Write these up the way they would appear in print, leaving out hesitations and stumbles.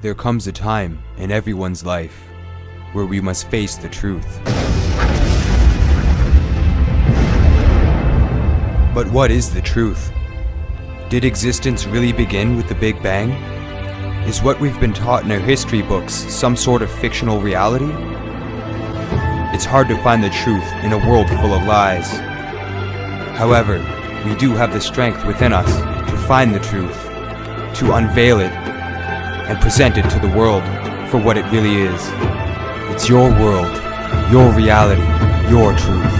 There comes a time in everyone's life where we must face the truth. But what is the truth? Did existence really begin with the Big Bang? Is what we've been taught in our history books some sort of fictional reality? It's hard to find the truth in a world full of lies. However, we do have the strength within us to find the truth, to unveil it, and present it to the world for what it really is. It's your world, your reality, your truth.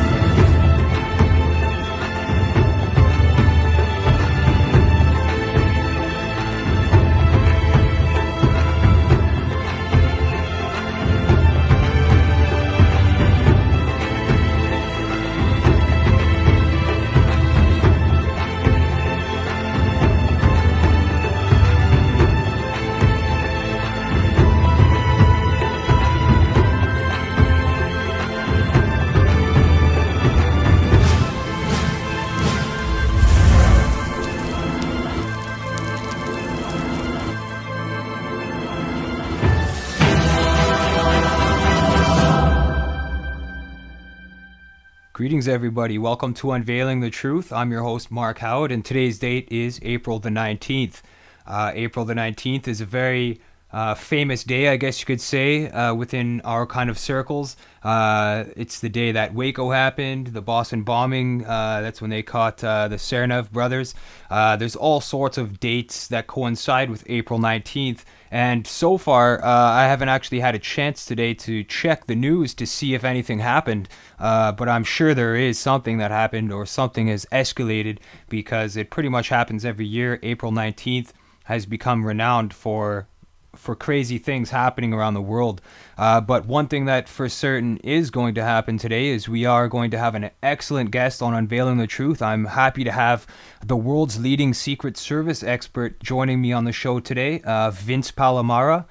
Greetings everybody, welcome to Unveiling the Truth. I'm your host Mark Howitt, and today's date is April the 19th. April the 19th is a very famous day, I guess you could say, within our kind of circles. It's the day that Waco happened, the Boston bombing, that's when they caught the Tsarnaev brothers. There's all sorts of dates that coincide with April 19th. And so far, I haven't actually had a chance today to check the news to see if anything happened. But I'm sure there is something that happened or something has escalated, because it pretty much happens every year. April 19th has become renowned for crazy things happening around the world. But one thing that for certain is going to happen today is we are going to have an excellent guest on Unveiling the Truth. I'm happy to have the world's leading Secret Service expert joining me on the show today, Vince Palamara.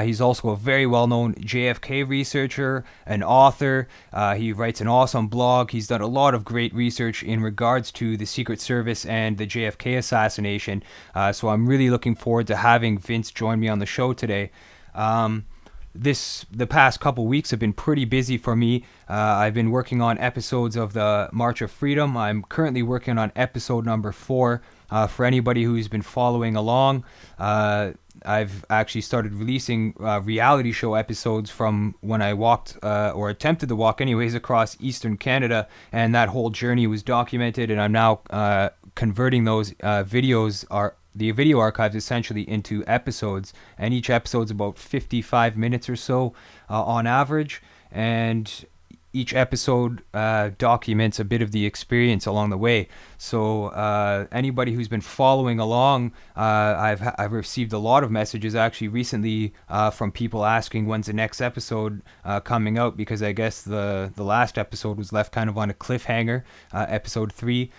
He's also a very well-known JFK researcher, an author. He writes an awesome blog. He's done a lot of great research in regards to the Secret Service and the JFK assassination. So I'm really looking forward to having Vince join me on the show today. The past couple weeks have been pretty busy for me. I've been working on episodes of the March of Freedom. I'm currently working on episode number 4. For anybody who's been following along, I've actually started releasing reality show episodes from when I walked, or attempted to walk anyways, across Eastern Canada, and that whole journey was documented, and I'm now converting those the video archives essentially into episodes, and each episode's about 55 minutes or so on average, and each episode documents a bit of the experience along the way. So anybody who's been following along, I've received a lot of messages actually recently from people asking when's the next episode coming out, because I guess the last episode was left kind of on a cliffhanger, episode 3.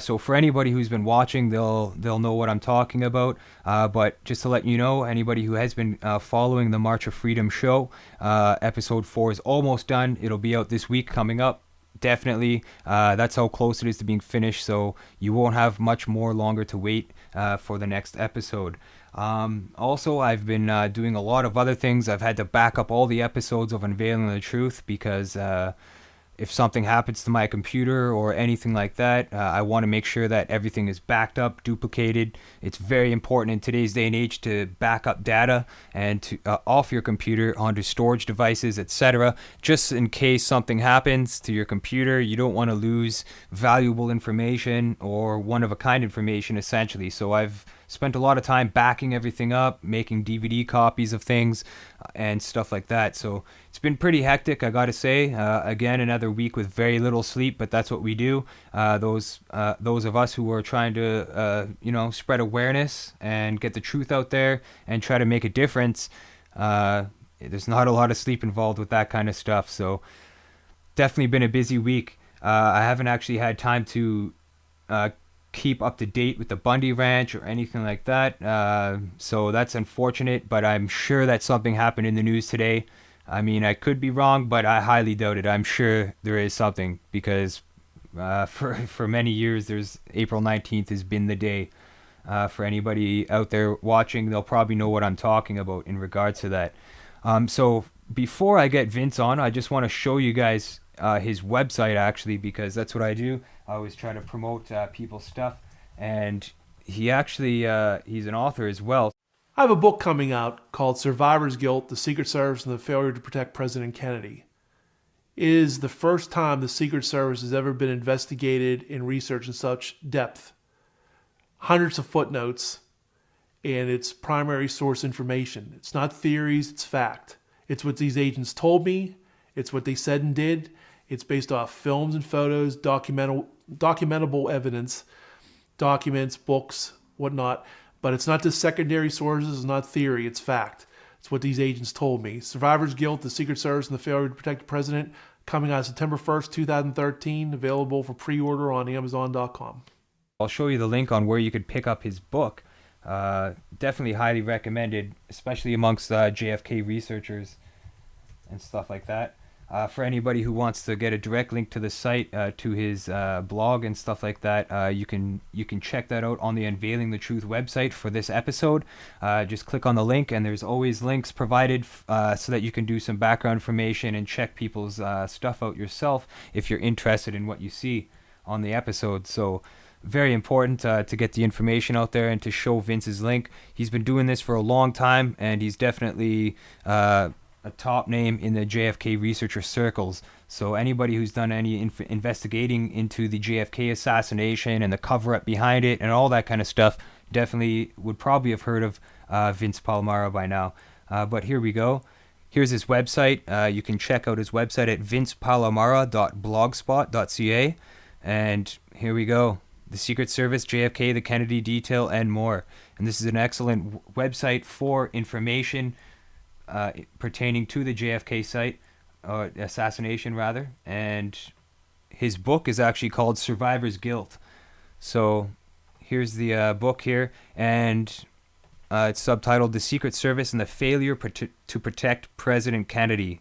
So for anybody who's been watching, they'll know what I'm talking about. But just to let you know, anybody who has been following the March of Freedom show, episode 4 is almost done. It'll be out this week coming up. Definitely. That's how close it is to being finished. So you won't have much more longer to wait for the next episode. Also, I've been doing a lot of other things. I've had to back up all the episodes of Unveiling the Truth because if something happens to my computer or anything like that, I want to make sure that everything is backed up, duplicated. It's very important in today's day and age to back up data and to off your computer onto storage devices, etc. Just in case something happens to your computer, you don't want to lose valuable information or one-of-a-kind information, essentially. So I've spent a lot of time backing everything up, making DVD copies of things and stuff like that. So it's been pretty hectic, I gotta say. Again, another week with very little sleep, but that's what we do. Those of us who are trying to spread awareness and get the truth out there and try to make a difference, there's not a lot of sleep involved with that kind of stuff. So definitely been a busy week. I haven't actually had time to keep up to date with the Bundy Ranch or anything like that, so that's unfortunate, but I'm sure that something happened in the news today. I mean, I could be wrong, but I highly doubt it. I'm sure there is something, because for many years April 19th has been the day. For anybody out there watching, they'll probably know what I'm talking about in regards to that. So before I get Vince on, I just want to show you guys his website, actually, because that's what I do. I always try to promote people's stuff, and he actually he's an author as well. I have a book coming out called Survivor's Guilt, The Secret Service and the Failure to Protect President Kennedy. It is the first time the Secret Service has ever been investigated and researched in such depth. Hundreds of footnotes, and it's primary source information. It's not theories, it's fact. It's what these agents told me, it's what they said and did. It's based off films and photos, documentable evidence, documents, books, whatnot. But it's not just secondary sources, it's not theory, it's fact. It's what these agents told me. Survivor's Guilt, The Secret Service and the Failure to Protect the President, coming out September 1st, 2013, available for pre-order on Amazon.com. I'll show you the link on where you could pick up his book. Definitely highly recommended, especially amongst JFK researchers and stuff like that. For anybody who wants to get a direct link to the site, to his blog and stuff like that, you can check that out on the Unveiling the Truth website for this episode. Just click on the link, and there's always links provided so that you can do some background information and check people's stuff out yourself if you're interested in what you see on the episode. So very important to get the information out there and to show Vince's link. He's been doing this for a long time, and he's definitely a top name in the JFK researcher circles. So anybody who's done any investigating into the JFK assassination and the cover-up behind it and all that kind of stuff definitely would probably have heard of Vince Palamara by now. But here we go. Here's his website. You can check out his website at vincepalamara.blogspot.ca. And here we go. The Secret Service, JFK, the Kennedy Detail, and more. And this is an excellent website for information pertaining to the JFK site, assassination rather, and his book is actually called Survivor's Guilt. So here's the book here, and it's subtitled The Secret Service and the Failure to Protect President Kennedy.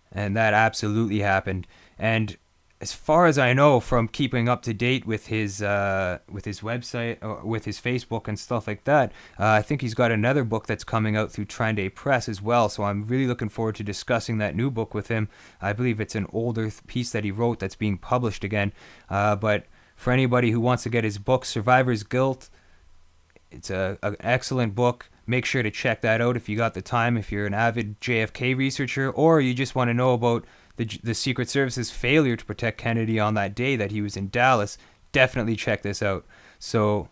And that absolutely happened. And as far as I know, from keeping up to date with his website, or with his Facebook and stuff like that, I think he's got another book that's coming out through Trinde Press as well. So I'm really looking forward to discussing that new book with him. I believe it's an older piece that he wrote that's being published again. But for anybody who wants to get his book, Survivor's Guilt, it's an excellent book. Make sure to check that out if you got the time, if you're an avid JFK researcher, or you just want to know about the Secret Service's failure to protect Kennedy on that day that he was in Dallas. Definitely check this out. So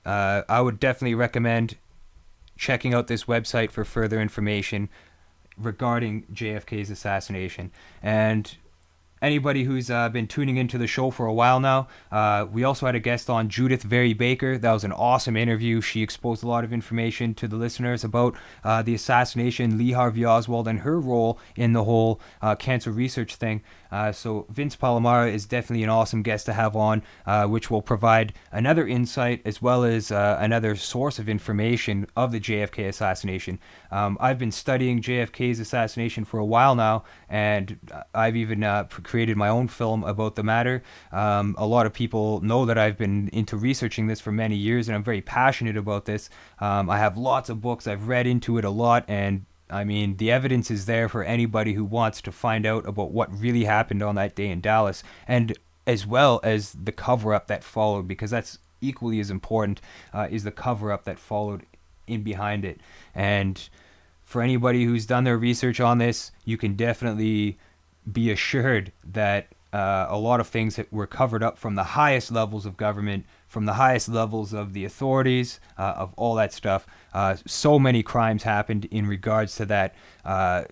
I would definitely recommend checking out this website for further information regarding JFK's assassination. And anybody who's been tuning into the show for a while now, we also had a guest on, Judith Very Baker. That was an awesome interview. She exposed a lot of information to the listeners about the assassination, Lee Harvey Oswald, and her role in the whole cancer research thing. So Vince Palamara is definitely an awesome guest to have on, which will provide another insight as well as another source of information of the JFK assassination. I've been studying JFK's assassination for a while now, and I've even created my own film about the matter. A lot of people know that I've been into researching this for many years, and I'm very passionate about this. I have lots of books. I've read into it a lot, and I mean, the evidence is there for anybody who wants to find out about what really happened on that day in Dallas, and as well as the cover-up that followed, because that's equally as important, is the cover-up that followed in behind it. And for anybody who's done their research on this, you can definitely be assured that a lot of things that were covered up from the highest levels of government, from the highest levels of the authorities, of all that stuff. So many crimes happened in regards to that.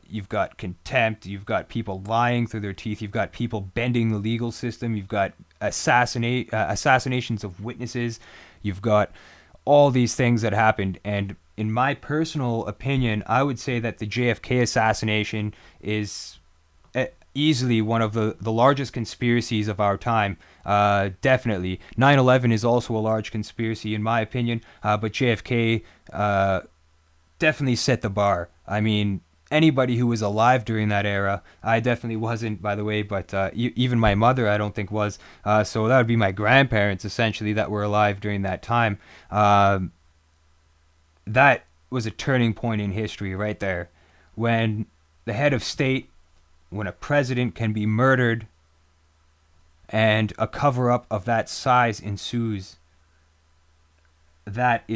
You've got contempt, you've got people lying through their teeth, you've got people bending the legal system, you've got assassinations of witnesses, you've got all these things that happened. And in my personal opinion, I would say that the JFK assassination is easily one of the largest conspiracies of our time. Definitely. 9/11 is also a large conspiracy in my opinion, but JFK definitely set the bar. I mean, anybody who was alive during that era. I definitely wasn't, by the way, but even my mother, I don't think was. So that would be my grandparents, essentially, that were alive during that time. That was a turning point in history right there. When the head of state, when a president can be murdered and a cover-up of that size ensues, that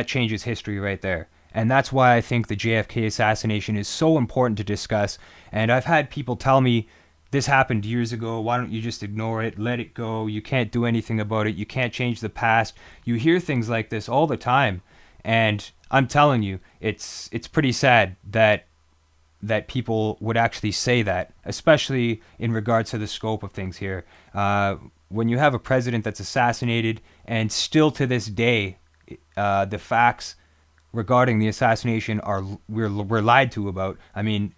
changes history right there. And that's why I think the JFK assassination is so important to discuss. And I've had people tell me, this happened years ago, why don't you just ignore it, let it go, you can't do anything about it, you can't change the past. You hear things like this all the time. And I'm telling you, it's pretty sad that people would actually say that, especially in regards to the scope of things here. When you have a president that's assassinated, and still to this day, the facts regarding the assassination we're lied to about. I mean,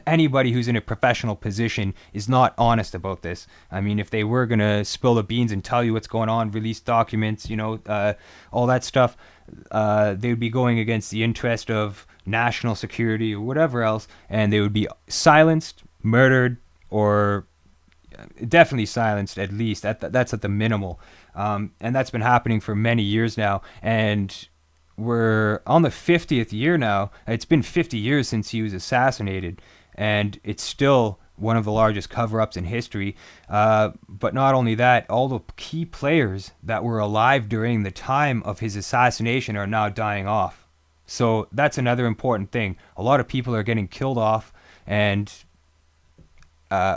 anybody who's in a professional position is not honest about this. I mean, if they were gonna spill the beans and tell you what's going on, release documents, all that stuff, they would be going against the interest of national security or whatever else, and they would be silenced, murdered, or definitely silenced at least. That's at the minimal. And that's been happening for many years now. And we're on the 50th year now. It's been 50 years since he was assassinated, and it's still one of the largest cover-ups in history. But not only that, all the key players that were alive during the time of his assassination are now dying off. So that's another important thing. A lot of people are getting killed off, and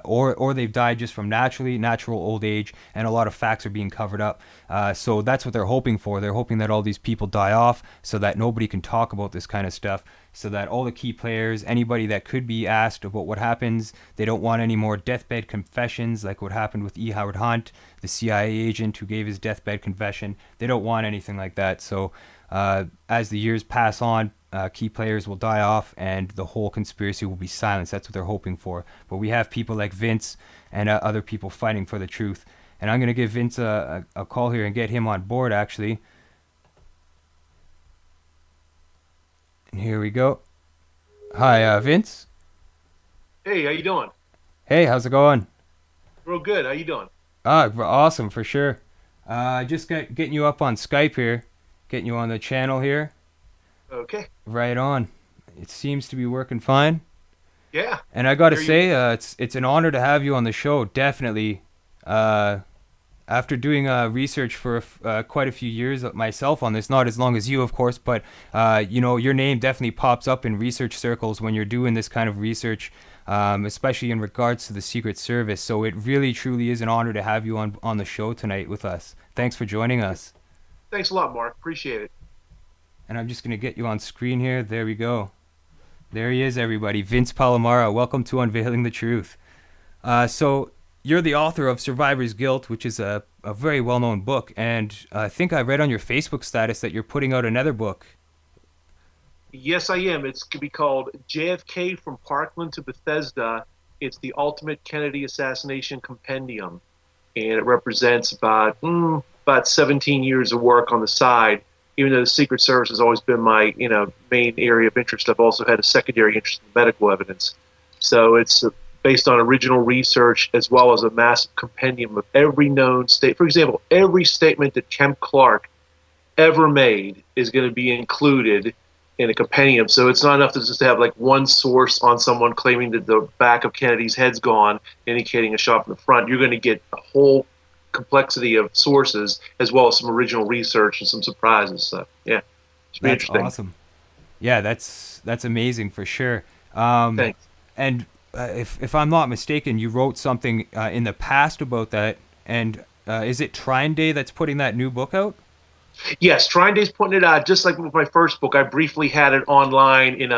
or they've died just from natural old age, and a lot of facts are being covered up. So that's what they're hoping for. They're hoping that all these people die off so that nobody can talk about this kind of stuff, so that all the key players, anybody that could be asked about what happens, they don't want any more deathbed confessions like what happened with E. Howard Hunt, the CIA agent who gave his deathbed confession. They don't want anything like that. So as the years pass on, key players will die off and the whole conspiracy will be silenced. That's what they're hoping for. But we have people like Vince and other people fighting for the truth. And I'm going to give Vince a call here and get him on board, actually. And here we go. Hi, Vince. Hey, how you doing? Hey, how's it going? Real good. How you doing? Awesome, for sure. Just getting you up on Skype here. Getting you on the channel here. Okay. Right on. It seems to be working fine. Yeah. And I got to say, it's an honor to have you on the show. Definitely. After doing research for quite a few years myself on this, not as long as you, of course, but your name definitely pops up in research circles when you're doing this kind of research, especially in regards to the Secret Service. So it really, truly is an honor to have you on the show tonight with us. Thanks for joining us. Thanks a lot, Mark. Appreciate it. And I'm just going to get you on screen here. There we go. There he is, everybody. Vince Palamara. Welcome to Unveiling the Truth. So you're the author of Survivor's Guilt, which is a very well-known book. And I think I read on your Facebook status that you're putting out another book. Yes, I am. It's going to be called JFK from Parkland to Bethesda. It's the Ultimate Kennedy Assassination Compendium. And it represents about 17 years of work on the side. Even though the Secret Service has always been my main area of interest, I've also had a secondary interest in medical evidence. So it's based on original research as well as a massive compendium of every known state. For example, every statement that Kemp Clark ever made is going to be included in a compendium. So it's not enough to just have like one source on someone claiming that the back of Kennedy's head's gone, indicating a shot from the front. You're going to get a whole complexity of sources as well as some original research and some surprises. So yeah, it's pretty interesting. Awesome. Yeah, that's amazing for sure. Thanks. And if I'm not mistaken, you wrote something in the past about that. And is it Trine Day that's putting that new book out? Yes, Trine Day's putting it out. Just like with my first book, I briefly had it online in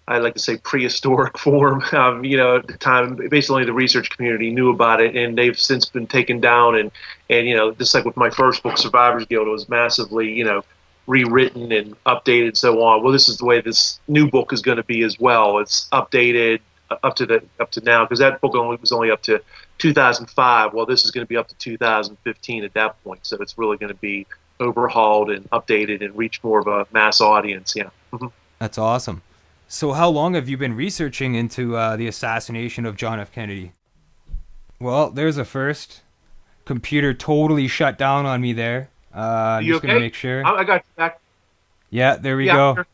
I like to say prehistoric form. At the time, basically the research community knew about it, and they've since been taken down. And just like with my first book, Survivor's Guild, it was massively, rewritten and updated and so on. Well, this is the way this new book is going to be as well. It's updated up to now, because that book was only up to 2005. Well, this is going to be up to 2015 at that point. So it's really going to be overhauled and updated and reach more of a mass audience. Yeah. Mm-hmm. That's awesome. So how long have you been researching into the assassination of John F. Kennedy? Well, there's a first. Computer totally shut down on me there. Are I'm you just going to okay? make sure. I got you back. Yeah, there we Yeah. go. Sure.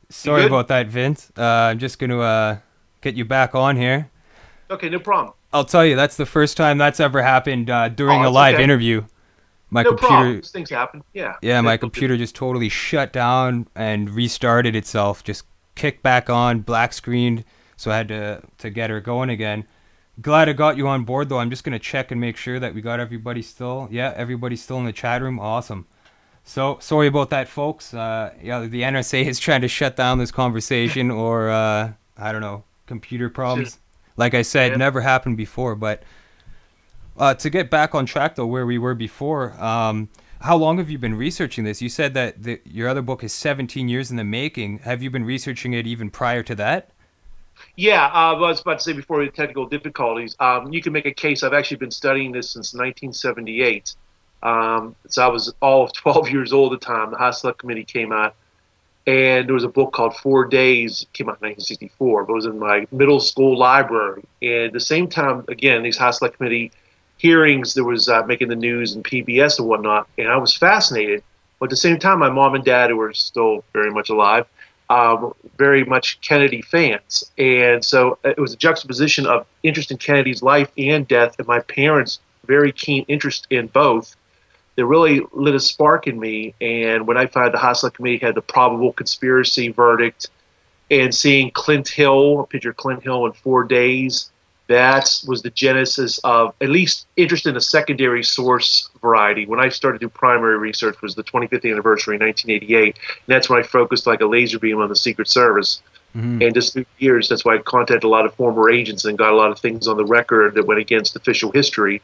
You Sorry good? about that, Vince. I'm just going to get you back on here. Okay, no problem. I'll tell you, that's the first time that's ever happened during Oh, a it's live okay. interview. My No problem. computer, These things happen. Yeah. yeah, my Difficulty. computer just totally shut down and restarted itself. Just kicked back on, black screened. So I had to get her going again. Glad I got you on board though. I'm just gonna check and make sure that we got everybody still. Yeah, everybody's still in the chat room. Awesome. So sorry about that, folks. Yeah, the NSA is trying to shut down this conversation, or I don't know, computer Shit. problems. Like I said, Yeah. never happened before. But to get back on track though, where we were before, how long have you been researching this? You said that your other book is 17 years in the making. Have you been researching it even prior to that? Yeah, I was about to say before the technical difficulties, you can make a case. I've actually been studying this since 1978. So I was all of 12 years old at the time. The High Select Committee came out, and there was a book called 4 Days. It came out in 1964, but it was in my middle school library. And at the same time, again, these High Select Committee hearings, there was making the news and PBS and whatnot, and I was fascinated. But at the same time, my mom and dad, who were still very much alive, very much Kennedy fans. And so it was a juxtaposition of interest in Kennedy's life and death, and my parents' very keen interest in both that really lit a spark in me. And when I found the House Select Committee had the probable conspiracy verdict, and seeing Clint Hill, a picture of Clint Hill in 4 Days, that was the genesis of at least interest in a secondary source variety. When I started to do primary research was the 25th anniversary in 1988, and that's when I focused like a laser beam on the Secret Service. Hmm. And just through the years, that's why I contacted a lot of former agents and got a lot of things on the record that went against official history.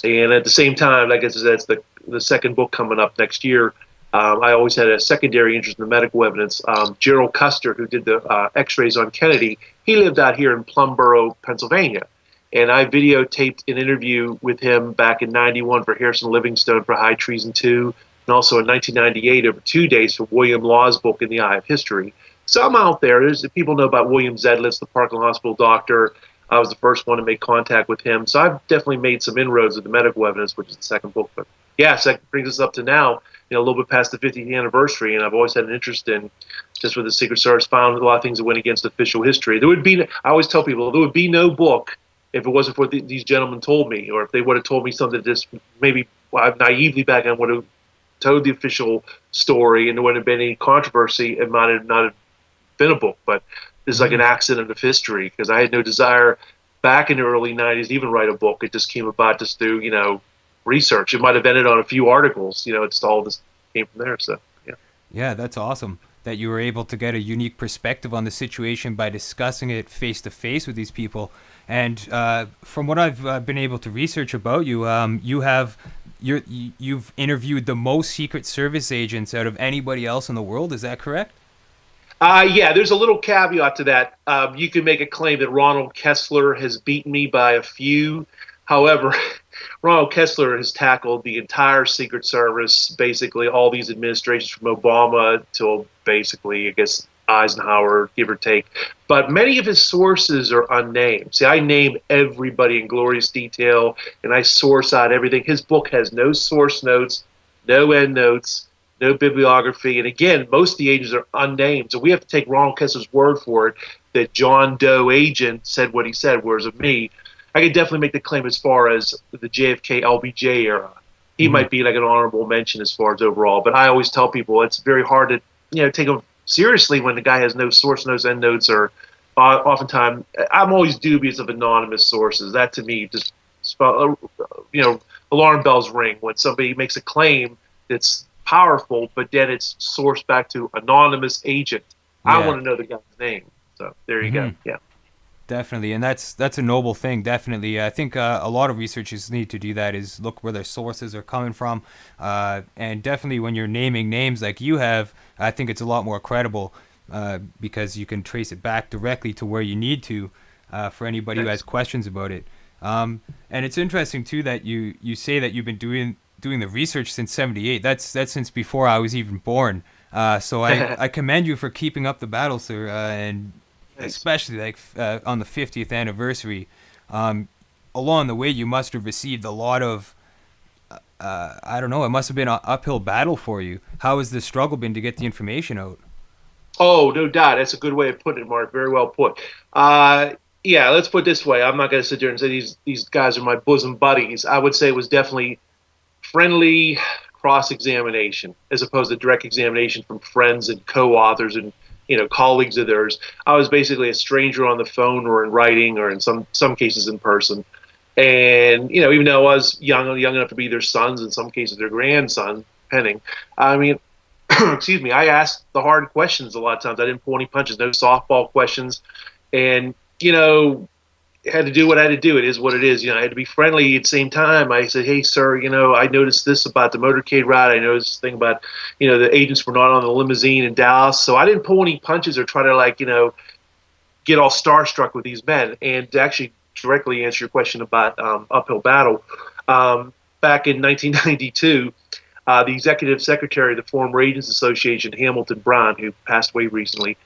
And at the same time, like I said, that's the second book coming up next year. I always had a secondary interest in the medical evidence. Gerald Custer, who did the x-rays on Kennedy, he lived out here in Plumboro, Pennsylvania. And I videotaped an interview with him back in 91 for Harrison Livingstone for High Treason 2, and also in 1998 over 2 days for William Law's book In the Eye of History. So I'm out there. People know about William Zedlitz, the Parkland Hospital doctor. I was the first one to make contact with him. So I've definitely made some inroads with the medical evidence, which is the second book. But yeah, so that brings us up to now, a little bit past the 50th anniversary, and I've always had an interest in just where the Secret Service found a lot of things that went against official history. I always tell people, there would be no book if it wasn't for what these gentlemen told me, or if they would have told me something that just maybe naively back then would have told the official story, and there wouldn't have been any controversy. It might have not have been a book, but this is like an accident of history, because I had no desire back in the early 90s to even write a book. It just came about just through, research. It might have ended on a few articles, it's all just came from there. So, yeah. Yeah, that's awesome that you were able to get a unique perspective on the situation by discussing it face to face with these people. And from what I've been able to research about you, you've interviewed the most Secret Service agents out of anybody else in the world. Is that correct? Yeah, there's a little caveat to that. You can make a claim that Ronald Kessler has beaten me by a few. However, Ronald Kessler has tackled the entire Secret Service, basically all these administrations from Obama till basically, I guess, Eisenhower, give or take. But many of his sources are unnamed. See, I name everybody in glorious detail, and I source out everything. His book has no source notes, no endnotes, no bibliography. And again, most of the agents are unnamed. So we have to take Ronald Kessler's word for it that John Doe agent said what he said, whereas of me, I could definitely make the claim as far as the JFK LBJ era. He might be like an honorable mention as far as overall, but I always tell people it's very hard to take him seriously when the guy has no source notes, endnotes, or oftentimes I'm always dubious of anonymous sources. That to me just alarm bells ring when somebody makes a claim that's powerful, but then it's sourced back to anonymous agent. I want to know the guy's name. So there you go. Yeah. Definitely, and that's a noble thing. Definitely, I think a lot of researchers need to do that. Is look where their sources are coming from, and definitely when you're naming names like you have, I think it's a lot more credible because you can trace it back directly to where you need to for anybody who has questions about it. And it's interesting too that you say that you've been doing the research since '78. That's since before I was even born. So I commend you for keeping up the battle, sir, and Thanks. especially on the 50th anniversary. Um, Along the way, you must have received a lot of, I don't know, it must have been an uphill battle for you. How has the struggle been to get the information out? Oh, no doubt. That's a good way of putting it, Mark. Very well put. Yeah, let's put it this way. I'm not going to sit there and say these guys are my bosom buddies. I would say it was definitely friendly cross-examination as opposed to direct examination from friends and co-authors and colleagues of theirs. I was basically a stranger on the phone or in writing or in some cases in person. And even though I was young enough to be their sons, in some cases their grandson, depending. I mean, excuse me, I asked the hard questions a lot of times. I didn't pull any punches, no softball questions, and had to do what I had to do. It is what it is. I had to be friendly at the same time. I said, hey, sir, I noticed this about the motorcade ride. I noticed this thing about, the agents were not on the limousine in Dallas. So I didn't pull any punches or try to get all starstruck with these men. And to actually directly answer your question about uphill battle, back in 1992, the executive secretary of the former Agents Association, Hamilton Brown, who passed away recently,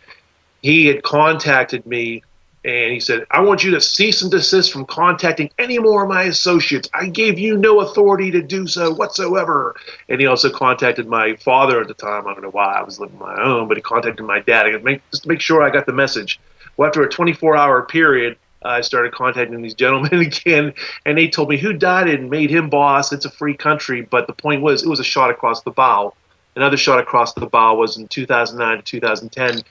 he had contacted me and he said, I want you to cease and desist from contacting any more of my associates. I gave you no authority to do so whatsoever. And he also contacted my father at the time. I don't know why, I was living my own, but he contacted my dad. Just to make sure I got the message. Well, after a 24-hour period, I started contacting these gentlemen again, and they told me who died and made him boss. It's a free country. But the point was, it was a shot across the bow. Another shot across the bow was in 2009 to 2010.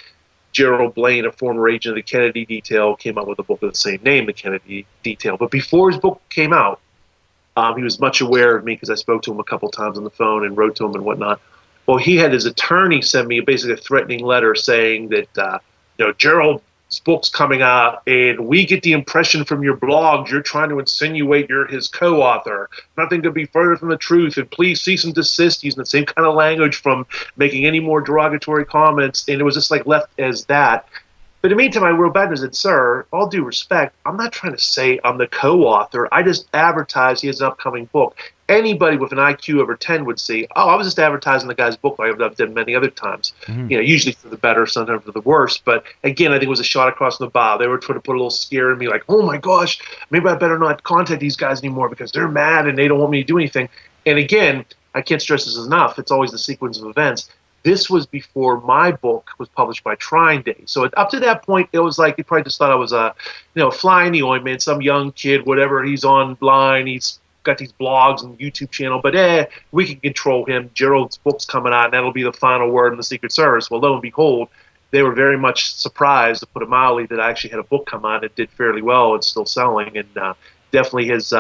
Gerald Blaine, a former agent of the Kennedy Detail, came out with a book of the same name, The Kennedy Detail. But before his book came out, he was much aware of me because I spoke to him a couple times on the phone and wrote to him and whatnot. Well, he had his attorney send me basically a threatening letter saying that, Gerald's book's coming out, and we get the impression from your blogs you're trying to insinuate you're his co-author. Nothing could be further from the truth, and please cease and desist, using the same kind of language, from making any more derogatory comments. And it was just left as that. But in the meantime, I wrote back and said, sir, all due respect, I'm not trying to say I'm the co-author. I just advertised he has an upcoming book. Anybody with an IQ over 10 would see, oh, I was just advertising the guy's book like I've done many other times. Mm-hmm. Usually for the better, sometimes for the worse. But again, I think it was a shot across the bow. They were trying to put a little scare in me, like, oh my gosh, maybe I better not contact these guys anymore because they're mad and they don't want me to do anything. And again, I can't stress this enough. It's always the sequence of events. This was before my book was published by Trying Day. So up to that point, it was like they probably just thought I was a fly in the ointment, some young kid, whatever. He's online, he's got these blogs and YouTube channel, but we can control him. Gerald's book's coming out, and that'll be the final word in the Secret Service. Well, lo and behold, they were very much surprised, to put it mildly, that I actually had a book come out. It did fairly well. It's still selling, and definitely has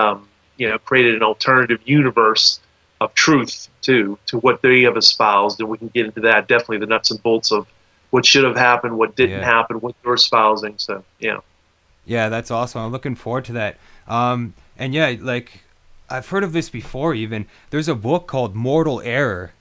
created an alternative universe of truth to what they have espoused, and we can get into that. Definitely the nuts and bolts of what should have happened, what didn't happen, what you're espousing. So yeah, that's awesome. I'm looking forward to that. And yeah, like, I've heard of this before. Even there's a book called Mortal Error.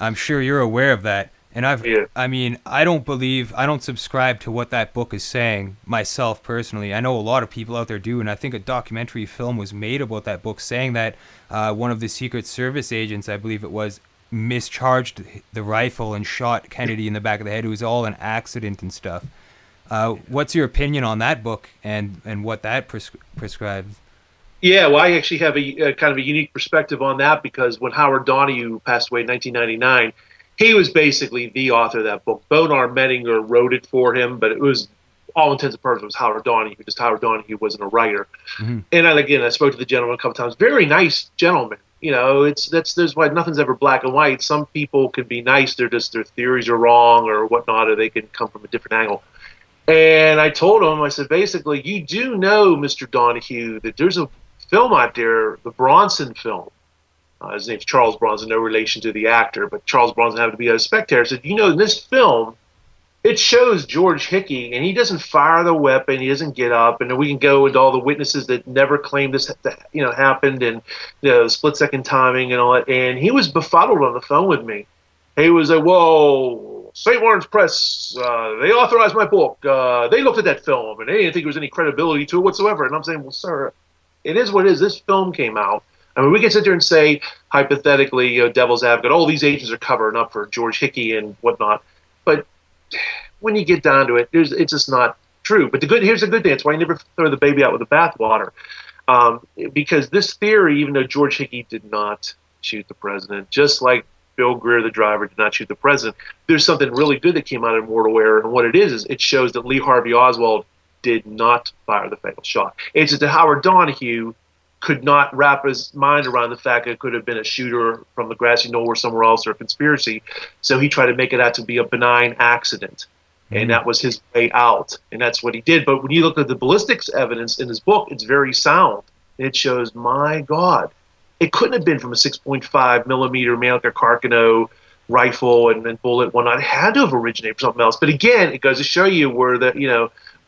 I'm sure you're aware of that. And I mean, I don't subscribe to what that book is saying myself personally. I know a lot of people out there do, and I think a documentary film was made about that book, saying that one of the Secret Service agents, I believe it was, mischarged the rifle and shot Kennedy in the back of the head. It was all an accident and stuff. What's your opinion on that book and what that prescribes? Yeah, well, I actually have a kind of a unique perspective on that, because when Howard Donahue passed away in 1999, he was basically the author of that book. Bonar Mettinger wrote it for him, but it was, all intents and purposes, was Howard Donahue. Just Howard Donahue wasn't a writer. Mm-hmm. And I spoke to the gentleman a couple times. Very nice gentleman. There's why nothing's ever black and white. Some people can be nice. Their theories are wrong or whatnot, or they can come from a different angle. And I told him, I said, basically, you do know, Mr. Donahue, that there's a film out there, the Bronson film. His name's Charles Bronson, no relation to the actor, but Charles Bronson happened to be a spectator. Said, in this film, it shows George Hickey, and he doesn't fire the weapon, he doesn't get up, and then we can go into all the witnesses that never claimed this, happened, and split-second timing and all that. And he was befuddled on the phone with me. He was like, "Whoa, St. Lawrence Press, they authorized my book. They looked at that film, and they didn't think there was any credibility to it whatsoever." And I'm saying, "Well, sir, it is what it is. This film came out. I mean, we can sit there and say, hypothetically, devil's advocate, oh, these agents are covering up for George Hickey and whatnot. But when you get down to it, it's just not true. But here's the good thing. That's why I never throw the baby out with the bathwater. Because this theory, even though George Hickey did not shoot the president, just like Bill Greer, the driver, did not shoot the president, there's something really good that came out of Mortal Error. And what it is it shows that Lee Harvey Oswald did not fire the fatal shot. It's just that Howard Donahue could not wrap his mind around the fact that it could have been a shooter from the grassy knoll or somewhere else or a conspiracy. So he tried to make it out to be a benign accident. And that was his way out. And that's what he did. But when you look at the ballistics evidence in his book, it's very sound. It shows, my God, it couldn't have been from a 6.5 millimeter Mannlicher Carcano rifle and bullet, whatnot. It had to have originated from something else. But again, it goes to show you where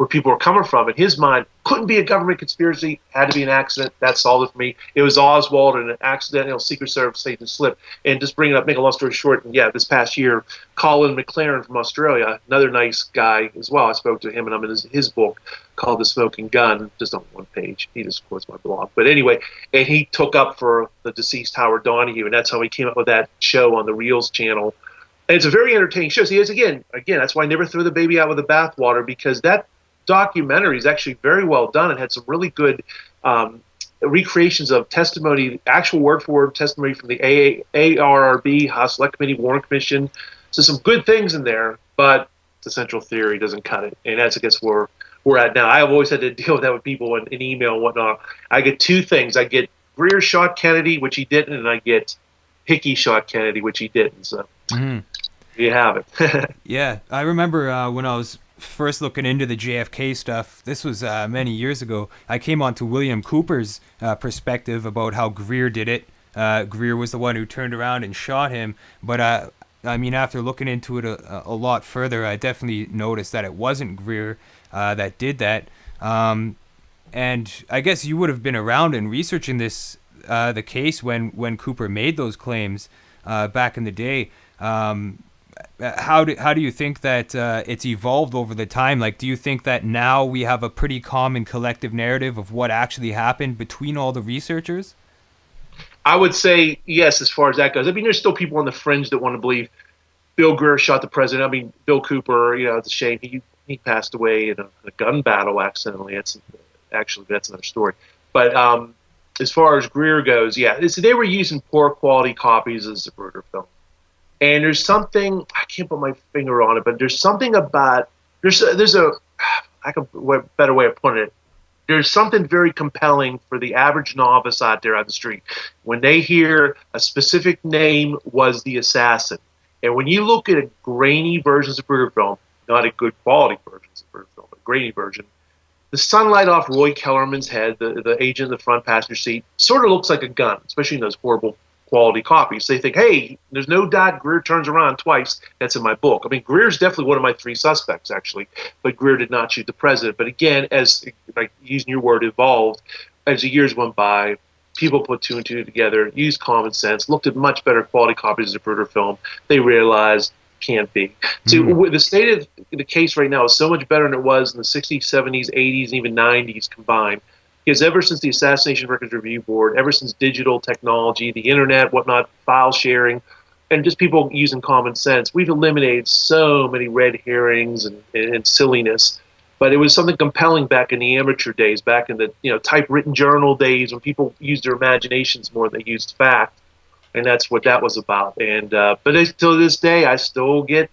people are coming from. In his mind, couldn't be a government conspiracy, had to be an accident. That solved it for me. It was Oswald and an accidental Secret Service agent slip. And just bring it up, make a long story short, and yeah, this past year, Colin McLaren from Australia, another nice guy as well. I spoke to him, and I'm in his book called The Smoking Gun, just on one page. He just quotes my blog. But anyway, and he took up for the deceased Howard Donahue, and that's how he came up with that show on the Reels channel. And it's a very entertaining show. See, again, that's why I never throw the baby out with the bathwater, because that documentary is actually very well done and had some really good recreations of testimony, actual word-for-word testimony from the ARRB, House Select Committee, Warren Commission. So some good things in there, but the central theory doesn't cut it. And that's, I guess, where we're at now. I've always had to deal with that with people in email and whatnot. I get two things. I get Greer shot Kennedy, which he didn't, and I get Hickey shot Kennedy, which he didn't. So there you have it. Yeah, I remember when I was first looking into the JFK stuff, this was many years ago, I came on to William Cooper's perspective about how Greer did it. Greer was the one who turned around and shot him, but I mean, after looking into it a lot further, I definitely noticed that it wasn't Greer that did that. And I guess you would have been around and researching this, the case when Cooper made those claims back in the day. How do you think that it's evolved over the time? Like, do you think that now we have a pretty common collective narrative of what actually happened between all the researchers? I would say yes, as far as that goes. I mean, there's still people on the fringe that want to believe Bill Greer shot the president. I mean, Bill Cooper, it's a shame he passed away in a gun battle accidentally. That's another story. But as far as Greer goes, yeah, they were using poor quality copies of Zapruder film. And there's something, I can't put my finger on it, but there's something about, there's a better way of putting it. There's something very compelling for the average novice out there on the street when they hear a specific name was the assassin. And when you look at a grainy version of Zapruder film, not a good quality version of Zapruder film, but a grainy version, the sunlight off Roy Kellerman's head, the agent in the front passenger seat, sort of looks like a gun, especially in those horrible quality copies. They think, hey, there's no doubt Greer turns around twice. That's in my book. I mean, Greer's definitely one of my three suspects, actually, but Greer did not shoot the president. But again, as like using your word, evolved, as the years went by, people put two and two together, used common sense, looked at much better quality copies of Zapruder film. They realized can't be. So the state of the case right now is so much better than it was in the 60s, 70s, 80s, and even 90s combined. Because ever since the Assassination Records Review Board, ever since digital technology, the internet, whatnot, file sharing, and just people using common sense, we've eliminated so many red herrings and silliness. But it was something compelling back in the amateur days, back in the typewritten journal days when people used their imaginations more than they used fact, and that's what that was about. And but to this day, I still get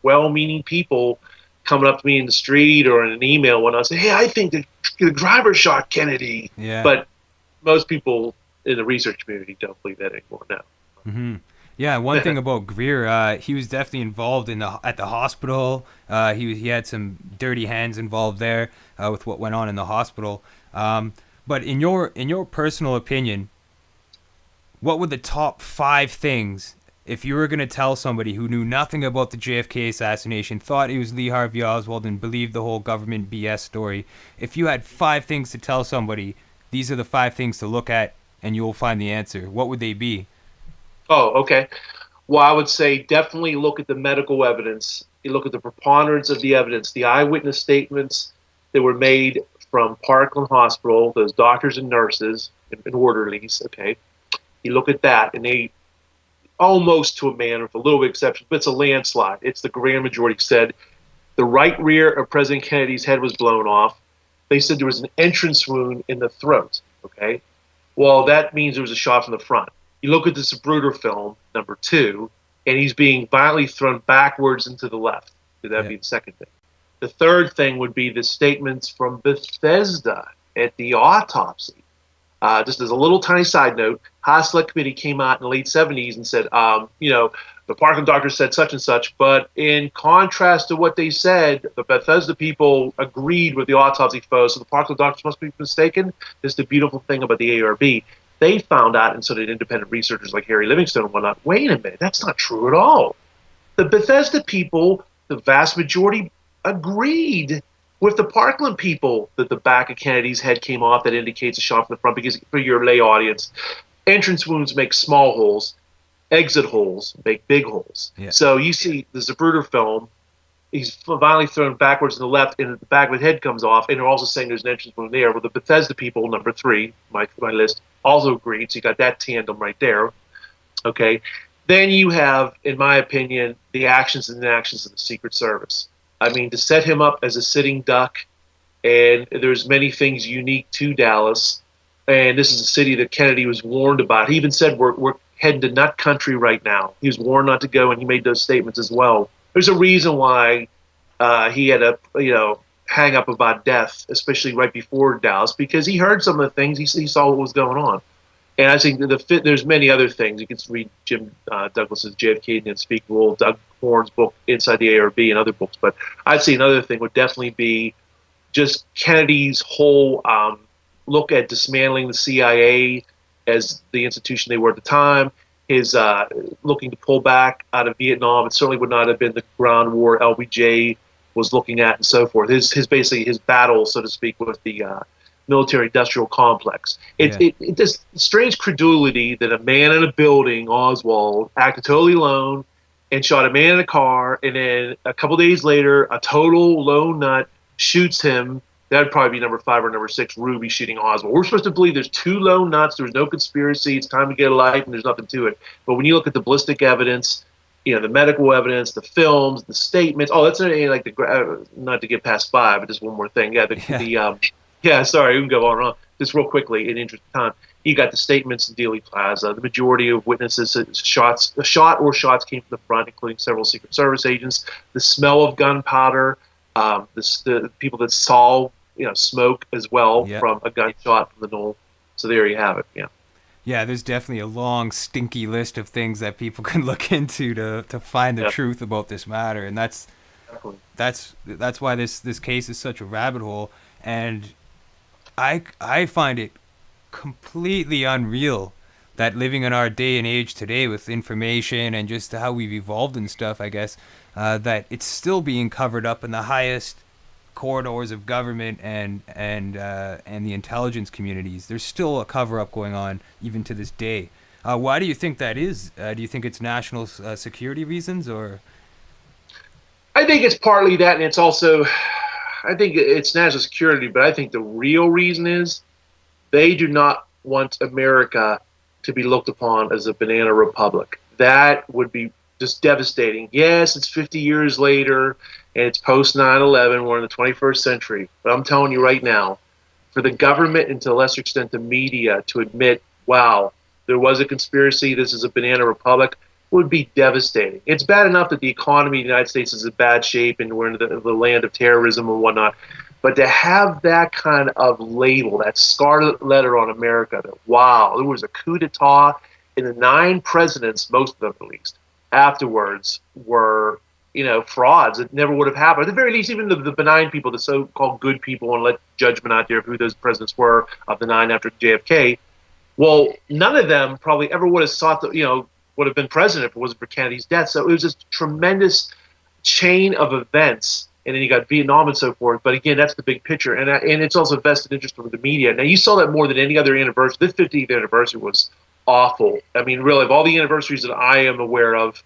well-meaning people coming up to me in the street or in an email when I say, hey, I think the driver shot Kennedy. Yeah. But most people in the research community don't believe that anymore now. Mm-hmm. Yeah, one thing about Greer, he was definitely involved at the hospital. He had some dirty hands involved there with what went on in the hospital. But in your personal opinion, what were the top 5 things if you were going to tell somebody who knew nothing about the JFK assassination, thought it was Lee Harvey Oswald, and believed the whole government BS story? If you had 5 things to tell somebody, these are the 5 things to look at, and you'll find the answer, what would they be? Oh, okay. Well, I would say definitely look at the medical evidence. You look at the preponderance of the evidence, the eyewitness statements that were made from Parkland Hospital, those doctors and nurses and orderlies, okay? You look at that, and they almost to a man, with a little bit of exception, but it's a landslide. It's the grand majority said the right rear of President Kennedy's head was blown off. They said there was an entrance wound in the throat. Okay, well, that means there was a shot from the front. You look at the Zapruder film, number 2, and he's being violently thrown backwards into the left. That'd be the second thing. The third thing would be the statements from Bethesda at the autopsy. Just as a little tiny side note, Haas Select Committee came out in the late 70s and said, the Parkland doctors said such and such, but in contrast to what they said, the Bethesda people agreed with the autopsy photos, so the Parkland doctors must be mistaken. This is the beautiful thing about the ARB. They found out, and so did independent researchers like Harry Livingstone and whatnot, wait a minute, that's not true at all. The Bethesda people, the vast majority, agreed with the Parkland people that the back of Kennedy's head came off. That indicates a shot from the front, because for your lay audience, entrance wounds make small holes, exit holes make big holes. Yeah. So you see the Zapruder film, he's violently thrown backwards to the left, and the back of his head comes off, and they're also saying there's an entrance wound there. Well, the Bethesda people, number 3, my list, also agreed, so you got that tandem right there. Okay. Then you have, in my opinion, the actions and inactions of the Secret Service. I mean, to set him up as a sitting duck, and there's many things unique to Dallas, and this is a city that Kennedy was warned about. He even said, we're heading to nut country right now. He was warned not to go, and he made those statements as well. There's a reason why he had a hang up about death, especially right before Dallas, because he heard some of the things, he saw what was going on. And I think there's many other things. You can read Jim Douglas's JFK and Unspeakable, Doug Horn's book Inside the ARB, and other books. But I'd say another thing would definitely be just Kennedy's whole look at dismantling the CIA as the institution they were at the time, his looking to pull back out of Vietnam. It certainly would not have been the ground war LBJ was looking at, and so forth. His basically his battle, so to speak, with the military-industrial complex. It just strange credulity that a man in a building, Oswald, acted totally alone and shot a man in a car, and then a couple days later, a total lone nut shoots him. That would probably be number 5 or number 6, Ruby shooting Oswald. We're supposed to believe there's 2 lone nuts, there's no conspiracy, it's time to get a life, and there's nothing to it. But when you look at the ballistic evidence, the medical evidence, the films, the statements. Oh, that's like not to get past 5, but just one more thing. Sorry, we can go on and on. Just real quickly, in interest of time, you got the statements in Dealey Plaza. The majority of witnesses said a shot or shots came from the front, including several Secret Service agents. The smell of gunpowder, the people that saw smoke as well from a gunshot from the knoll. So there you have it. Yeah. Yeah, there's definitely a long, stinky list of things that people can look into to find the truth about this matter, and that's why this case is such a rabbit hole. And I find it completely unreal that living in our day and age today with information and just how we've evolved and stuff, I guess, that it's still being covered up in the highest corridors of government and the intelligence communities. There's still a cover-up going on even to this day. Why do you think that is? Do you think it's national security reasons, or? I think it's partly that, and it's also, I think it's national security, but I think the real reason is they do not want America to be looked upon as a banana republic. That would be just devastating. Yes, it's 50 years later, and it's post 9/11. We're in the 21st century. But I'm telling you right now, for the government and to a lesser extent the media to admit, wow, there was a conspiracy, this is a banana republic, would be devastating. It's bad enough that the economy of the United States is in bad shape and we're in the land of terrorism and whatnot. But to have that kind of label, that scarlet letter on America, that, wow, there was a coup d'etat, and the 9 presidents, most of them at least, afterwards were, frauds. It never would have happened. At the very least, even the benign people, the so-called good people, and let judgment out there of who those presidents were of the 9 after JFK, well, none of them probably ever would have sought would have been president if it wasn't for Kennedy's death. So it was this tremendous chain of events. And then you got Vietnam and so forth. But again, that's the big picture. And it's also vested interest from the media. Now, you saw that more than any other anniversary. This 50th anniversary was awful. I mean, really, of all the anniversaries that I am aware of,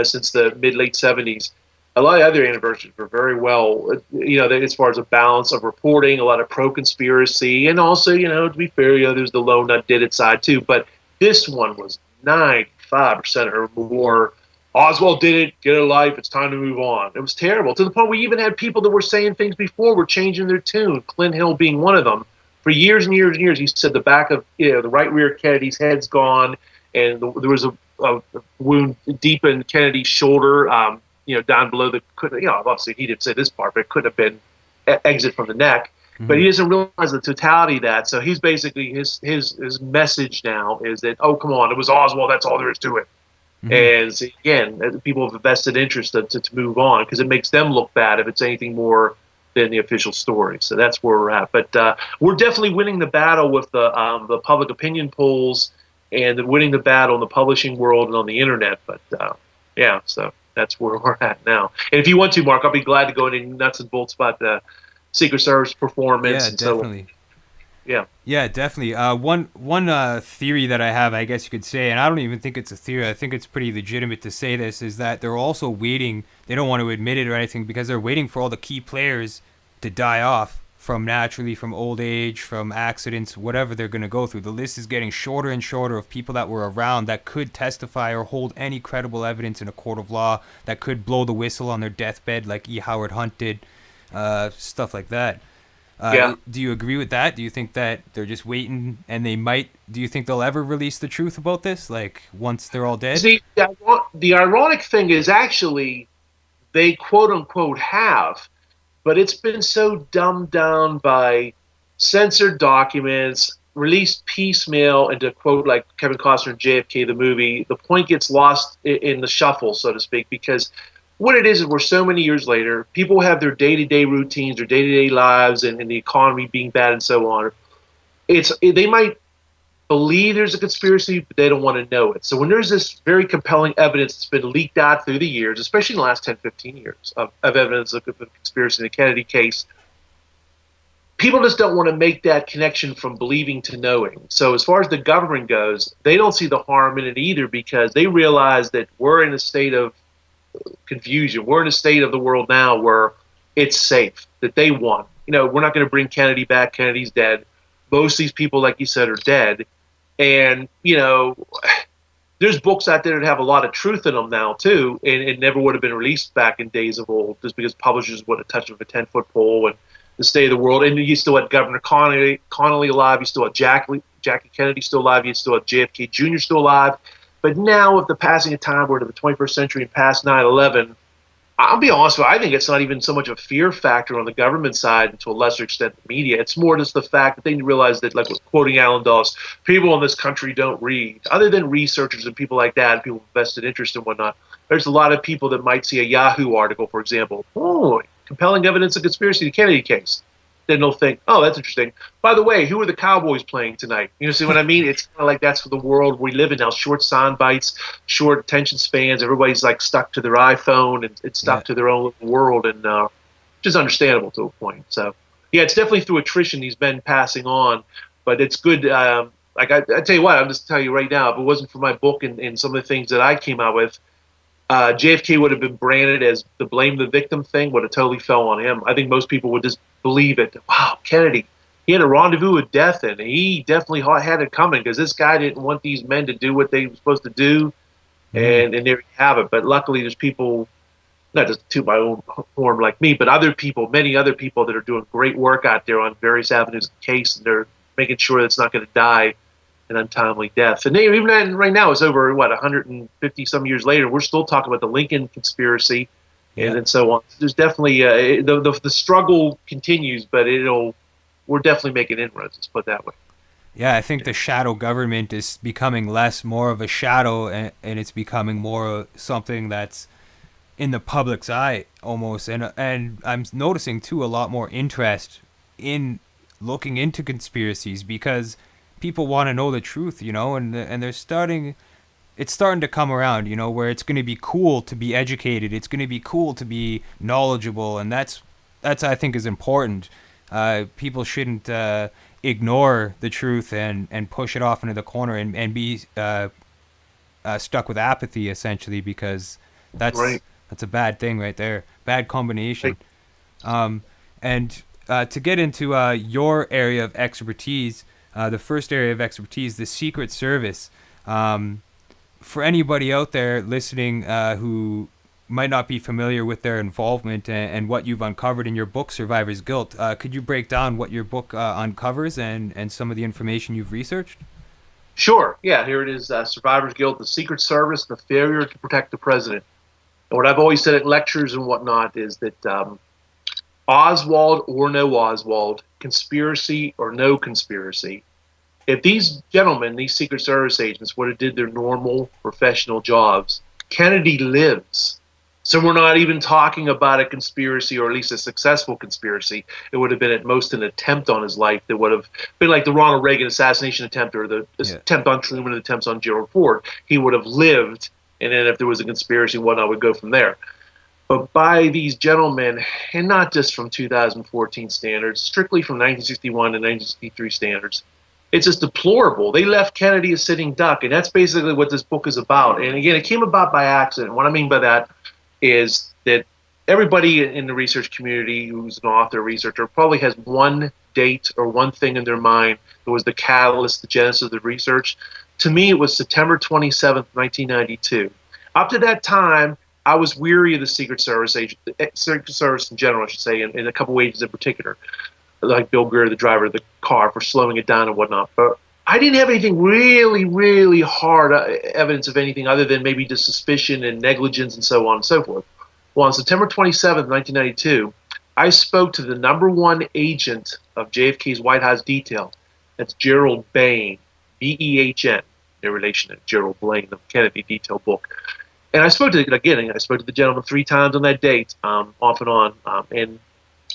since the mid-late 70s, a lot of other anniversaries were very well, as far as a balance of reporting, a lot of pro-conspiracy. And also, to be fair, there's the lone nut did it side too. But This one was 95% or more. Oswald did it, get a life, it's time to move on. It was terrible, to the point we even had people that were saying things before were changing their tune, Clint Hill being one of them. For years and years and years, he said the back of the right rear Kennedy's head's gone, and there was a wound deep in Kennedy's shoulder, down below the, obviously he didn't say this part, but it could have been exit from the neck. Mm-hmm. But he doesn't realize the totality of that. So he's basically, his message now is that, oh, come on, it was Oswald, that's all there is to it. Mm-hmm. And so, again, people have a vested interest to move on, because it makes them look bad if it's anything more than the official story. So that's where we're at. But we're definitely winning the battle with the public opinion polls, and winning the battle in the publishing world and on the internet. But so that's where we're at now. And if you want to, Mark, I'll be glad to go into nuts and bolts about the Secret Service performance. Yeah, and definitely. Yeah, definitely. One theory that I have, I guess you could say, and I don't even think it's a theory, I think it's pretty legitimate to say this, is that they're also waiting, they don't want to admit it or anything, because they're waiting for all the key players to die off from old age, from accidents, whatever they're going to go through. The list is getting shorter and shorter of people that were around that could testify or hold any credible evidence in a court of law, that could blow the whistle on their deathbed like E. Howard Hunt did, stuff like that. Do you agree with that? Do you think that they're just waiting, and do you think they'll ever release the truth about this, like once they're all dead? See, the ironic thing is, actually they quote unquote have, but it's been so dumbed down by censored documents, released piecemeal, and to quote like Kevin Costner in JFK the movie, the point gets lost in the shuffle, so to speak, because what it is we're so many years later, people have their day-to-day routines, their day-to-day lives, and the economy being bad and so on. They might believe there's a conspiracy, but they don't want to know it. So when there's this very compelling evidence that's been leaked out through the years, especially in the last 10, 15 years of evidence of the conspiracy in the Kennedy case, people just don't want to make that connection from believing to knowing. So as far as the government goes, they don't see the harm in it either, because they realize that we're in a state of confusion. We're in a state of the world now where it's safe, that they won. We're not going to bring Kennedy back. Kennedy's dead. Most of these people, like you said, are dead. And, there's books out there that have a lot of truth in them now, too. And it never would have been released back in days of old, just because publishers would have touched of a 10-foot pole and the state of the world. And you still had Governor Connolly alive. You still had Jackie Kennedy still alive. You still had JFK Jr. still alive. But now, with the passing of time, we're to the 21st century and past 9/11, I'll be honest with you, I think it's not even so much a fear factor on the government side, and to a lesser extent the media. It's more just the fact that they realize that, like quoting Alan Dulles, people in this country don't read. Other than researchers and people like that, people with vested interest and whatnot, there's a lot of people that might see a Yahoo article, for example. Oh, compelling evidence of conspiracy in the Kennedy case. Then they'll think, oh, that's interesting. By the way, who are the Cowboys playing tonight? See what I mean? It's kind of like that's the world we live in now. Short sound bites, short attention spans. Everybody's like stuck to their iPhone and stuck to their own little world, and which is understandable to a point. So, yeah, it's definitely through attrition he's been passing on, but it's good. I tell you what, I'm just telling you right now, if it wasn't for my book and some of the things that I came out with, JFK would have been branded as the blame the victim thing, would have totally fell on him. I think most people would just believe it. Wow, Kennedy, he had a rendezvous with death, and he definitely had it coming, because this guy didn't want these men to do what they were supposed to do, and there you have it. But luckily there's people, not just to my own horn like me, but many other people that are doing great work out there on various avenues of the case, and they're making sure that it's not going to die an untimely death. And even right now, it's over 150 some years later, we're still talking about the Lincoln conspiracy, and so on. There's definitely the struggle continues, but we're definitely making inroads. Let's put it that way. Yeah, I think the shadow government is becoming more of a shadow, and it's becoming more something that's in the public's eye almost. And I'm noticing too a lot more interest in looking into conspiracies, because people want to know the truth, and it's starting to come around, where it's going to be cool to be educated. It's going to be cool to be knowledgeable. And that's I think is important. People shouldn't ignore the truth and push it off into the corner and be stuck with apathy, essentially, because that's a bad thing right there. Bad combination. And to get into your area of expertise, the first area of expertise, the Secret Service. For anybody out there listening who might not be familiar with their involvement and what you've uncovered in your book, Survivor's Guilt, could you break down what your book uncovers and some of the information you've researched? Sure. Yeah, here it is, Survivor's Guilt, the Secret Service, the failure to protect the president. And what I've always said at lectures and whatnot is that Oswald or no Oswald, conspiracy or no conspiracy, if these gentlemen, these Secret Service agents, would have did their normal professional jobs, Kennedy lives. So we're not even talking about a conspiracy, or at least a successful conspiracy. It would have been at most an attempt on his life that would have been like the Ronald Reagan assassination attempt, or the attempt on Truman, and attempts on Gerald Ford. He would have lived, and then if there was a conspiracy and whatnot, would go from there. But by these gentlemen, and not just from 2014 standards, strictly from 1961 and 1963 standards, it's just deplorable. They left Kennedy a sitting duck, and that's basically what this book is about. And again, it came about by accident. What I mean by that is that everybody in the research community who's an author, researcher, probably has one date or one thing in their mind that was the catalyst, the genesis of the research. To me, it was September 27th, 1992. Up to that time, I was weary of the Secret Service in general, I should say, and a couple agents in particular, like Bill Greer, the driver of the car, for slowing it down and whatnot. But I didn't have anything really, really hard evidence of anything other than maybe just suspicion and negligence and so on and so forth. Well, on September 27th, 1992, I spoke to the #1 agent of JFK's White House detail. That's Gerald Bain, B-E-H-N, in relation to Gerald Blaine, the Kennedy detail book. And I spoke to the gentleman 3 times on that date, off and on, and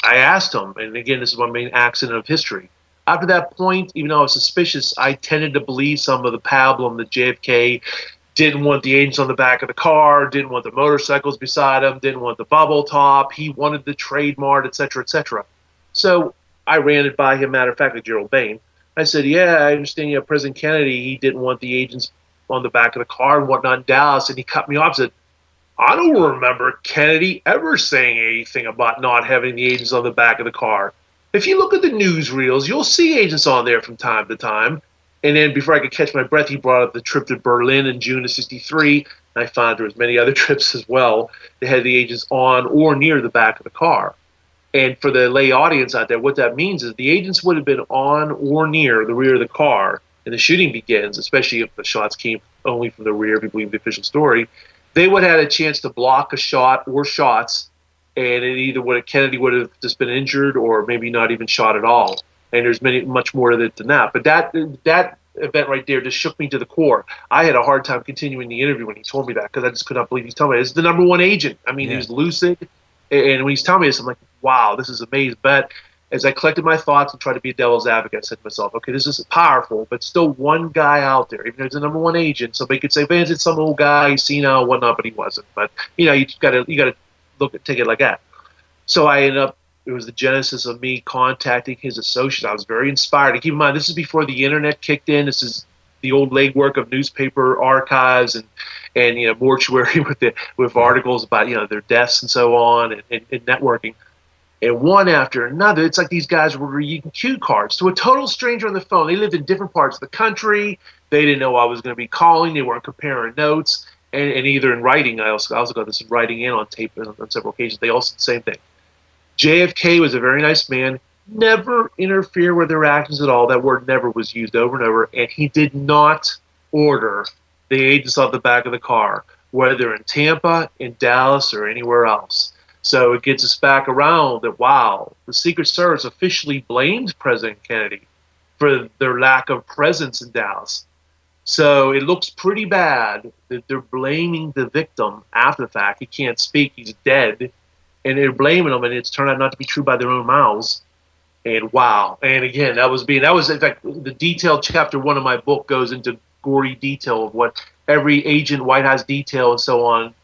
I asked him, and again, this is one main accident of history. After that point, even though I was suspicious, I tended to believe some of the pablum that JFK didn't want the agents on the back of the car, didn't want the motorcycles beside him, didn't want the bubble top, he wanted the trademark, etc., etc. So I ran it by him, matter of fact, with Gerald Bain. I said, yeah, I understand, President Kennedy, he didn't want the agents on the back of the car and whatnot in Dallas, and he cut me off and said, I don't remember Kennedy ever saying anything about not having the agents on the back of the car. If you look at the newsreels, you'll see agents on there from time to time. And then before I could catch my breath, he brought up the trip to Berlin in June of '63. And I found there was many other trips as well that had the agents on or near the back of the car. And for the lay audience out there, what that means is the agents would have been on or near the rear of the car, and the shooting begins, especially if the shots came only from the rear, if you believe the official story. They would have had a chance to block a shot or shots, and Kennedy would have just been injured or maybe not even shot at all. And there's much more to it than that. But that event right there just shook me to the core. I had a hard time continuing the interview when he told me that, because I just could not believe he's telling me. It's the #1 agent. I mean, He was lucid. And when he's telling me this, I'm like, wow, this is amazing. But as I collected my thoughts and tried to be a devil's advocate, I said to myself, okay, this is powerful, but still one guy out there, even though he's the #1 agent. Somebody could say, man, it's some old guy, senile, whatnot, but he wasn't. But you gotta take it like that. So I ended up. It was the genesis of me contacting his associates. I was very inspired. And keep in mind, this is before the internet kicked in. This is the old legwork of newspaper archives and mortuary with articles about their deaths and so on, and networking. And one after another, it's like these guys were reading cue cards to a total stranger on the phone. They lived in different parts of the country. They didn't know I was going to be calling. They weren't comparing notes. And either in writing, I also got this writing in on tape on several occasions. They all said the same thing. JFK was a very nice man, never interfere with their actions at all. That word never was used over and over. And he did not order the agents off the back of the car, whether in Tampa, in Dallas, or anywhere else. So it gets us back around that, wow, the Secret Service officially blamed President Kennedy for their lack of presence in Dallas. So it looks pretty bad that they're blaming the victim after the fact. He can't speak, he's dead. And they're blaming him, and it's turned out not to be true by their own mouths. And wow. And again, that was in fact, the detailed chapter 1 of my book goes into gory detail of what every agent, White House detail, and so on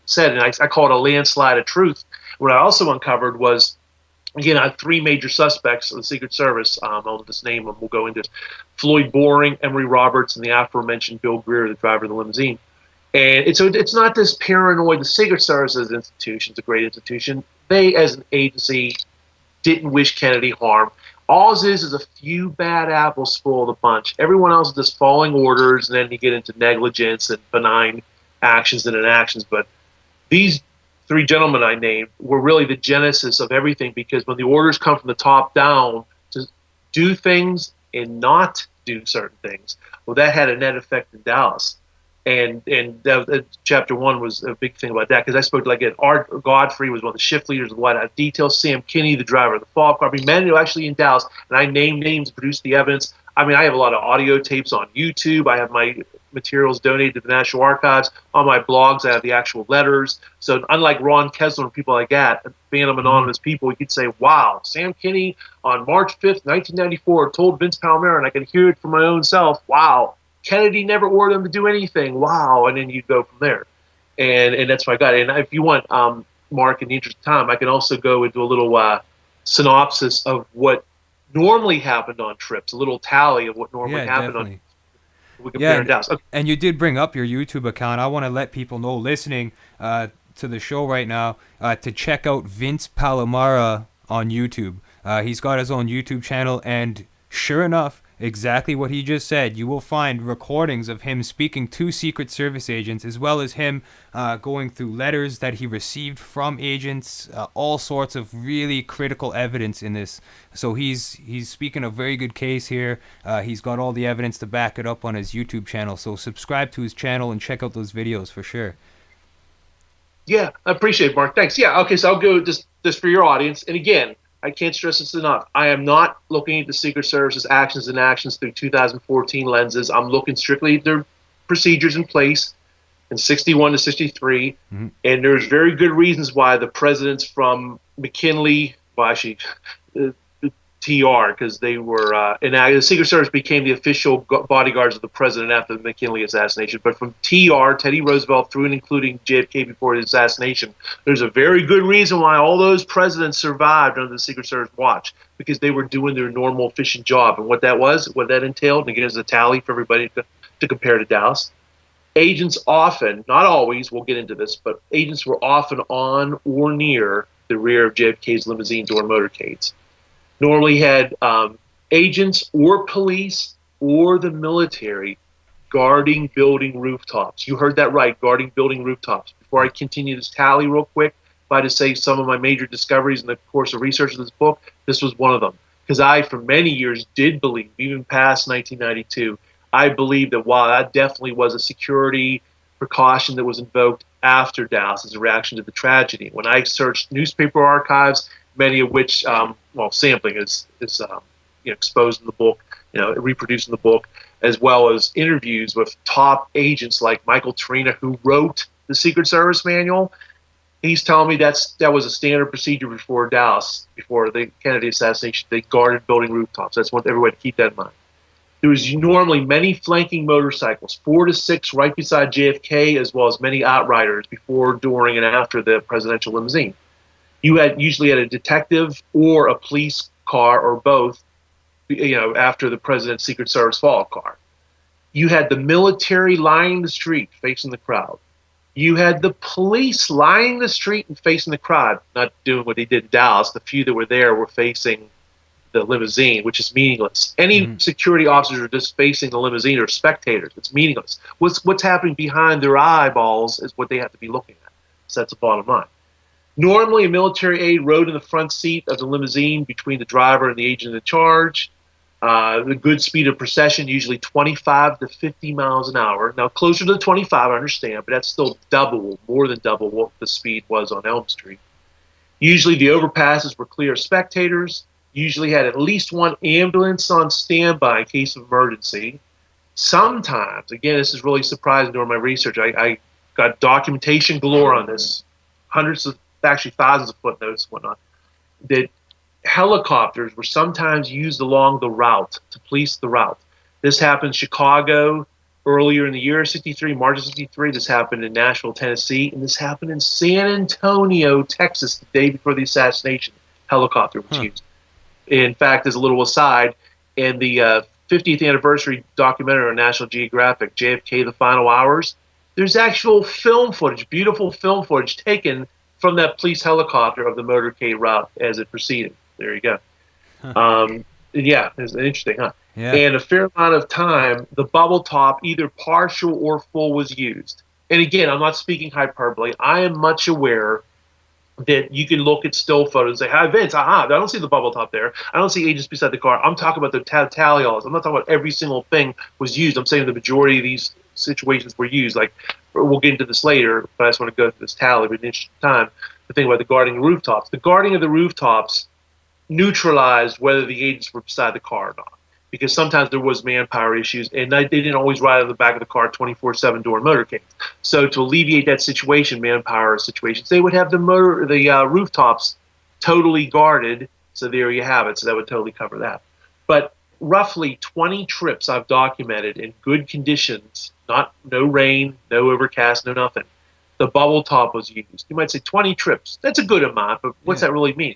said. And I call it a landslide of truth. What I also uncovered was, again, I had 3 major suspects of the Secret Service. I'll just name them. We'll go into Floyd Boring, Emory Roberts, and the aforementioned Bill Greer, the driver of the limousine. And it's not this paranoid. The Secret Service as an institution, it's a great institution. They, as an agency, didn't wish Kennedy harm. All it is a few bad apples spoil the bunch. Everyone else is just following orders, and then you get into negligence and benign actions and inactions. But these three gentlemen I named were really the genesis of everything, because when the orders come from the top down to do things and not do certain things, well, that had a net effect in Dallas. And chapter 1 was a big thing about that, because I spoke like Art Godfrey was one of the shift leaders of the White House detail, Sam Kinney, the driver of the fall car. I mean, men who actually in Dallas, and I named names, produced the evidence. I mean, I have a lot of audio tapes on YouTube. I have my materials donated to the National Archives. On my blogs, I have the actual letters. So unlike Ron Kessler and people like that, Phantom Anonymous people, you could say, wow, Sam Kinney on March 5th, 1994 told Vince Palamara, and I can hear it from my own self, wow. Kennedy never ordered them to do anything. Wow. And then you go from there. And that's what I got. And if you want, Mark, in the interest of time, I can also go into a little synopsis of what normally happened on trips, a little tally of what normally happened definitely. on. We compare in Dallas. Okay. And you did bring up your YouTube account. I want to let people know listening to the show right now to check out Vince Palamara on YouTube. He's got his own YouTube channel, and sure enough, exactly what he just said, you will find recordings of him speaking to Secret Service agents, as well as him going through letters that he received from agents, all sorts of really critical evidence in this. So he's speaking a very good case here. He's got all the evidence to back it up on his YouTube channel. So subscribe to his channel and check out those videos for sure. Yeah, I appreciate it, Mark. Thanks. Yeah, okay, so I'll go just for your audience. And again, I can't stress this enough. I am not looking at the Secret Service's actions and actions through 2014 lenses. I'm looking strictly at their procedures in place in 61 to 63. Mm-hmm. And there's very good reasons why the presidents from McKinley, well, actually, TR, because they were enacted. The Secret Service became the official bodyguards of the president after the McKinley assassination. But from TR, Teddy Roosevelt, through and including JFK before his assassination, there's a very good reason why all those presidents survived under the Secret Service watch, because they were doing their normal efficient job. And what that entailed, and again, is a tally for everybody to compare to Dallas. Agents often, not always, we'll get into this, but agents were often on or near the rear of JFK's limousines or motorcades. Normally had agents or police or the military guarding building rooftops. You heard that right, guarding building rooftops. Before I continue this tally real quick, if I just say some of my major discoveries in the course of research of this book, this was one of them. Because I, for many years, did believe, even past 1992, I believed that while that definitely was a security precaution that was invoked after Dallas as a reaction to the tragedy. When I searched newspaper archives, many of which, sampling is exposed in the book, reproduced in the book, as well as interviews with top agents like Michael Trina, who wrote the Secret Service manual. He's telling me that was a standard procedure before Dallas, before the Kennedy assassination. They guarded building rooftops. That's what everybody keep that in mind. There was normally many flanking motorcycles, 4 to 6 right beside JFK, as well as many outriders before, during, and after the presidential limousine. You usually had a detective or a police car or both, after the president's Secret Service follow car. You had the military lining the street facing the crowd. You had the police lining the street and facing the crowd, not doing what they did in Dallas. The few that were there were facing the limousine, which is meaningless. Any security officers are just facing the limousine or spectators. It's meaningless. What's happening behind their eyeballs is what they have to be looking at. So that's the bottom line. Normally, a military aide rode in the front seat of the limousine between the driver and the agent in charge. The good speed of procession, usually 25 to 50 miles an hour. Now, closer to the 25, I understand, but that's still more than double what the speed was on Elm Street. Usually, the overpasses were clear of spectators. Usually had at least one ambulance on standby in case of emergency. Sometimes, again, this is really surprising during my research, I got documentation galore on this, actually thousands of footnotes and whatnot, that helicopters were sometimes used along the route to police the route. This happened in Chicago earlier in the year, 63, March of 63. This happened in Nashville, Tennessee, and this happened in San Antonio, Texas, the day before the assassination. Helicopter was used. In fact, as a little aside, in the 50th anniversary documentary on National Geographic, JFK, The Final Hours, there's actual film footage, beautiful film footage taken from that police helicopter of the motorcade route as it proceeded. There you go. Yeah, it's interesting, huh? Yeah. And a fair amount of time, the bubble top, either partial or full, was used. And again, I'm not speaking hyperbole. I am much aware that you can look at still photos and say, "Hi, Vince, aha, I don't see the bubble top there. I don't see agents beside the car." I'm talking about the tally-alls. I'm not talking about every single thing was used. I'm saying the majority of these situations were used. Like, we'll get into this later, but I just want to go through this tally in the interest of time. The thing about the guarding the rooftops. The guarding of the rooftops neutralized whether the agents were beside the car or not. Because sometimes there was manpower issues, and they didn't always ride on the back of the car 24/7 during motorcades. So to alleviate that situation, manpower situations, they would have the rooftops totally guarded. So there you have it. So that would totally cover that. But roughly 20 trips I've documented in good conditions, no rain, no overcast, no nothing. The bubble top was used. You might say 20 trips. That's a good amount, but what's Yeah. that really mean?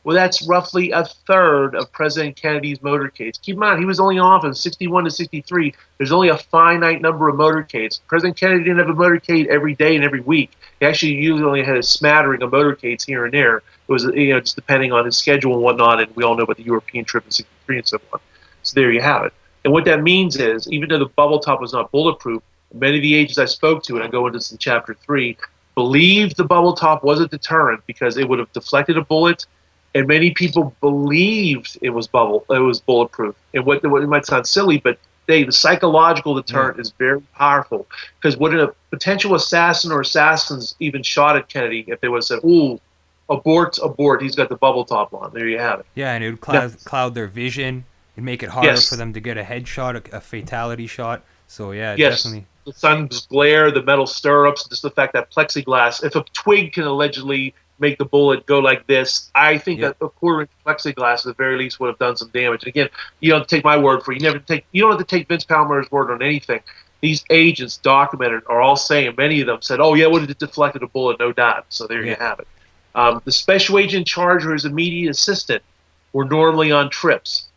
Well, that's roughly a third of President Kennedy's motorcades. Keep in mind, he was only in office 61 to 63. There's only a finite number of motorcades. President Kennedy didn't have a motorcade every day and every week. He actually usually only had a smattering of motorcades here and there. It was, just depending on his schedule and whatnot. And we all know about the European trip in '63 and so on. So there you have it. And what that means is, even though the bubble top was not bulletproof, many of the agents I spoke to, and I go into this in chapter 3, believed the bubble top was a deterrent because it would have deflected a bullet, and many people believed it was bulletproof. And what it might sound silly, but the psychological deterrent is very powerful, because would a potential assassin or assassins even shot at Kennedy if they would have said, "Ooh, abort, abort, he's got the bubble top on." There you have it. Yeah, and it would Now, cloud their vision and make it harder for yes, them to get a headshot, a fatality shot. So yeah, yes, definitely. the sun's glare, the metal stirrups, just the fact that plexiglass. If a twig can allegedly make the bullet go like this, I think Yeah. a quarter-inch plexiglass at the very least would have done some damage. And again, you don't have to take my word for it. You don't have to take Vince Palamara's word on anything. These agents documented are all saying, many of them said, "Oh yeah, would have deflected a bullet, no doubt." So there you Yeah. have it. The special agent in charge or his immediate assistant were normally on trips,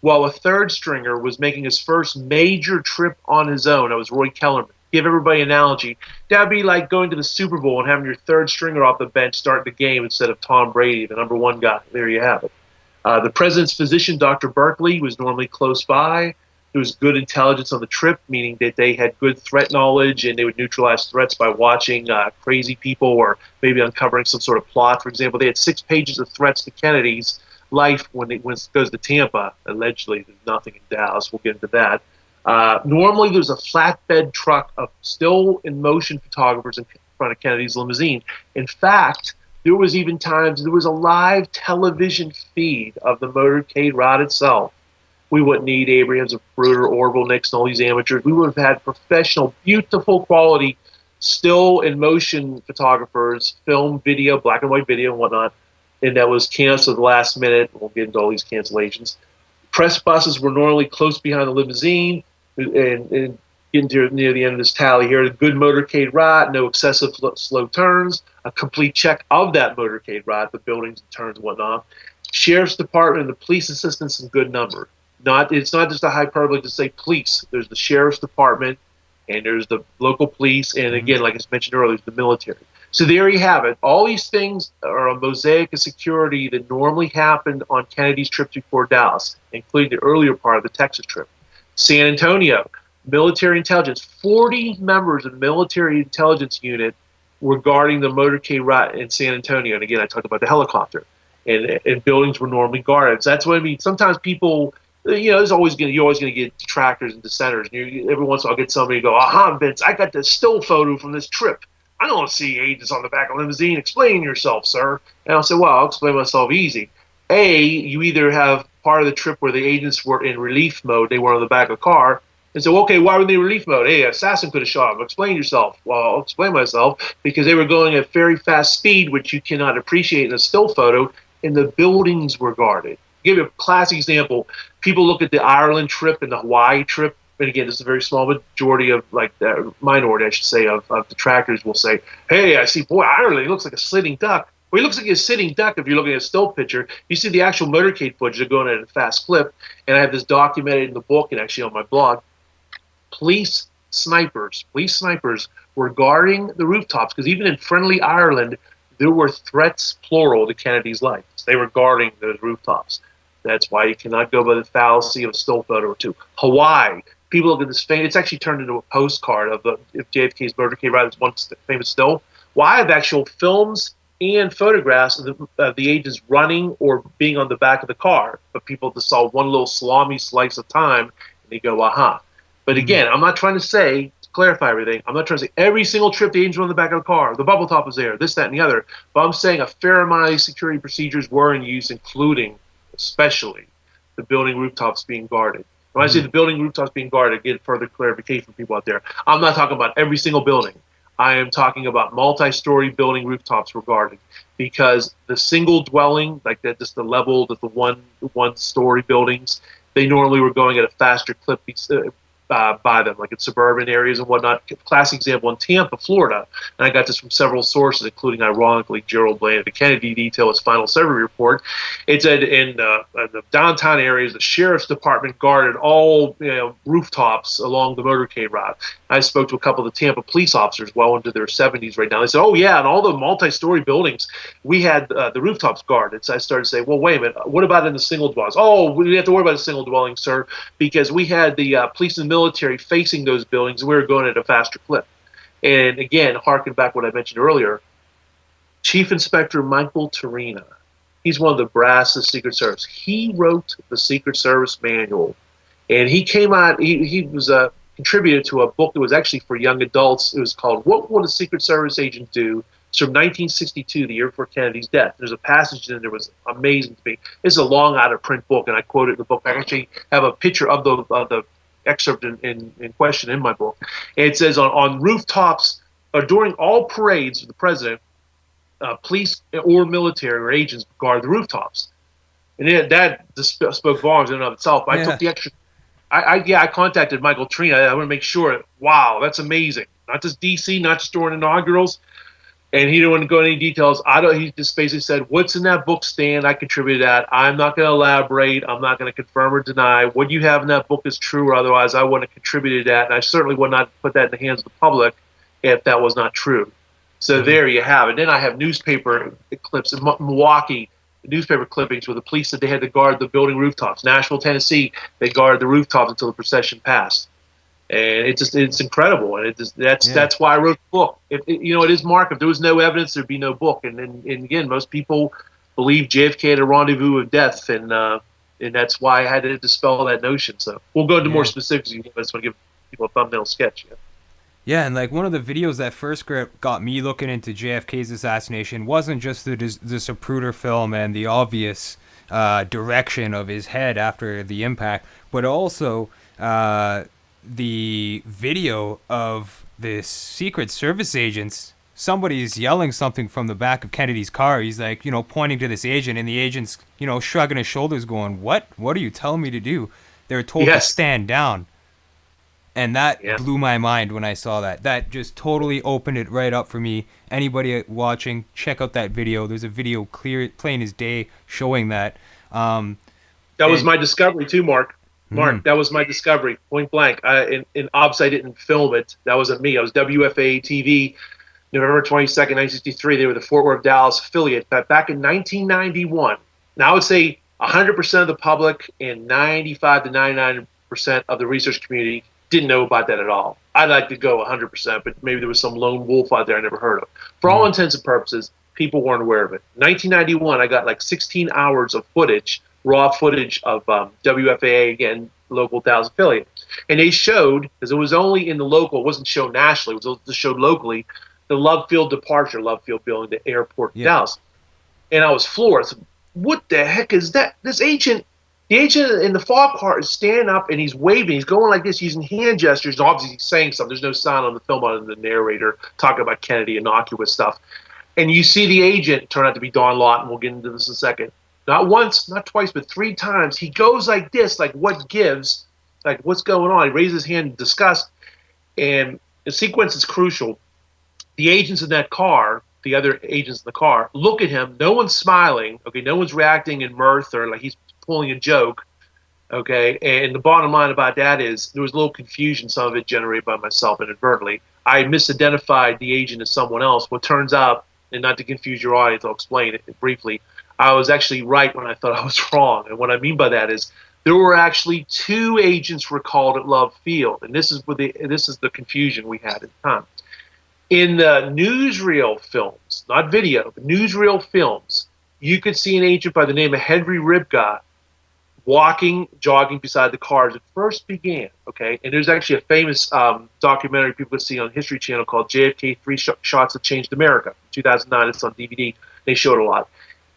while a third stringer was making his first major trip on his own. That was Roy Kellerman. Give everybody an analogy. That'd be like going to the Super Bowl and having your third stringer off the bench start the game instead of Tom Brady, the number one guy. There you have it. The president's physician, Dr. Berkeley, was normally close by. There was good intelligence on the trip, meaning that they had good threat knowledge and they would neutralize threats by watching crazy people or maybe uncovering some sort of plot. For example, they had 6 pages of threats to Kennedy's life when it goes to Tampa. Allegedly, there's nothing in Dallas. We'll get into that. Normally, there's a flatbed truck of still in motion photographers in front of Kennedy's limousine. In fact, there was even times there was a live television feed of the motorcade ride itself. We wouldn't need Abrams, Bruder, Orville, Nixon, all these amateurs. We would have had professional, beautiful quality, still in motion photographers, film, video, black and white video, and whatnot. And that was canceled at the last minute. We'll get into all these cancellations. Press buses were normally close behind the limousine, and getting to near the end of this tally here, a good motorcade ride, no excessive slow turns, a complete check of that motorcade ride, the buildings and turns and whatnot. Sheriff's Department and the police assistants in good number. It's not just a hyperbole to say police. There's the Sheriff's Department, and there's the local police, and again, like I mentioned earlier, the military. So there you have it. All these things are a mosaic of security that normally happened on Kennedy's trips before Dallas, including the earlier part of the Texas trip. San Antonio, military intelligence. 40 members of the military intelligence unit were guarding the motorcade route in San Antonio. And again, I talked about the helicopter. And buildings were normally guarded. So that's what I mean. Sometimes people, you're always going to get detractors and dissenters. And every once in a while, I'll get somebody to go, "Aha, Vince, I got this still photo from this trip. I don't see agents on the back of a limousine. Explain yourself, sir." And I'll say, "Well, I'll explain myself easy. You either have part of the trip where the agents were in relief mode, they were on the back of the car, and so, okay, why were they in relief mode? Hey, assassin could have shot them. Explain yourself." Well, I'll explain myself, because they were going at very fast speed, which you cannot appreciate in a still photo, and the buildings were guarded. I'll give you a classic example. People look at the Ireland trip and the Hawaii trip, and again, this is a very small majority of, minority, I should say, of detractors will say, "Hey, I see, boy, Ireland, he looks like a sitting duck." Well, he looks like a sitting duck if you're looking at a still picture. You see the actual motorcade footage, they're going at a fast clip, and I have this documented in the book and actually on my blog. Police snipers were guarding the rooftops, because even in friendly Ireland, there were threats, plural, to Kennedy's life. They were guarding those rooftops. That's why you cannot go by the fallacy of a still photo or two. Hawaii. People look at this famous. It's actually turned into a postcard of the JFK's motorcade ride. It's one famous still. Well, I have actual films and photographs of the agents running or being on the back of the car. But people just saw one little salami slice of time, and they go, aha. But again, I'm not trying to say, to clarify everything, I'm not trying to say every single trip the agents were on the back of the car, the bubble top was there, this, that, and the other. But I'm saying a fair amount of these security procedures were in use, including, especially, the building rooftops being guarded. When I say the building rooftops being guarded, get further clarification from people out there. I'm not talking about every single building. I am talking about multi-story building rooftops were guarded, because the single dwelling, like that, just the level, the one-story buildings, they normally were going at a faster clip by them, like in suburban areas and whatnot. Classic example in Tampa, Florida, and I got this from several sources, including, ironically, Gerald Bland, the Kennedy detail, his final survey report. It said in the downtown areas, the sheriff's department guarded all rooftops along the motorcade route. I spoke to a couple of the Tampa police officers, well into their 70s right now. They said, oh, yeah, and all the multi-story buildings, we had the rooftops guarded. So I started to say, well, wait a minute, what about in the single dwellings? Oh, we didn't have to worry about the single dwellings, sir, because we had the police and military facing those buildings, and we were going at a faster clip. And again, harken back what I mentioned earlier, Chief Inspector Michael Torina, he's one of the brass of the Secret Service. He wrote the Secret Service manual, and he came out, he was a contributed to a book that was actually for young adults. It was called What Would a Secret Service Agent Do? It's from 1962, the year before Kennedy's death. There's a passage in there that was amazing to me. It's a long out-of-print book, and I quote it in the book. I actually have a picture of the excerpt in question in my book. And it says on rooftops, or during all parades of the president, police or military or agents guard the rooftops. And that just spoke volumes in and of itself. I took the extra. I contacted Michael Trina. I want to make sure. Wow, that's amazing. Not just DC, not just during inaugurals. And he didn't want to go into any details. He just basically said, what's in that book, Stan? I contributed that. I'm not going to elaborate. I'm not going to confirm or deny. What you have in that book is true or otherwise. I wouldn't have contributed that. And I certainly would not put that in the hands of the public if that was not true. So there you have it. Then I have newspaper clips in Milwaukee, newspaper clippings where the police said they had to guard the building rooftops. Nashville, Tennessee, they guarded the rooftops until the procession passed. And it's incredible, and that's why I wrote the book. It is Mark. If there was no evidence, there'd be no book. And again, most people believe JFK had a rendezvous of death, and that's why I had to dispel that notion. So we'll go into more specifics. I just want to give people a thumbnail sketch. Yeah, and like one of the videos that first got me looking into JFK's assassination wasn't just the Zapruder film and the obvious direction of his head after the impact, but also the video of the Secret Service agents. Somebody's yelling something from the back of Kennedy's car. He's like, pointing to this agent, and the agent's, shrugging his shoulders going, what are you telling me to do? They're told to stand down. And that blew my mind when I saw that. That just totally opened it right up for me. Anybody watching, check out that video. There's a video plain as day showing that. That was my discovery too, Mark. That was my discovery, point blank. In Obs, I didn't film it. That wasn't me. I was WFA TV, November 22nd, 1963. They were the Fort Worth, Dallas affiliate. But back in 1991, now I would say 100% of the public and 95 to 99% of the research community didn't know about that at all. I'd like to go 100%, but maybe there was some lone wolf out there I never heard of. For all intents and purposes, people weren't aware of it. 1991, I got like 16 hours of footage, raw footage of WFAA, again, local Dallas affiliate. And they showed, because it was only in the local, it wasn't shown nationally, it was just showed locally, the Love Field departure, Love Field building, the airport in Dallas. And I was floored. I said, what the heck is that? The agent in the fog car is standing up and he's waving. He's going like this, using hand gestures. And obviously, he's saying something. There's no sound on the film other than the narrator talking about Kennedy, innocuous stuff. And you see the agent turn out to be Don Lawton. We'll get into this in a second. Not once, not twice, but 3 times. He goes like this, like what gives, like what's going on. He raises his hand in disgust. And the sequence is crucial. The agents in that car, the other agents in the car, look at him. No one's smiling. Okay, no one's reacting in mirth or like he's pulling a joke, okay? And the bottom line about that is there was a little confusion, some of it generated by myself inadvertently. I misidentified the agent as someone else. What turns out, and not to confuse your audience, I'll explain it briefly, I was actually right when I thought I was wrong. And what I mean by that is there were actually 2 agents recalled at Love Field, and this is the confusion we had at the time. In the newsreel films, not video, but newsreel films, you could see an agent by the name of Henry Ribga jogging beside the car as it first began, okay? And there's actually a famous documentary people could see on History Channel called JFK, Three Shots That Changed America, 2009. It's on DVD. They show it a lot.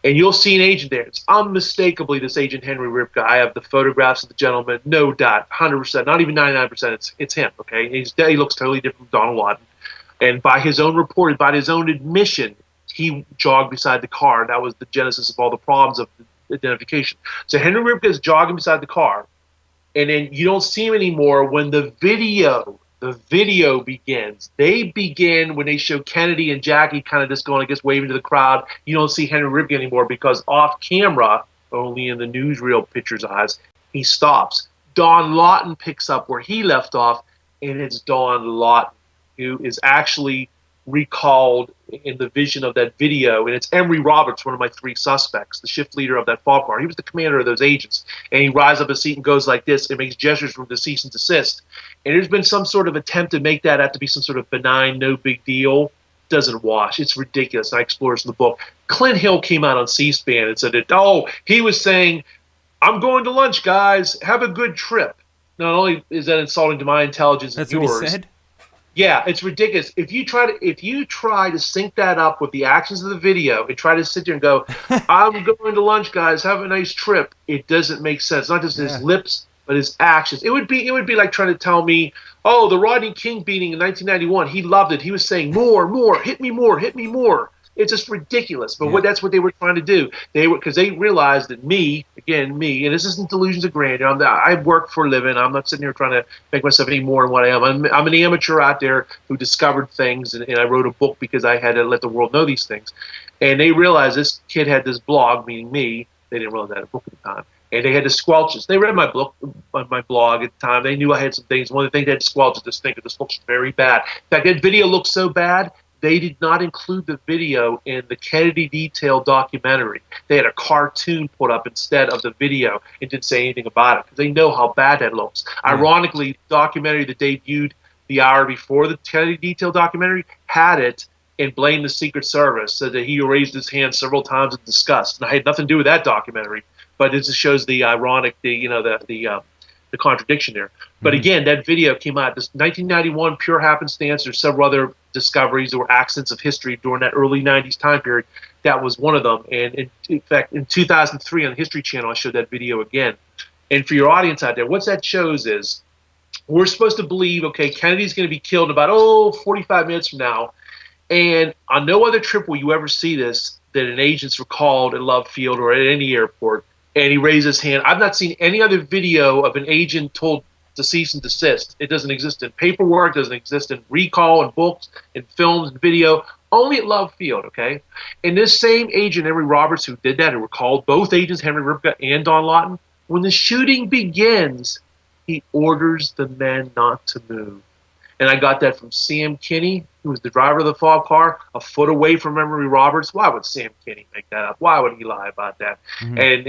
And you'll see an agent there. It's unmistakably this agent Henry Ribga. I have the photographs of the gentleman, no doubt, 100%, not even 99%. It's him, okay? He looks totally different from Donald Lawton. And by his own report, by his own admission, he jogged beside the car. That was the genesis of all the problems of identification. So Henry Ribga is jogging beside the car, and then you don't see him anymore when the video begins. They begin when they show Kennedy and Jackie kind of just going, I guess, waving to the crowd. You don't see Henry Ribga anymore because off camera, only in the newsreel picture's eyes, he stops. Don Lawton picks up where he left off, and it's Don Lawton who is actually recalled in the vision of that video, and it's Emory Roberts, one of my 3 suspects, the shift leader of that fall car. He was the commander of those agents, and he rises up his seat and goes like this and makes gestures from the cease and desist. And there's been some sort of attempt to make that out to be some sort of benign, no big deal. Doesn't wash. It's ridiculous. I explore this in the book. Clint Hill came out on C-SPAN and said that, he was saying, I'm going to lunch, guys. Have a good trip. Not only is that insulting to my intelligence and yours. That's what he said? Yeah, it's ridiculous. If you try to sync that up with the actions of the video and try to sit there and go, I'm going to lunch, guys, have a nice trip, it doesn't make sense. Not just his lips, but his actions. It would be like trying to tell me, the Rodney King beating in 1991, he loved it. He was saying, more, hit me more, hit me more. It's just ridiculous. But that's what they were trying to do. Because they realized that me, and this isn't delusions of grandeur. I work for a living. I'm not sitting here trying to make myself any more than what I am. I'm an amateur out there who discovered things, and I wrote a book because I had to let the world know these things. And they realized this kid had this blog, meaning me. They didn't realize I had a book at the time. And they had to squelch this. They read my book on my blog at the time. They knew I had some things. One of the things they had to squelch is this thing, because this looks very bad. In fact, that video looks so bad, they did not include the video in the Kennedy Detail documentary. They had a cartoon put up instead of the video and didn't say anything about it because they know how bad that looks. Ironically, the documentary that debuted the hour before the Kennedy Detail documentary had it and blamed the Secret Service, said that he raised his hand several times in disgust. And I had nothing to do with that documentary, but it just shows the ironic, the contradiction there. But again, that video came out this 1991, pure happenstance. There's several other discoveries or accidents of history during that early 90s time period. That was one of them. And in fact, in 2003 on the History Channel, I showed that video again. And for your audience out there, what that shows is we're supposed to believe, okay, Kennedy's going to be killed in about, 45 minutes from now. And on no other trip will you ever see this, that an agent's recalled at Love Field or at any airport, and he raised his hand. I've not seen any other video of an agent told to cease and desist. It doesn't exist in paperwork, doesn't exist in recall and books and films and video, only at Love Field, okay? And this same agent, Henry Roberts, who did that, who recalled both agents, Henry Ribga and Don Lawton, when the shooting begins, he orders the men not to move. And I got that from Sam Kinney, who was the driver of the FOB car, a foot away from Emory Roberts. Why would Sam Kinney make that up? Why would he lie about that? And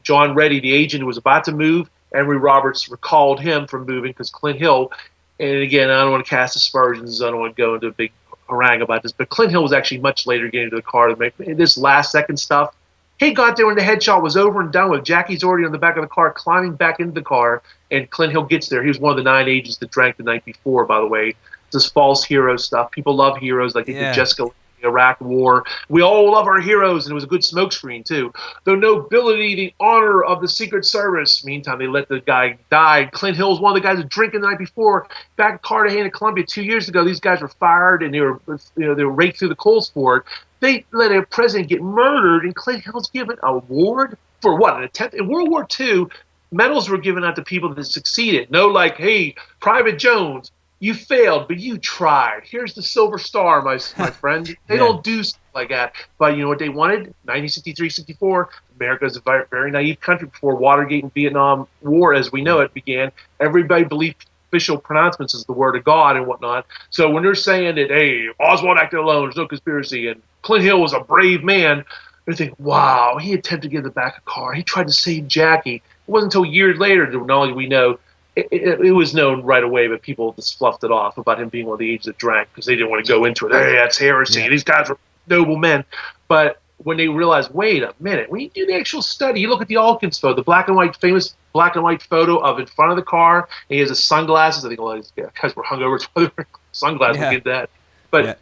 John Reddy, the agent who was about to move, Emory Roberts recalled him from moving because Clint Hill, and again, I don't want to cast aspersions. I don't want to go into a big harangue about this, but Clint Hill was actually much later getting into the car to make this last second stuff. He got there when the headshot was over and done with. Jackie's already on the back of the car, climbing back into the car, and Clint Hill gets there. He was one of the 9 agents that drank the night before, by the way. This false hero stuff. People love heroes like they did Jessica in the Iraq War. We all love our heroes, and it was a good smokescreen, too. The nobility, the honor of the Secret Service. Meantime, they let the guy die. Clint Hill was one of the guys that drinking the night before. Back in Cartagena, Colombia, 2 years ago, these guys were fired, and they were raked through the coals for it. They let a president get murdered, and Clint Hill's given an award for what? An attempt? In World War II, medals were given out to people that succeeded. No, like, hey, Private Jones, you failed, but you tried. Here's the Silver Star, my friend. They don't do stuff like that. But you know what they wanted? 1963, 64, America is a very, very naive country before Watergate and Vietnam War, as we know it, began. Everybody believed official pronouncements as the word of God and whatnot. So when they're saying that, hey, Oswald acted alone, there's no conspiracy, and Clint Hill was a brave man, They think, wow, he attempted to get in the back of a car. He tried to save Jackie. It wasn't until years later that not only we know, it was known right away, but people just fluffed it off about him being one of the agents that drank because they didn't want to go into it. Hey, that's heresy. Yeah. These guys were noble men. But when they realized, wait a minute, when you do the actual study, you look at the Alkins photo, the black and white, famous black and white photo of in front of the car, and he has his sunglasses. I think a lot of these guys were hungover, so sunglasses. Yeah. Look at that. But Yeah.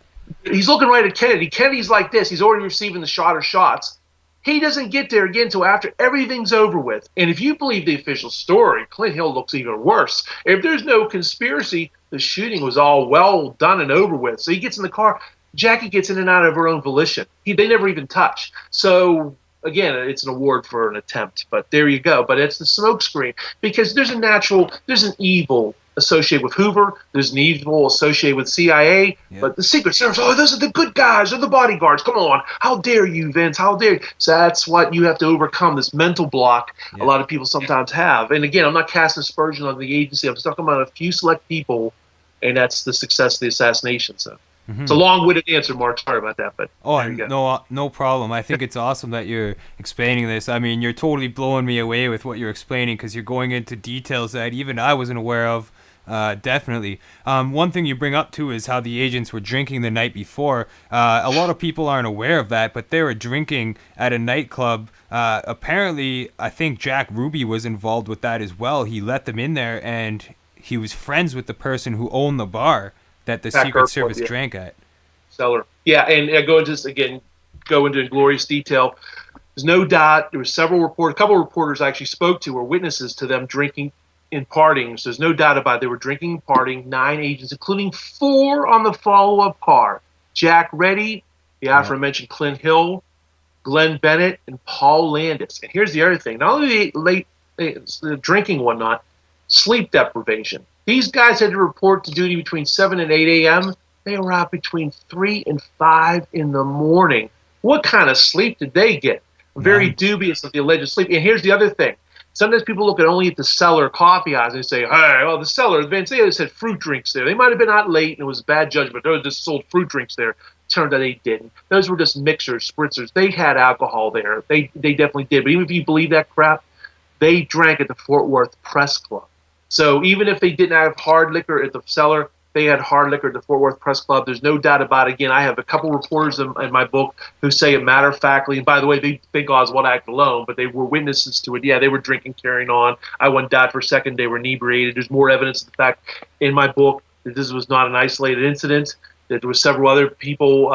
he's looking right at Kennedy. Kennedy's like this. He's already receiving the shot or shots. He doesn't get there again until after everything's over with. And if you believe the official story, Clint Hill looks even worse. If there's no conspiracy, the shooting was all well done and over with. So he gets in the car. Jackie gets in and out of her own volition. They never even touch. So, again, it's an award for an attempt. But there you go. But it's the smokescreen. Because there's an evil associated with Hoover. There's an evil associated with CIA. Yeah. But the Secret Service, those are the good guys. They're the bodyguards. Come on. How dare you, Vince? How dare you? So that's what you have to overcome, this mental block a lot of people sometimes have. And again, I'm not casting aspersion on the agency. I'm talking about a few select people, and that's the success of the assassination. So it's a long-winded answer, Mark. Sorry about that. But there you go. no problem. I think it's awesome that you're explaining this. I mean, you're totally blowing me away with what you're explaining because you're going into details that even I wasn't aware of. Definitely. One thing you bring up too is how the agents were drinking the night before. A lot of people aren't aware of that, but they were drinking at a nightclub. Apparently, I think Jack Ruby was involved with that as well. He let them in there, and he was friends with the person who owned the bar that the Secret Service drank at. Seller. Yeah, and go into glorious detail. There's no doubt there were a couple of reporters I actually spoke to were witnesses to them drinking and partying. So there's no doubt about it. They were drinking and partying, 9 agents, including 4 on the follow-up car. Jack Reddy, the aforementioned Clint Hill, Glenn Bennett, and Paul Landis. And here's the other thing. Not only the drinking and whatnot, sleep deprivation. These guys had to report to duty between 7 and 8 a.m. They were out between 3 and 5 in the morning. What kind of sleep did they get? Very dubious of the alleged sleep. And here's the other thing. Sometimes people look only at the cellar coffee house and they say, hey, well, the cellar, they said fruit drinks there. They might have been out late and it was bad judgment. They just sold fruit drinks there. Turned out they didn't. Those were just mixers, spritzers. They had alcohol there. They definitely did. But even if you believe that crap, they drank at the Fort Worth Press Club. So even if they didn't have hard liquor at the cellar, they had hard liquor at the Fort Worth Press Club. There's no doubt about it. Again, I have a couple reporters in my book who say it matter-of-factly. And by the way, they think Oswald acted alone, but they were witnesses to it. Yeah, they were drinking, carrying on. I wouldn't doubt for a second they were inebriated. There's more evidence of the fact in my book that this was not an isolated incident. That there were several other people.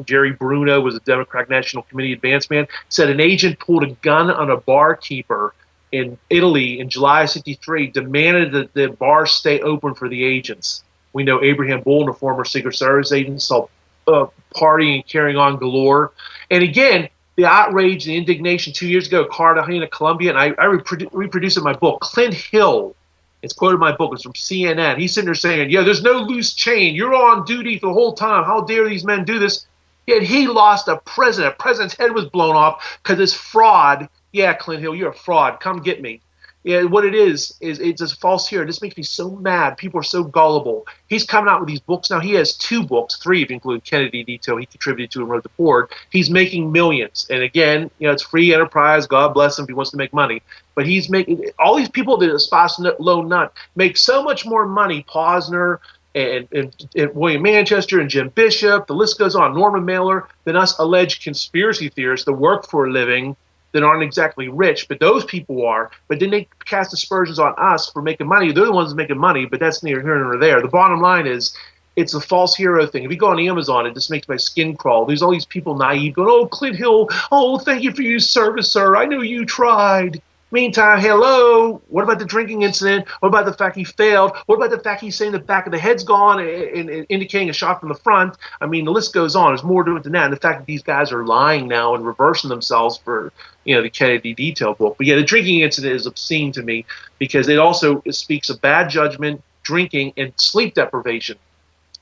Jerry Bruno was a Democratic National Committee advance man. Said an agent pulled a gun on a barkeeper in Italy in July of '63, demanded that the bar stay open for the agents. We know Abraham Bolden, a former Secret Service agent, saw partying and carrying on galore. And again, the outrage and the indignation 2 years ago, Cartagena, Colombia, and I reproduce it in my book. Clint Hill, it's quoted in my book, it's from CNN. He's sitting there saying, yeah, there's no loose chain. You're on duty for the whole time. How dare these men do this? Yet he lost a president. A president's head was blown off because this fraud. Yeah, Clint Hill, you're a fraud. Come get me. Yeah, what it is it's a false hero. This makes me so mad. People are so gullible. He's coming out with these books now. He has 2 books, 3 if you include Kennedy Detail. He contributed to and wrote the board. He's making millions. And again, it's free enterprise. God bless him if he wants to make money. But he's making all these people that espouse Lone Nut make so much more money. Posner and William Manchester and Jim Bishop. The list goes on. Norman Mailer than us alleged conspiracy theorists that work for a living that aren't exactly rich, but those people are. But then they cast aspersions on us for making money. They're the ones making money, but that's neither here nor there. The bottom line is, it's a false hero thing. If you go on Amazon, it just makes my skin crawl. There's all these people naive going, oh, Clint Hill, oh, thank you for your service, sir. I know you tried. Meantime, hello, what about the drinking incident? What about the fact he failed? What about the fact he's saying the back of the head's gone and indicating a shot from the front? I mean, the list goes on. There's more to it than that. And the fact that these guys are lying now and reversing themselves for, the Kennedy Detail book. But yeah, the drinking incident is obscene to me because it also speaks of bad judgment, drinking, and sleep deprivation.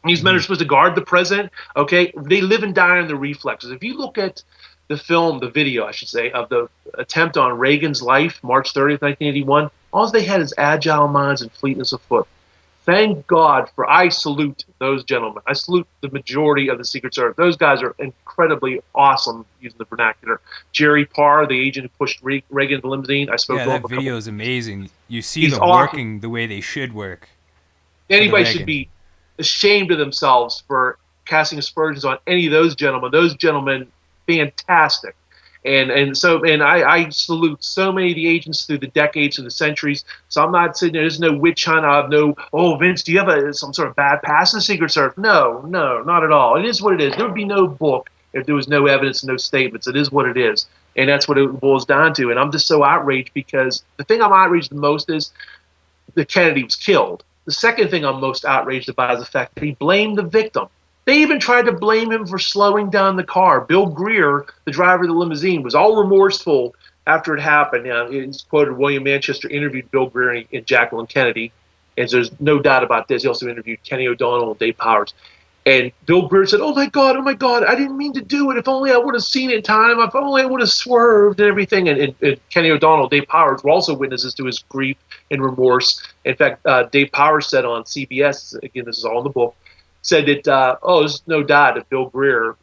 These men are supposed to guard the president, okay? They live and die on their reflexes. If you look at the video, I should say, of the attempt on Reagan's life, March 30th, 1981, all they had is agile minds and fleetness of foot. Thank God I salute those gentlemen. I salute the majority of the Secret Service. Those guys are incredibly awesome using the vernacular. Jerry Parr, the agent who pushed Reagan in the limousine, I spoke Yeah, to him that a couple. video is amazing. You see He's them awesome. working the way they should work for the Anybody should Reagan. be ashamed of themselves for casting aspersions on any of those gentlemen. Those gentlemen, fantastic. And I salute so many of the agents through the decades and the centuries. So I'm not sitting there. There's no witch hunt. I have no, oh, Vince, do you have some sort of bad past in the Secret Service? No, not at all. It is what it is. There would be no book if there was no evidence and no statements. It is what it is. And that's what it boils down to. And I'm just so outraged because the thing I'm outraged the most is that Kennedy was killed. The second thing I'm most outraged about is the fact that he blamed the victim. They even tried to blame him for slowing down the car. Bill Greer, the driver of the limousine, was all remorseful after it happened. He's quoted William Manchester interviewed Bill Greer and Jacqueline Kennedy, and there's no doubt about this. He also interviewed Kenny O'Donnell and Dave Powers. And Bill Greer said, oh my God, I didn't mean to do it. If only I would have seen it in time. If only I would have swerved and everything. And Kenny O'Donnell, Dave Powers were also witnesses to his grief and remorse. In fact, Dave Powers said on CBS, again, this is all in the book, said that, there's no doubt that Bill Greer,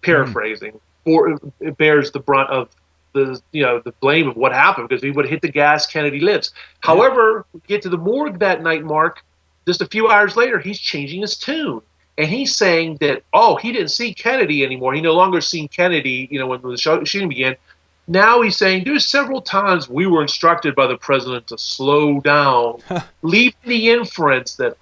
paraphrasing, it bears the brunt of the blame of what happened because if he would have hit the gas, Kennedy lives. Yeah. However, we get to the morgue that night, Mark, just a few hours later, he's changing his tune. And he's saying that, he didn't see Kennedy anymore. He no longer seen Kennedy, when the shooting began. Now he's saying there's several times we were instructed by the president to slow down, leaving the inference that,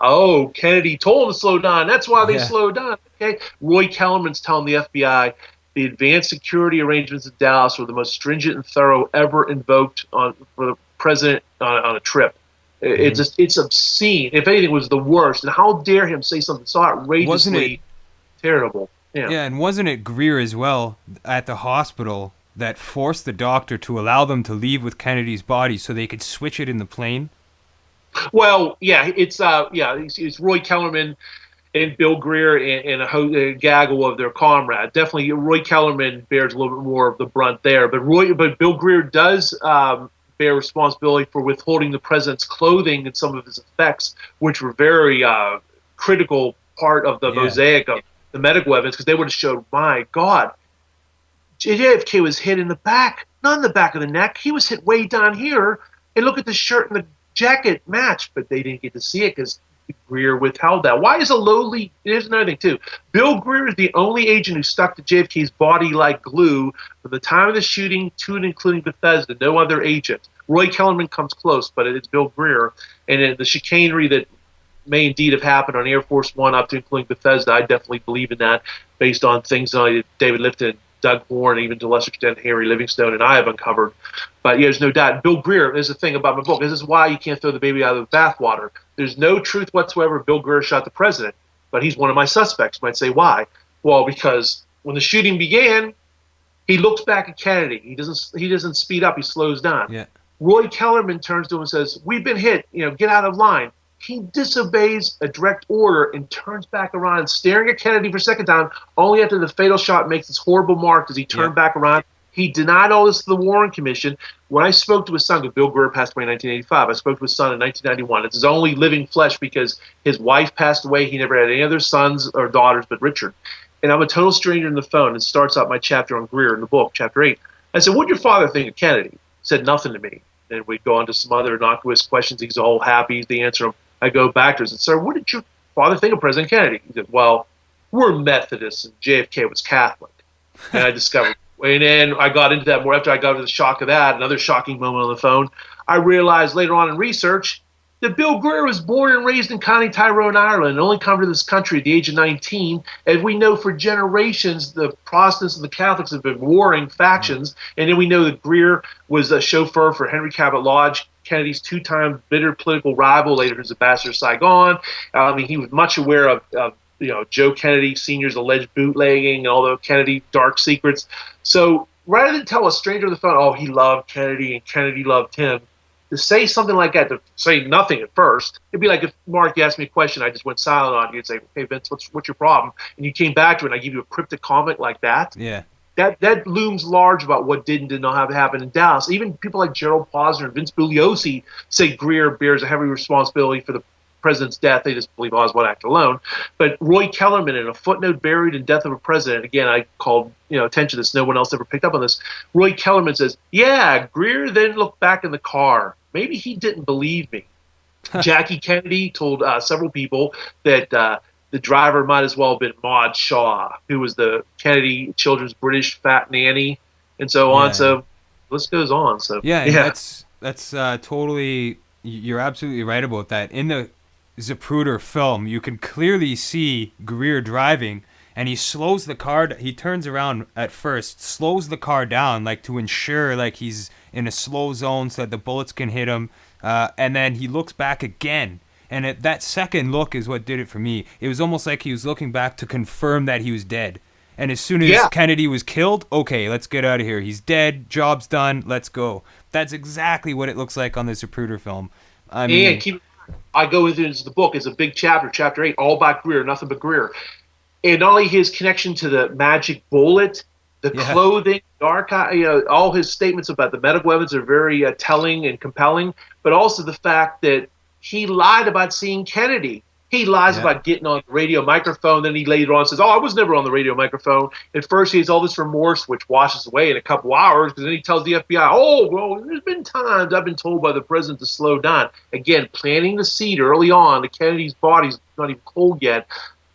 Kennedy told him to slow down. That's why they slowed down. Okay, Roy Kellerman's telling the FBI the advanced security arrangements in Dallas were the most stringent and thorough ever invoked for the president on a trip. It's obscene. If anything, it was the worst. And how dare him say something so outrageously terrible? Yeah, and wasn't it Greer as well at the hospital that forced the doctor to allow them to leave with Kennedy's body so they could switch it in the plane? Well, yeah, it's Roy Kellerman and Bill Greer and a gaggle of their comrade. Definitely, Roy Kellerman bears a little bit more of the brunt there, but Bill Greer does bear responsibility for withholding the president's clothing and some of his effects, which were very critical part of the mosaic of the medical evidence, because they would have showed, my God, JFK was hit in the back, not in the back of the neck. He was hit way down here. And look at the shirt and the jacket match, but they didn't get to see it because Greer withheld that. Why is here's another thing too. Bill Greer is the only agent who stuck to JFK's body like glue from the time of the shooting to and including Bethesda. No other agent. Roy Kellerman comes close, but it's Bill Greer. And the chicanery that may indeed have happened on Air Force One up to including Bethesda, I definitely believe in that based on things David Lifton, Doug Horn, even to a lesser extent Harry Livingstone and I have uncovered. But there's no doubt. Bill Greer is the thing about my book. This is why you can't throw the baby out of the bathwater. There's no truth whatsoever Bill Greer shot the president, but he's one of my suspects. You might say, why? Well, because when the shooting began, he looks back at Kennedy. He doesn't speed up. He slows down. Yeah. Roy Kellerman turns to him and says, we've been hit. Get out of line. He disobeys a direct order and turns back around, staring at Kennedy for a second time, only after the fatal shot makes this horrible mark as he turned back around. He denied all this to the Warren Commission. When I spoke to his son, because Bill Greer passed away in 1985, I spoke to his son in 1991. It's his only living flesh because his wife passed away. He never had any other sons or daughters but Richard. And I'm a total stranger on the phone. And starts out my chapter on Greer in the book, chapter 8. I said, what did your father think of Kennedy? He said nothing to me. And we'd go on to some other innocuous questions. He's all happy to answer them. I go back to him and said, sir, what did your father think of President Kennedy? He said, well, we're Methodists and JFK was Catholic. And I discovered, and then I got into that more after I got to the shock of that, another shocking moment on the phone. I realized later on in research that Bill Greer was born and raised in County Tyrone, Ireland, and only come to this country at the age of 19. As we know, for generations, the Protestants and the Catholics have been warring factions. And then we know that Greer was a chauffeur for Henry Cabot Lodge, Kennedy's two-time bitter political rival, later his ambassador to Saigon. He was much aware of Joe Kennedy Sr.'s alleged bootlegging and all the Kennedy dark secrets. So rather than tell a stranger on the phone, he loved Kennedy and Kennedy loved him, to say something like that, to say nothing at first, it'd be like if, Mark, you asked me a question, I just went silent on you and say, hey, Vince, what's your problem? And you came back to it and I give you a cryptic comment like that. Yeah. That looms large about what did not have happened in Dallas. Even people like Gerald Posner and Vince Bugliosi say Greer bears a heavy responsibility for the president's death. They just believe Oswald acted alone. But Roy Kellerman, in a footnote buried in Death of a President, again, I called attention to this. No one else ever picked up on this. Roy Kellerman says, yeah, Greer then looked back in the car. Maybe he didn't believe me. Jackie Kennedy told several people that the driver might as well have been Maud Shaw, who was the Kennedy children's British fat nanny, and so on. So the list goes on. So that's totally. You're absolutely right about that. In the Zapruder film, you can clearly see Greer driving, and he slows the car. He turns around at first, slows the car down, like to ensure like he's in a slow zone so that the bullets can hit him. And then he looks back again. And that second look is what did it for me. It was almost like he was looking back to confirm that he was dead. And as soon as Kennedy was killed, okay, let's get out of here. He's dead. Job's done. Let's go. That's exactly what it looks like on the Zapruder film. I mean, I go into the book. It's a big chapter, chapter 8, all about Greer, nothing but Greer. And not only his connection to the magic bullet, the clothing, the archive, all his statements about the medical evidence are very telling and compelling, but also the fact that he lied about seeing Kennedy. He lies about getting on the radio microphone. Then he later on says, I was never on the radio microphone. At first, he has all this remorse, which washes away in a couple hours. Because then he tells the FBI, well, there's been times I've been told by the president to slow down. Again, planting the seed early on. The Kennedy's body's not even cold yet.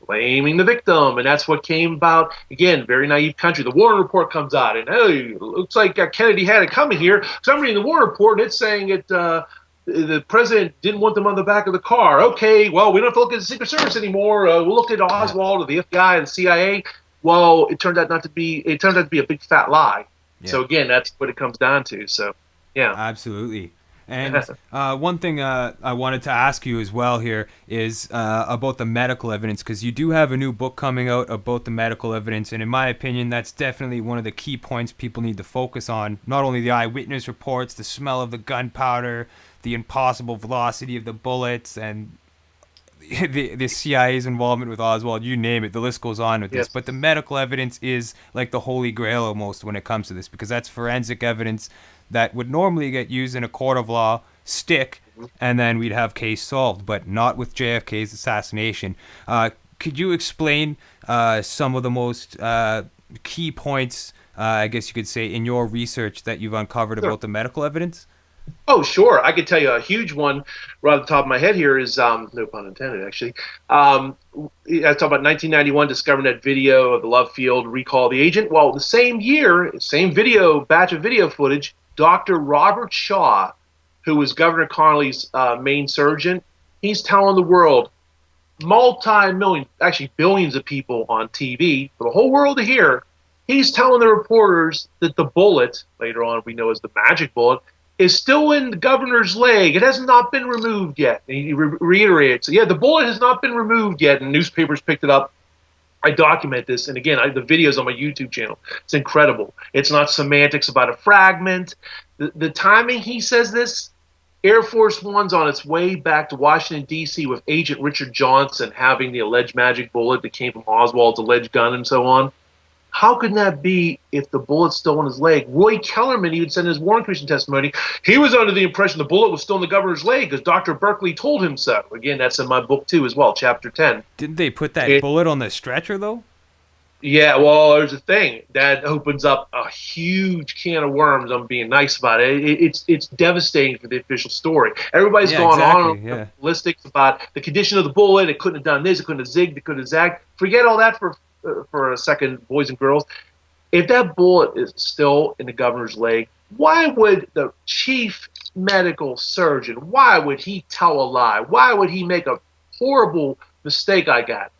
Blaming the victim. And that's what came about. Again, very naive country. The Warren Report comes out. And, hey, it looks like Kennedy had it coming here. So I'm reading the Warren Report, and it's saying that the president didn't want them on the back of the car. Okay, well, we don't have to look at the Secret Service anymore. We'll look at Oswald or the FBI and the CIA. Well, it turned out to be a big fat lie. Yeah. So again, that's what it comes down to. So, yeah, absolutely. And one thing I wanted to ask you as well here is about the medical evidence, because you do have a new book coming out about the medical evidence, and in my opinion, that's definitely one of the key points people need to focus on. Not only the eyewitness reports, the smell of the gunpowder, the impossible velocity of the bullets, and the CIA's involvement with Oswald, you name it, the list goes on with this. But the medical evidence is like the holy grail almost when it comes to this, because that's forensic evidence that would normally get used in a court of law, stick, and then we'd have case solved, but not with JFK's assassination. Could you explain some of the most key points, I guess you could say, in your research that you've uncovered about the medical evidence? Oh, sure. I could tell you a huge one right off the top of my head here is, no pun intended, actually. I talk about 1991, discovering that video of the Love Field, recall the agent. Well, the same year, same batch of video footage, Dr. Robert Shaw, who was Governor Connolly's main surgeon, he's telling the world, multi-million, actually billions of people on TV, for the whole world to hear, he's telling the reporters that the bullet, later on we know as the magic bullet, is still in the governor's leg. It has not been removed yet. And he reiterates, the bullet has not been removed yet, and newspapers picked it up. I document this, and again, the video's on my YouTube channel. It's incredible. It's not semantics about a fragment. The timing he says this, Air Force One's on its way back to Washington, D.C. with Agent Richard Johnson having the alleged magic bullet that came from Oswald's alleged gun and so on. How could that be if the bullet's still in his leg? Roy Kellerman, he would send his Warren Commission testimony. He was under the impression the bullet was still in the governor's leg because Dr. Berkeley told him so. Again, that's in my book too as well, chapter 10. Didn't they put that bullet on the stretcher though? Yeah, well, there's a thing. That opens up a huge can of worms. I'm being nice about it. It's devastating for the official story. Everybody's going on ballistics about the condition of the bullet. It couldn't have done this. It couldn't have zigged. It couldn't have zagged. Forget all that for a second, boys and girls. If that bullet is still in the governor's leg, why would the chief medical surgeon, why would he tell a lie? Why would he make a horrible mistake?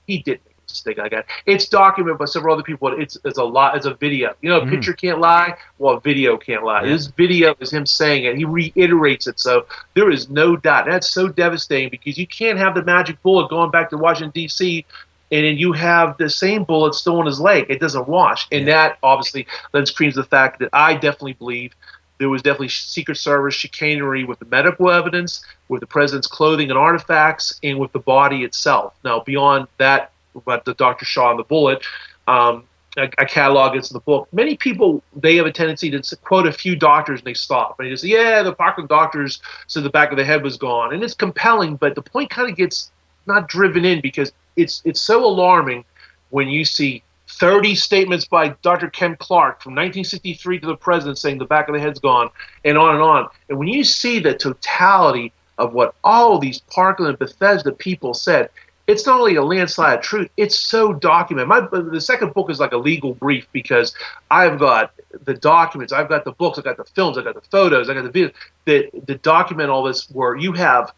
He didn't make a mistake. It's documented by several other people. It's a video. A picture can't lie. Well, a video can't lie. This video is him saying it. He reiterates it. So there is no doubt. That's so devastating because you can't have the magic bullet going back to Washington, D.C., and then you have the same bullet still in his leg. It doesn't wash. And that obviously lends credence to the fact that I definitely believe there was definitely Secret Service chicanery with the medical evidence, with the president's clothing and artifacts, and with the body itself. Now, beyond that, about the Dr. Shaw and the bullet, I catalog it in the book. Many people, they have a tendency to quote a few doctors and they stop. And they just say, yeah, the Parkland doctors said the back of the head was gone. And it's compelling, but the point kind of gets not driven in because it's so alarming when you see 30 statements by Dr. Ken Clark from 1963 to the president saying the back of the head's gone, and on and on. And when you see the totality of what all these Parkland and Bethesda people said, it's not only a landslide of truth, it's so documented. The second book is like a legal brief because I've got the documents, I've got the books, I've got the films, I've got the photos, I've got the videos that document all this, where you have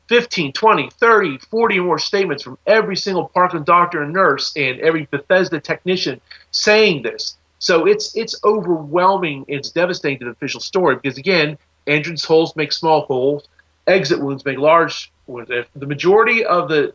15, 20, 30, 40 or more statements from every single Parkland doctor and nurse and every Bethesda technician saying this. So it's overwhelming, it's devastating to the official story because, again, entrance holes make small holes, exit wounds make large wounds. If the majority of the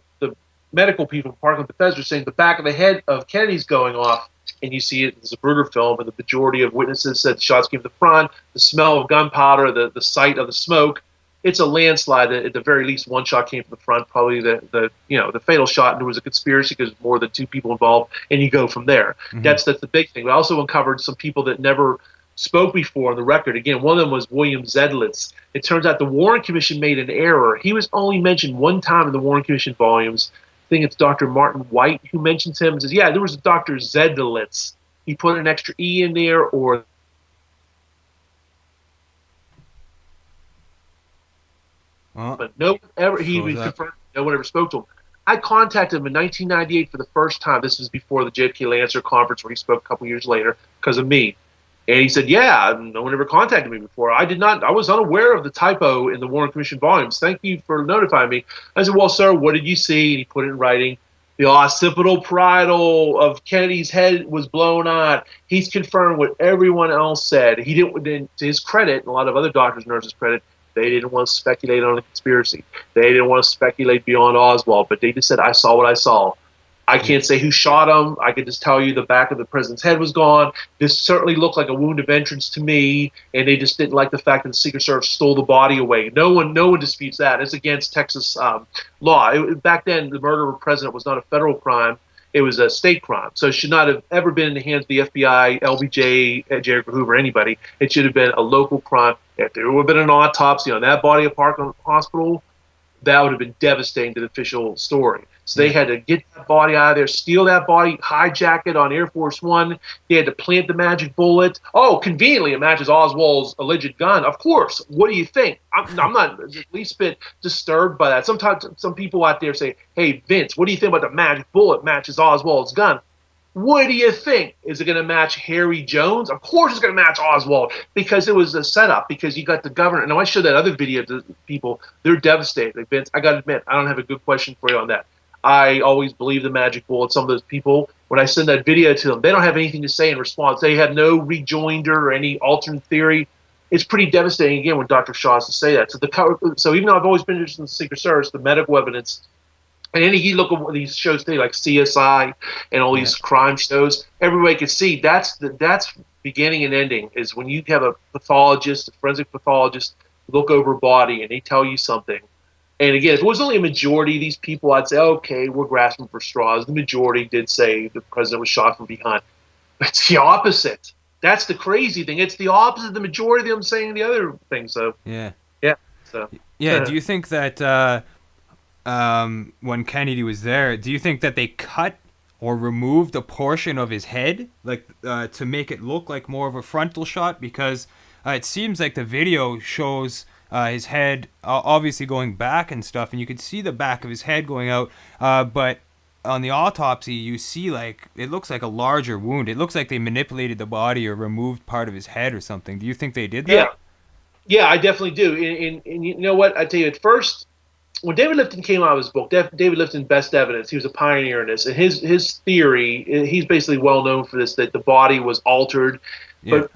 medical people from Parkland Bethesda are saying the back of the head of Kennedy's going off, and you see it as a Zapruder film, and the majority of witnesses said the shots came from the front, the smell of gunpowder, the sight of the smoke, it's a landslide. At the very least, one shot came from the front, probably the fatal shot, and there was a conspiracy because more than two people involved, and you go from there. Mm-hmm. That's the big thing. We also uncovered some people that never spoke before on the record. Again, one of them was William Zedlitz. It turns out the Warren Commission made an error. He was only mentioned one time in the Warren Commission volumes. I think it's Dr. Martin White who mentions him and says, yeah, there was a Dr. Zedlitz. He put an extra E in there, or but no one ever confirmed. No one ever spoke to him. I contacted him in 1998 for the first time. This was before the JFK Lancer conference where he spoke a couple years later because of me. And he said, yeah, no one ever contacted me before. I was unaware of the typo in the Warren Commission volumes. Thank you for notifying me. I said, well, sir, what did you see? And he put it in writing. The occipital parietal of Kennedy's head was blown out. He's confirmed what everyone else said. He didn't, to his credit, and a lot of other doctors and nurses' credit, they didn't want to speculate on a conspiracy. They didn't want to speculate beyond Oswald, but they just said, I saw what I saw. I can't say who shot him. I could just tell you the back of the president's head was gone. This certainly looked like a wound of entrance to me, and they just didn't like the fact that the Secret Service stole the body away. No one disputes that. It's against Texas law. Back then, the murder of a president was not a federal crime. It was a state crime. So it should not have ever been in the hands of the FBI, LBJ, J. Edgar Hoover, anybody. It should have been a local crime. If there would have been an autopsy on that body of Parkland Hospital, that would have been devastating to the official story. So they had to get that body out of there, steal that body, hijack it on Air Force One. They had to plant the magic bullet. Oh, conveniently, it matches Oswald's alleged gun. Of course. What do you think? I'm not the least bit disturbed by that. Sometimes some people out there say, hey, Vince, what do you think about the magic bullet matches Oswald's gun? What do you think? Is it going to match Harry Jones? Of course it's going to match Oswald because it was a setup, because you got the governor. And I showed that other video to people. They're devastated. Like, Vince, I got to admit, I don't have a good question for you on that. I always believe the magic bullet. Some of those people, when I send that video to them, they don't have anything to say in response. They have no rejoinder or any alternate theory. It's pretty devastating, again, when Dr. Shaw has to say that. So even though I've always been interested in the Secret Service, the medical evidence, and you look at these shows today like CSI and all these crime shows, everybody can see that's beginning and ending is when you have a pathologist, a forensic pathologist, look over a body and they tell you something. And again, if it was only a majority of these people, I'd say, okay, we're grasping for straws. The majority did say the president was shot from behind. But it's the opposite. That's the crazy thing. It's the opposite. The majority of them saying the other thing. So yeah. So do you think that when Kennedy was there, do you think that they cut or removed a portion of his head, like to make it look like more of a frontal shot? Because it seems like the video shows his head obviously going back and stuff, and you could see the back of his head going out, but on the autopsy you see like it looks like a larger wound. It looks like they manipulated the body or removed part of his head or something. Do you think they did that? Yeah, I definitely do. And you know what, I tell you, at first when David Lifton came out of his book, David Lifton, Best Evidence, he was a pioneer in this, and his theory, he's basically well known for this, that the body was altered, but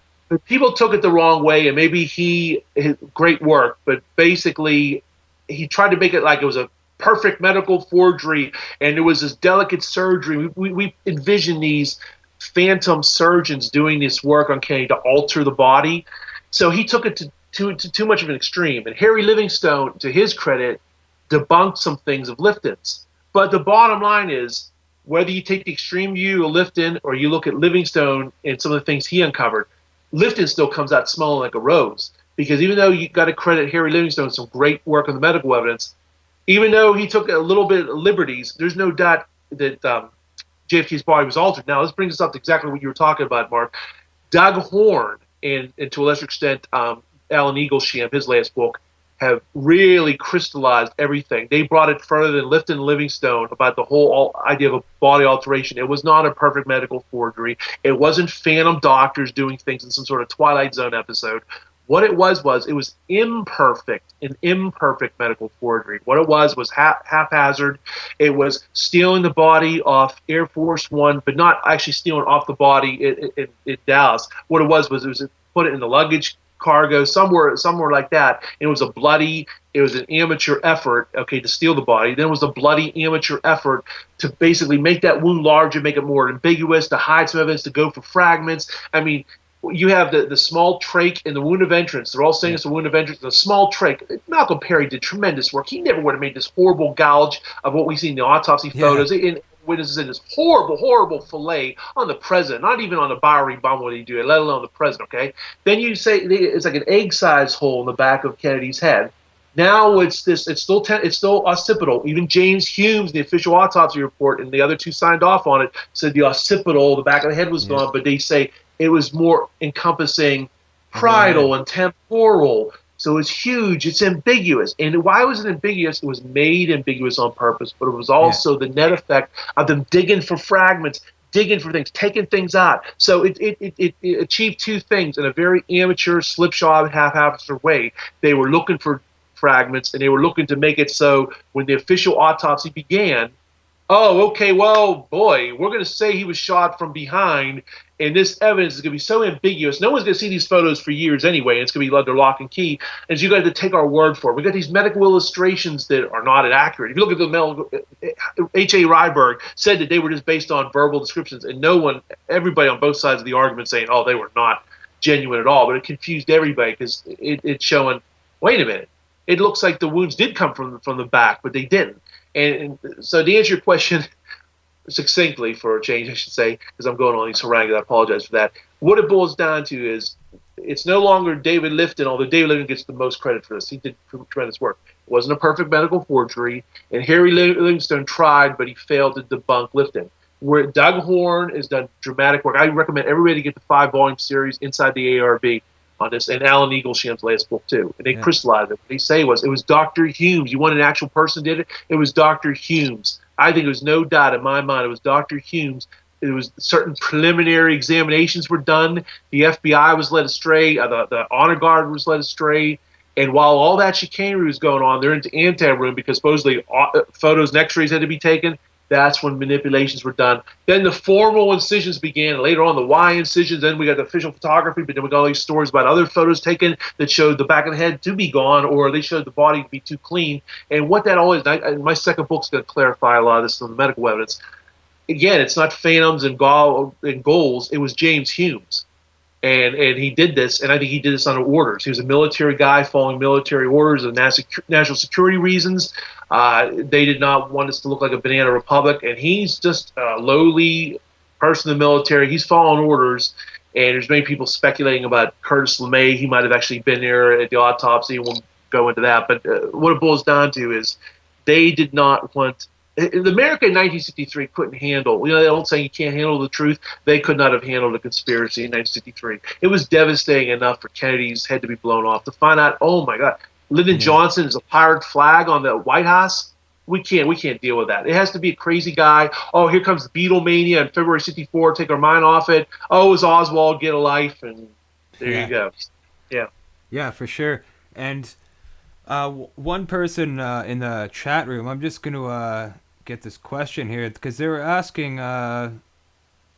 people took it the wrong way, and maybe his great work, but basically he tried to make it like it was a perfect medical forgery, and it was this delicate surgery. We envision these phantom surgeons doing this work on Kennedy to alter the body, so he took it to too much of an extreme. And Harry Livingstone, to his credit, debunked some things of Lifton's. But the bottom line is, whether you take the extreme view of Lifton or you look at Livingstone and some of the things he uncovered, Lifton still comes out smelling like a rose. Because even though you got to credit Harry Livingstone some great work on the medical evidence, even though he took a little bit of liberties, there's no doubt that JFK's body was altered. Now, this brings us up to exactly what you were talking about, Mark. Doug Horn, and to a lesser extent, Alan Eaglesham, his last book, have really crystallized everything. They brought it further than Lifton and Livingstone about the whole idea of a body alteration. It was not a perfect medical forgery. It wasn't phantom doctors doing things in some sort of Twilight Zone episode. What it was it was imperfect, an imperfect medical forgery. What it was haphazard. It was stealing the body off Air Force One, but not actually stealing off the body in Dallas. What it was put it in the luggage cargo somewhere like that. And it was an amateur effort, okay, to steal the body. Then it was a bloody amateur effort to basically make that wound larger, make it more ambiguous, to hide some evidence, to go for fragments. I mean, you have the small trach and the wound of entrance. They're all saying it's a wound of entrance. The small trach. Malcolm Perry did tremendous work. He never would have made this horrible gouge of what we see in the autopsy photos. And witnesses in this horrible, horrible fillet on the president. Not even on the Bowery bomb would he do it, let alone the president. Okay. Then you say it's like an egg-sized hole in the back of Kennedy's head. Now it's still occipital. Even James Humes, the official autopsy report, and the other two signed off on it, said the occipital, the back of the head was gone, but they say it was more encompassing parietal and temporal. So it's huge. It's ambiguous. And why was it ambiguous? It was made ambiguous on purpose, but it was also the net effect of them digging for fragments, digging for things, taking things out. So it achieved two things in a very amateur, slipshod, haphazard way. They were looking for fragments, and they were looking to make it so when the official autopsy began, oh, okay, well, boy, we're going to say he was shot from behind, and this evidence is going to be so ambiguous. No one's going to see these photos for years anyway, and it's going to be under lock and key, and so you got to take our word for it. We got these medical illustrations that are not accurate. If you look at the H.A. Ryberg said that they were just based on verbal descriptions, and everybody on both sides of the argument saying, oh, they were not genuine at all, but it confused everybody because it's showing, wait a minute, it looks like the wounds did come from the back, but they didn't. And so to answer your question succinctly, for a change, I should say, because I'm going on these harangues, I apologize for that. What it boils down to is it's no longer David Lifton, although David Lifton gets the most credit for this. He did tremendous work. It wasn't a perfect medical forgery, and Harry Livingstone tried, but he failed to debunk Lifton. Where Doug Horn has done dramatic work. I recommend everybody to get the 5-volume series Inside the ARB on this, and Alan Eaglesham's last book too. And they crystallized it. What they say it was Dr. Humes. You want an actual person did it? It was Dr. Humes. I think it was no doubt in my mind it was Dr. Humes. It was certain preliminary examinations were done. The FBI was led astray. The honor guard was led astray. And while all that chicanery was going on, they're into anteroom because supposedly photos and x-rays had to be taken. That's when manipulations were done. Then the formal incisions began. Later on, the Y incisions. Then we got the official photography. But then we got all these stories about other photos taken that showed the back of the head to be gone, or they showed the body to be too clean. And what that all is, my second book's going to clarify a lot of this on the medical evidence. Again, it's not phantoms and goals. It was James Humes. And he did this, and I think he did this under orders. He was a military guy following military orders of national security reasons. They did not want us to look like a banana republic, and he's just a lowly person in the military. He's following orders, and there's many people speculating about Curtis LeMay. He might have actually been there at the autopsy. We'll go into that. But what it boils down to is they did not want – America in 1963 couldn't handle, they don't say you can't handle the truth. They could not have handled a conspiracy in 1963. It was devastating enough for Kennedy's head to be blown off. To find out, oh my God, Lyndon Johnson is a pirate flag on the White House. We can't deal with that. It has to be a crazy guy. Oh, here comes Beatlemania in February '64. Take our mind off it. Oh, it's Oswald, get a life, and there you go. Yeah, for sure. And one person in the chat room, I'm just going to get this question here because they were asking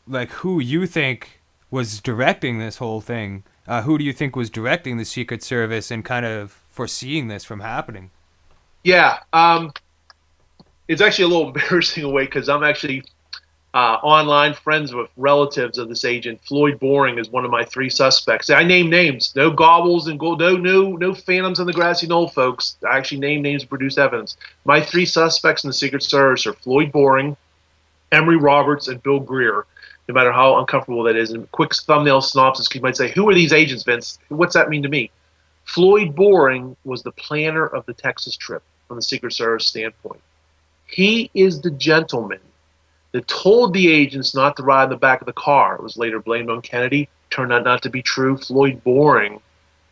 like who you think was directing this whole thing. Who do you think was directing the Secret Service and kind of foreseeing this from happening? Yeah, it's actually a little embarrassing in a way because I'm actually online friends with relatives of this agent. Floyd Boring is one of my 3 suspects. I name names. No gobbles and no phantoms on the grassy knoll, folks. I actually name names and produce evidence. My 3 suspects in the Secret Service are Floyd Boring, Emory Roberts and Bill Greer, no matter how uncomfortable that is. And quick thumbnail synopsis, you might say, who are these agents, Vince? What's that mean to me? Floyd Boring was the planner of the Texas trip from the Secret Service standpoint. He is the gentleman that told the agents not to ride in the back of the car. It was later blamed on Kennedy. Turned out not to be true. Floyd Boring,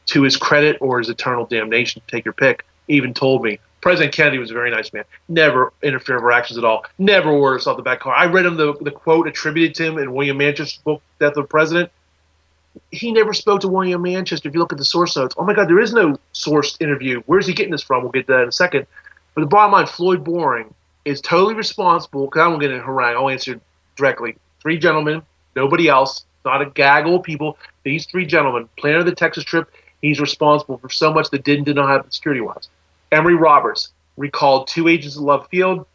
to his credit or his eternal damnation, take your pick, even told me President Kennedy was a very nice man. Never interfered with our actions at all. Never ordered us off the back car. I read him the quote attributed to him in William Manchester's book, Death of the President. He never spoke to William Manchester. If you look at the source notes, oh my God, there is no sourced interview. Where's he getting this from? We'll get to that in a second. But the bottom line, Floyd Boring is totally responsible, because I won't get in a harangue. I'll answer directly. 3 gentlemen, nobody else, not a gaggle of people. These 3 gentlemen, planner of the Texas trip, he's responsible for so much that did not happen security-wise. Emory Roberts recalled 2 agents of Love Field,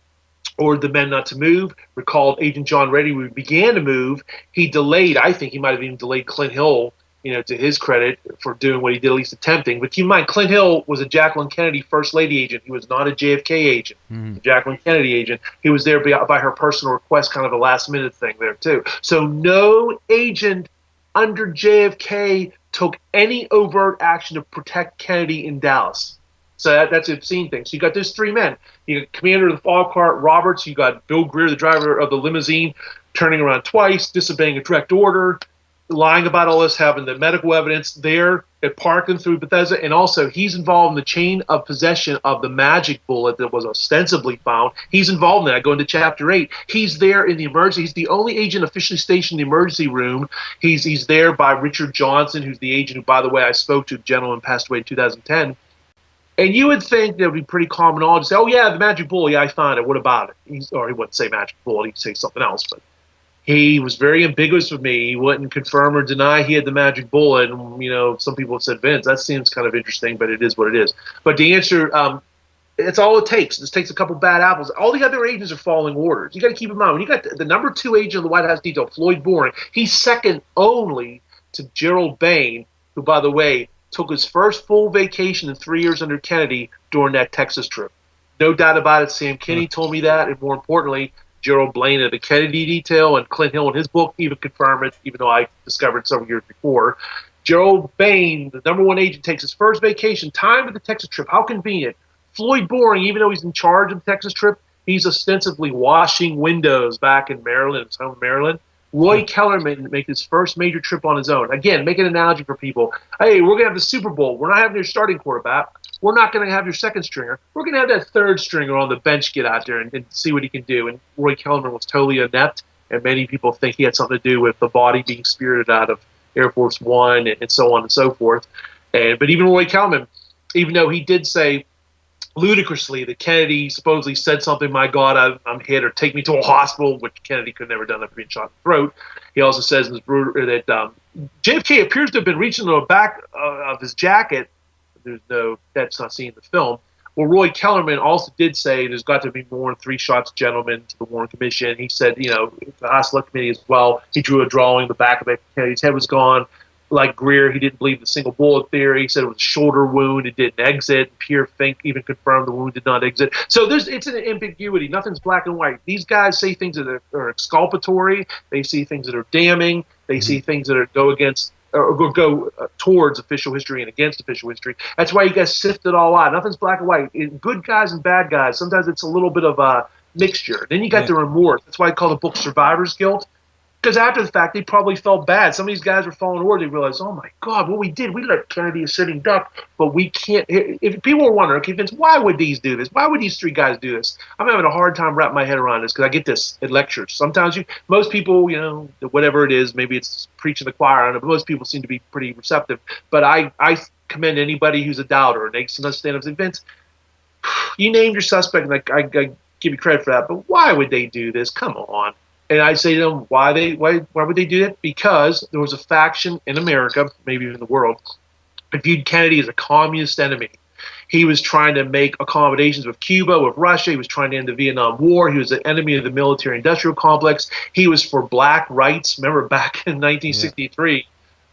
ordered the men not to move, recalled Agent John Reddy when we began to move. He delayed, I think he might have even delayed Clint Hill, to his credit, for doing what he did, at least attempting. But keep in mind, Clint Hill was a Jacqueline Kennedy First Lady agent. He was not a JFK agent, a Jacqueline Kennedy agent. He was there by her personal request, kind of a last-minute thing there, too. So no agent under JFK took any overt action to protect Kennedy in Dallas. So that's an obscene thing. So you got those 3 men. You got commander of the fog cart, Roberts. You got Bill Greer, the driver of the limousine, turning around twice, disobeying a direct order, lying about all this, having the medical evidence there at Parkland through Bethesda. And also, he's involved in the chain of possession of the magic bullet that was ostensibly found. He's involved in that. Go into Chapter 8. He's there in the emergency. He's the only agent officially stationed in the emergency room. He's there by Richard Johnson, who's the agent who, by the way, I spoke to. The gentleman passed away in 2010. And you would think that would be pretty common knowledge to say, oh, yeah, the magic bullet, yeah, I found it. What about it? Or he wouldn't say magic bullet. He'd say something else. But he was very ambiguous with me. He wouldn't confirm or deny he had the magic bullet. And, some people have said, Vince, that seems kind of interesting, but it is what it is. But the answer, it's all it takes. This takes a couple bad apples. All the other agents are following orders. You got to keep in mind, when you got the number 2 agent of the White House detail, Floyd Boring, he's second only to Gerald Bain, who, by the way, took his first full vacation in 3 years under Kennedy during that Texas trip. No doubt about it. Sam Kinney told me that, and more importantly, Gerald Blaine of the Kennedy detail and Clint Hill in his book even confirm it, even though I discovered several years before. Gerald Bain, the number 1 agent, takes his first vacation, timed with the Texas trip. How convenient. Floyd Boring, even though he's in charge of the Texas trip, he's ostensibly washing windows back in Maryland, his home Maryland. Roy Kellerman make his first major trip on his own. Again, make an analogy for people. Hey, we're going to have the Super Bowl. We're not having your starting quarterback. We're not going to have your second stringer. We're going to have that third stringer on the bench get out there and see what he can do. And Roy Kellerman was totally inept, and many people think he had something to do with the body being spirited out of Air Force One and so on and so forth. But even Roy Kellerman, even though he did say ludicrously that Kennedy supposedly said something, my God, I'm hit, or take me to a hospital, which Kennedy could never done after being shot in the throat. He also says in his that JFK appears to have been reaching to the back of his jacket. That's not seen in the film. Well, Roy Kellerman also did say there's got to be more than 3 shots, gentlemen, to the Warren Commission. He said, the House Select Committee as well. He drew a drawing. The back of it, Kennedy's head was gone. Like Greer, he didn't believe the single bullet theory. He said it was a shoulder wound. It didn't exit. Pierre Fink even confirmed the wound did not exit. So it's an ambiguity. Nothing's black and white. These guys say things that are exculpatory. They see things that are damning. They see things that go against or go towards official history and against official history. That's why you guys sift it all out. Nothing's black and white. Good guys and bad guys. Sometimes it's a little bit of a mixture. Then you got the remorse. That's why I call the book Survivor's Guilt. Because after the fact, they probably felt bad. Some of these guys were following order. They realized, oh, my God, what we did, we let Kennedy a sitting duck, but we can't. If people were wondering, okay, Vince, why would these do this? Why would these 3 guys do this? I'm having a hard time wrapping my head around this because I get this at lectures. Sometimes most people, whatever it is, maybe it's preaching the choir, I don't know, but most people seem to be pretty receptive. But I commend anybody who's a doubter and they can stand up and say, Vince, you named your suspect, and I give you credit for that, but why would they do this? Come on. And I say to them, why would they do that? Because there was a faction in America, maybe even the world, that viewed Kennedy as a communist enemy. He was trying to make accommodations with Cuba, with Russia. He was trying to end the Vietnam War. He was an enemy of the military-industrial complex. He was for black rights. Remember back in 1963,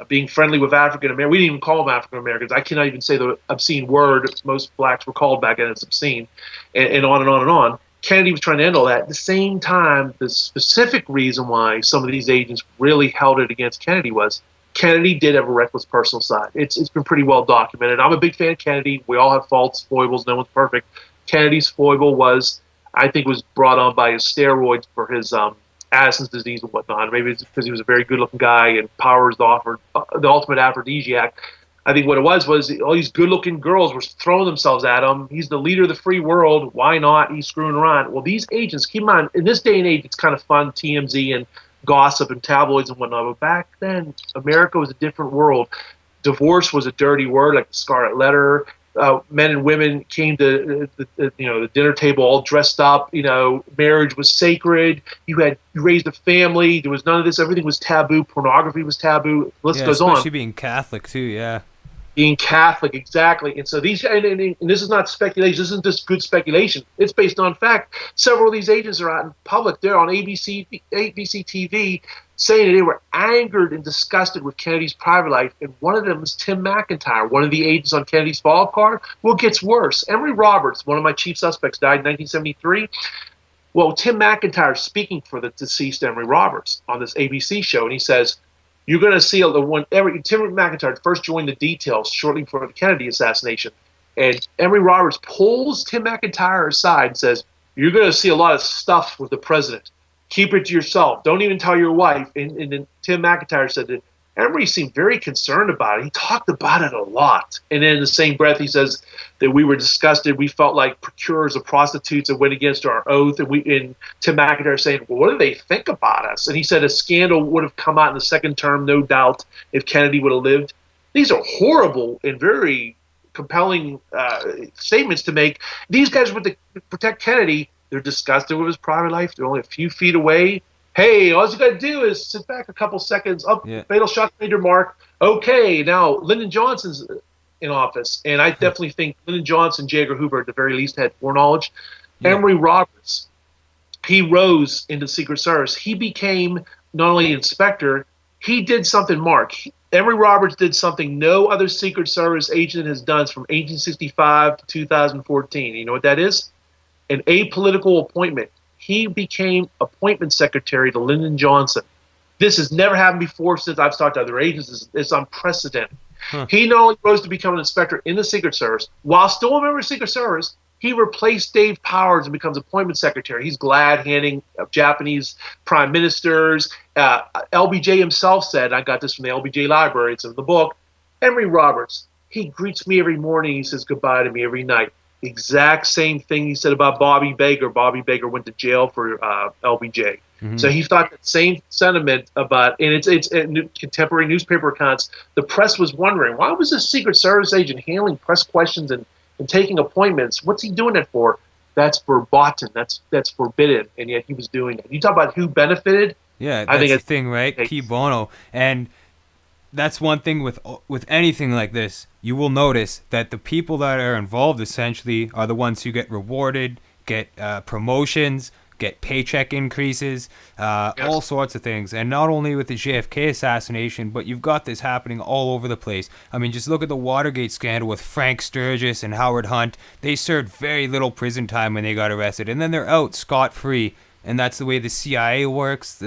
being friendly with African Americans. We didn't even call them African Americans. I cannot even say the obscene word most blacks were called back then. It's obscene, and on and on and on. Kennedy was trying to end all that. At the same time, the specific reason why some of these agents really held it against Kennedy was Kennedy did have a reckless personal side. It's been pretty well documented. I'm a big fan of Kennedy. We all have faults, foibles. No one's perfect. Kennedy's foible was, I think, was brought on by his steroids for his Addison's disease and whatnot. Maybe it's because he was a very good-looking guy and power is the ultimate aphrodisiac. I think what it was all these good-looking girls were throwing themselves at him. He's the leader of the free world. Why not? He's screwing around. Well, these agents, keep in mind, in this day and age, it's kind of fun, TMZ and gossip and tabloids and whatnot. But back then, America was a different world. Divorce was a dirty word, like the Scarlet Letter. Men and women came to the dinner table all dressed up. Marriage was sacred. You raised a family. There was none of this. Everything was taboo. Pornography was taboo. The list goes on. Especially being Catholic too. Yeah. Being Catholic, exactly. And so these, and this is not speculation. This isn't just good speculation. It's based on fact. Several of these agents are out in public. They're on ABC TV saying that they were angered and disgusted with Kennedy's private life. And one of them is Tim McIntyre, one of the agents on Kennedy's follow-up card. Well, it gets worse. Emory Roberts, one of my chief suspects, died in 1973. Well, Tim McIntyre is speaking for the deceased Emory Roberts on this ABC show, and he says, you're going to see Tim McIntyre first joined the details shortly before the Kennedy assassination. And Emory Roberts pulls Tim McIntyre aside and says, you're going to see a lot of stuff with the president. Keep it to yourself. Don't even tell your wife. And then Tim McIntyre said that Emory seemed very concerned about it. He talked about it a lot. And then in the same breath, he says that we were disgusted. We felt like procurers of prostitutes that went against our oath. And Tim McIntyre saying, well, what do they think about us? And he said a scandal would have come out in the second term, no doubt, if Kennedy would have lived. These are horrible and very compelling statements to make. These guys would protect Kennedy. They're disgusted with his private life. They're only a few feet away. Hey, all you got to do is sit back a couple seconds. Fatal shot made your mark. Okay, now Lyndon Johnson's in office, and I definitely think Lyndon Johnson, J. Edgar Hoover, at the very least, had foreknowledge. Yeah. Emory Roberts, he rose into the Secret Service. He became not only inspector, he did something, Mark. Emory Roberts did something no other Secret Service agent has done from 1865 to 2014. You know what that is? An apolitical appointment. He became appointment secretary to Lyndon Johnson. This has never happened before since I've talked to other agents. It's unprecedented. He not only rose to become an inspector in the Secret Service, while still a member of the Secret Service, he replaced Dave Powers and becomes appointment secretary. He's glad handing Japanese prime ministers. LBJ himself said, I got this from the LBJ library, it's in the book, Emory Roberts, he greets me every morning. He says goodbye to me every night. The exact same thing he said about Bobby Baker. Bobby Baker went to jail for LBJ. Mm-hmm. So he thought that same sentiment about, and it's contemporary newspaper accounts. The press was wondering, why was this Secret Service agent handling press questions and taking appointments? What's he doing that for? That's verboten. That's forbidden. And yet he was doing it. You talk about who benefited. Yeah, that's the thing, right? Key bono. And that's one thing with anything like this. You will notice that the people that are involved essentially are the ones who get rewarded, get promotions, get paycheck increases, all sorts of things. And not only with the JFK assassination, but you've got this happening all over the place. I mean, just look at the Watergate scandal with Frank Sturgis and Howard Hunt. They served very little prison time when they got arrested, and then they're out scot-free. And that's the way the CIA works.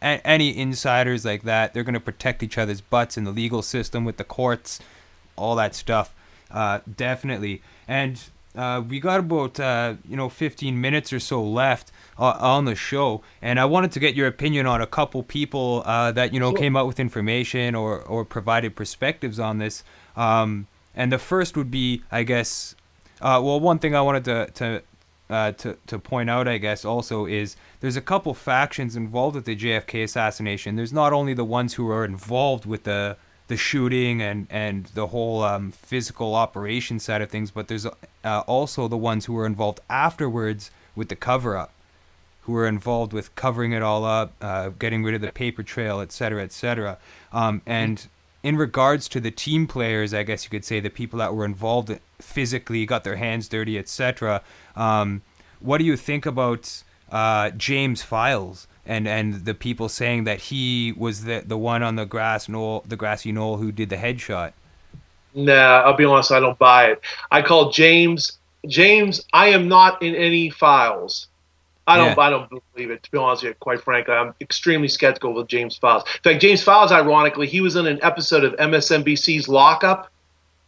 Any insiders like that, they're going to protect each other's butts in the legal system with the courts, all that stuff. Definitely. And we got about 15 minutes or so left on the show, and I wanted to get your opinion on a couple people that came out with information or provided perspectives on this. And the first would be, I guess, one thing I wanted to point out, I guess, also is there's a couple factions involved with the JFK assassination. There's not only the ones who are involved with the shooting and the whole physical operation side of things, but there's also the ones who were involved afterwards with the cover-up, who were involved with covering it all up, getting rid of the paper trail, et cetera, et cetera. And in regards to the team players, I guess you could say, the people that were involved physically, got their hands dirty, etc. What do you think about James Files and the people saying that he was the one on the grassy knoll who did the headshot? Nah, I'll be honest, I don't buy it. I call James, I am not in any files. Yeah. I don't believe it. To be honest with you, quite frankly, I'm extremely skeptical of James Files. In fact, James Files, ironically, he was in an episode of MSNBC's Lockup.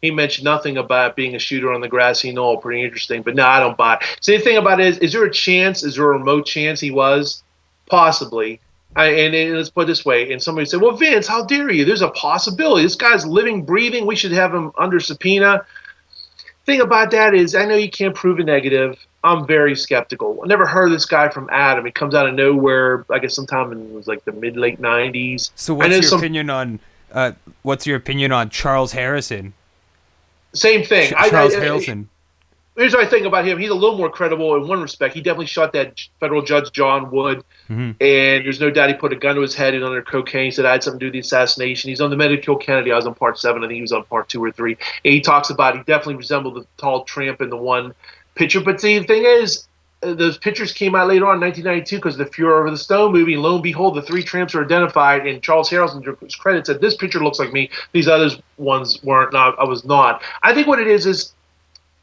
He mentioned nothing about being a shooter on the grassy knoll. Pretty interesting, but no, I don't buy it. See, the thing about it is there a chance? Is there a remote chance he was? Possibly. And let's put it this way. And somebody said, "Well, Vince, how dare you? There's a possibility. This guy's living, breathing. We should have him under subpoena." Thing about that is, I know you can't prove a negative. I'm very skeptical. I never heard of this guy from Adam. He comes out of nowhere. I guess sometime in it was like the late '90s. So I know what's your opinion on Charles Harrison? Same thing. Charles Harrison. Here's what I think about him. He's a little more credible in one respect. He definitely shot that federal judge John Wood, and there's no doubt he put a gun to his head and under cocaine. He said I had something to do with the assassination. He's on the Men Who Killed Kennedy. I was on part 7. I think he was on part 2 or 3. And he talks about he definitely resembled the tall tramp in the one picture. But see, the thing is, those pictures came out later on in 1992 because of the Fury Over the Stone movie. And lo and behold, the 3 tramps are identified. And Charles Harrison's credit said, "This picture looks like me. These other ones weren't. No, I was not." I think what it is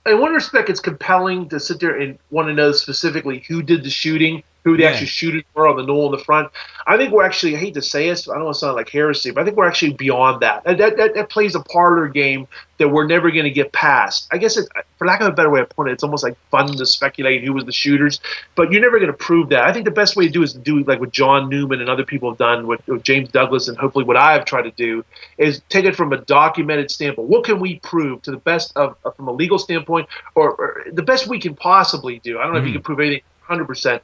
in one respect, it's compelling to sit there and want to know specifically who did the shooting, who the actual shooters were on the knoll in the front. I think we're actually, I hate to say it, I don't want to sound like heresy, but I think we're actually beyond that. That plays a parlor game that we're never going to get past. I guess, for lack of a better way of putting it, it's almost like fun to speculate who was the shooters, but you're never going to prove that. I think the best way to do is to do like what John Newman and other people have done with James Douglas, and hopefully what I have tried to do is take it from a documented standpoint. What can we prove to the best of from a legal standpoint, or the best we can possibly do? I don't know if you can prove anything 100%.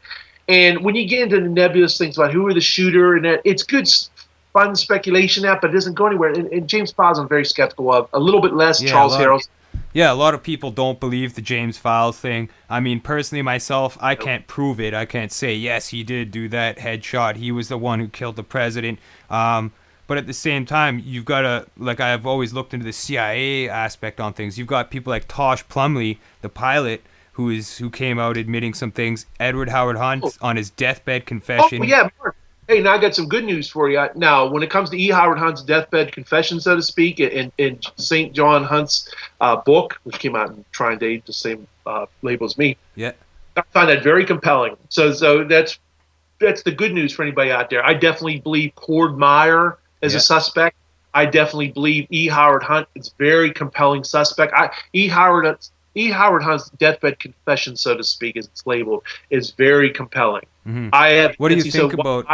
And when you get into the nebulous things about who were the shooter, and that, it's good, fun speculation, but it doesn't go anywhere. And James Files, I'm very skeptical of. A little bit less Charles Harrison. Yeah, a lot of people don't believe the James Files thing. I mean, personally, myself, I can't prove it. I can't say, yes, he did do that headshot. He was the one who killed the president. But at the same time, you've got to, like, I've always looked into the CIA aspect on things. You've got people like Tosh Plumley, the pilot, who came out admitting some things. Edward Howard Hunt on his deathbed confession. Oh, yeah, Mark. Hey, now I got some good news for you. Now, when it comes to E. Howard Hunt's deathbed confession, so to speak, in St. John Hunt's book, which came out in Trying Day, the same label as me, yeah, I find that very compelling. So that's the good news for anybody out there. I definitely believe Cord Meyer is a suspect. I definitely believe E. Howard Hunt is a very compelling suspect. E. Howard Hunt's deathbed confession, so to speak, as it's labeled, is very compelling. What do you think about?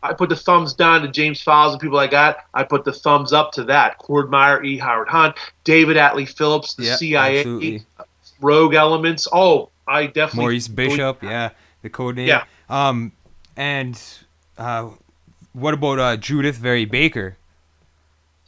I put the thumbs down to James Files and people like that. I put the thumbs up to that. Cord Meyer, E. Howard Hunt, David Atlee Phillips, the CIA, absolutely. rogue elements. Oh, I definitely. Maurice Bishop, the code name. Yeah. And what about Judith Very Baker?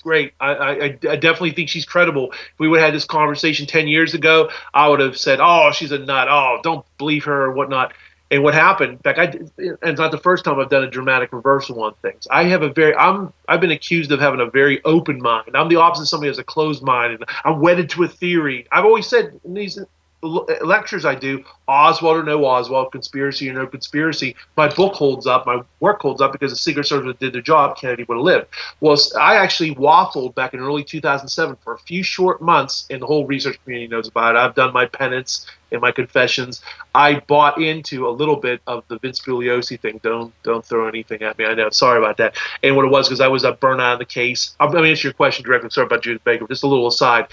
Great. I definitely think she's credible. If we would have had this conversation 10 years ago, I would have said, "Oh, she's a nut. Oh, don't believe her," or whatnot. And what happened? In fact, and it's not the first time I've done a dramatic reversal on things. I've been accused of having a very open mind. I'm the opposite of somebody who has a closed mind, and I'm wedded to a theory. I've always said in these lectures I do, Oswald or no Oswald, conspiracy or no conspiracy, my book holds up, my work holds up because the Secret Service did their job, Kennedy would have lived. Well, I actually waffled back in early 2007 for a few short months, and the whole research community knows about it. I've done my penance and my confessions. I bought into a little bit of the Vince Bugliosi thing. Don't throw anything at me. I know. Sorry about that. And what it was, because I was burnt out of the case. I'm going to answer your question directly. Sorry about Judith Baker. Just a little aside.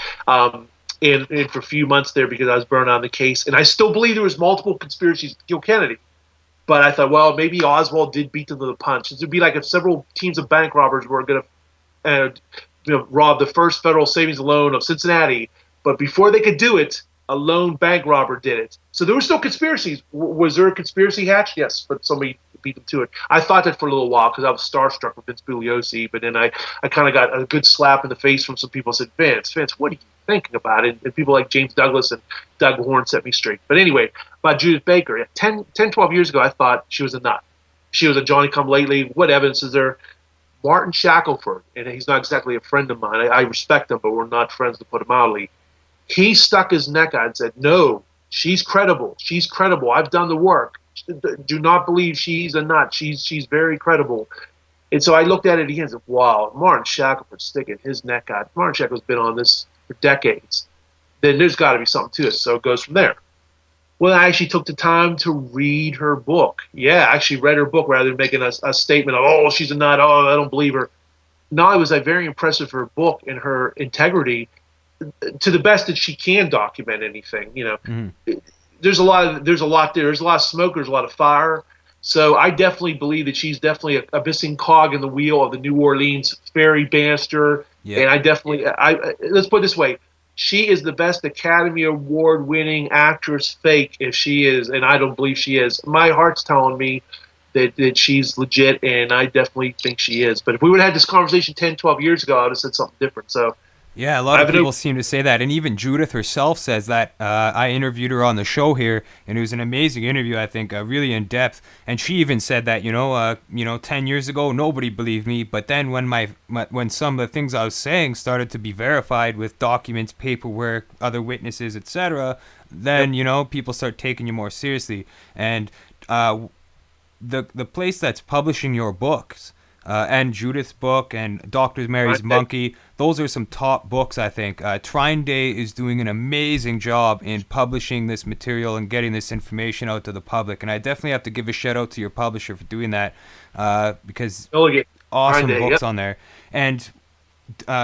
And for a few months there, because I was burned out of the case. And I still believe there was multiple conspiracies to kill Kennedy. But I thought, well, maybe Oswald did beat them to the punch. It would be like if several teams of bank robbers were going to rob the first federal savings loan of Cincinnati. But before they could do it, a lone bank robber did it. So there were still conspiracies. Was there a conspiracy hatched? Yes, but somebody beat them to it. I thought that for a little while because I was starstruck with Vince Bugliosi, but then I kind of got a good slap in the face from some people who said, Vince, what are you thinking about it? And people like James Douglas and Doug Horn set me straight. But anyway, about Judith Baker, 10, 12 years ago, I thought she was a nut. She was a Johnny-come-lately. What evidence is there? Martin Shackelford, and he's not exactly a friend of mine. I respect him, but we're not friends, to put it mildly. He stuck his neck out and said, no, she's credible. She's credible. I've done the work. Do not believe she's a nut. She's very credible. And so I looked at it again and said, wow, Martin Shackelford sticking his neck out. Martin Shackelford's been on this for decades. Then there's got to be something to it. So it goes from there. Well, I actually took the time to read her book. Yeah, I actually read her book rather than making a statement of, oh, she's a nut. Oh, I don't believe her. Not only was I very impressed with her book and her integrity to the best that she can document anything. Mhm. There's a lot of smoke, there's a lot of fire. So I definitely believe that she's definitely a missing cog in the wheel of the New Orleans ferry banister. Yep. And I let's put it this way: she is the best Academy Award winning actress fake. If she is, and I don't believe she is. My heart's telling me that she's legit, and I definitely think she is. But if we would have had this conversation 10, 12 years ago, I would have said something different. So Yeah, a lot I of have no. people seem to say that, and even Judith herself says that. I interviewed her on the show here, and it was an amazing interview. I think really in depth, and she even said that 10 years ago nobody believed me, but then when some of the things I was saying started to be verified with documents, paperwork, other witnesses, etc., then Yep. people start taking you more seriously. And the place that's publishing your books and Judith's book and Dr. Mary's Monkey, those are some top books, I think. Trine Day is doing an amazing job in publishing this material and getting this information out to the public. And I definitely have to give a shout out to your publisher for doing that because Delegate. awesome Day. books Yep. on there. And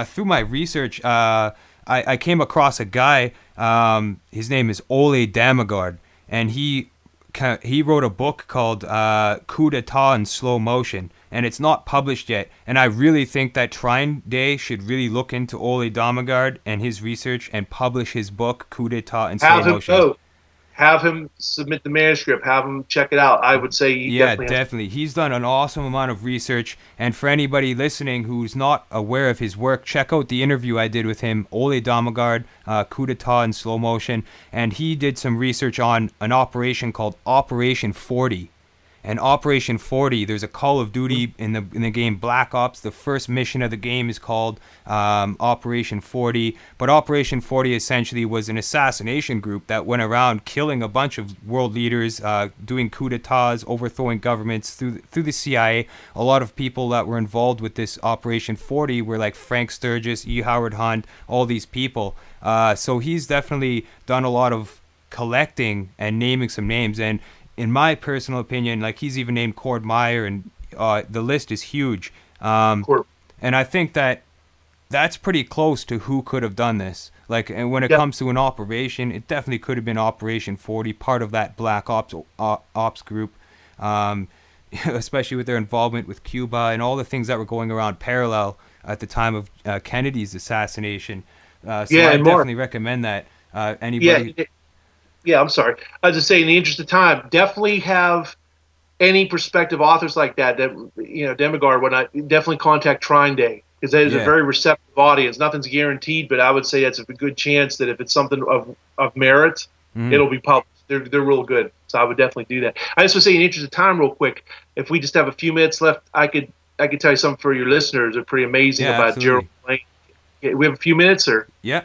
through my research, I came across a guy. His name is Ole Damagard, and he wrote a book called Coup d'etat in Slow Motion, and it's not published yet. And I really think that Trine Day should really look into Ole Damagard and his research and publish his book Coup d'etat in Slow Have him Motion. go. Have him submit the manuscript. Have him check it out. I would say he Yeah, definitely has. definitely. He's done an awesome amount of research. And for anybody listening who's not aware of his work, check out the interview I did with him, Ole Damagard, Coup d'etat in Slow Motion. And he did some research on an operation called Operation 40. And Operation 40, there's a Call of Duty in the game Black Ops. The first mission of the game is called Operation 40. But Operation 40 essentially was an assassination group that went around killing a bunch of world leaders, doing coups d'etats, overthrowing governments through the CIA. A lot of people that were involved with this Operation 40 were like Frank Sturgis, E. Howard Hunt, all these people. So he's definitely done a lot of collecting and naming some names. And in my personal opinion, like he's even named Cord Meyer, and the list is huge. Court. And I think that that's pretty close to who could have done this. Like, and when it Yep. comes to an operation, it definitely could have been Operation 40, part of that Black Ops group, especially with their involvement with Cuba and all the things that were going around parallel at the time of Kennedy's assassination. So Yeah, I and more. definitely recommend that Yeah, anybody. yeah. I'm sorry. I was just saying, in the interest of time, definitely have any prospective authors like that. Demigard, whatnot. Definitely contact Trine Day because that is a Yeah. very receptive audience. Nothing's guaranteed, but I would say that's a good chance that if it's something of merit, Mhm. it'll be published. They're real good, so I would definitely do that. I just want to say, in the interest of time, real quick, if we just have a few minutes left, I could tell you something for your listeners. They're pretty amazing Yeah, about Gerald absolutely. Blaine. Yeah, we have a few minutes, or Yeah.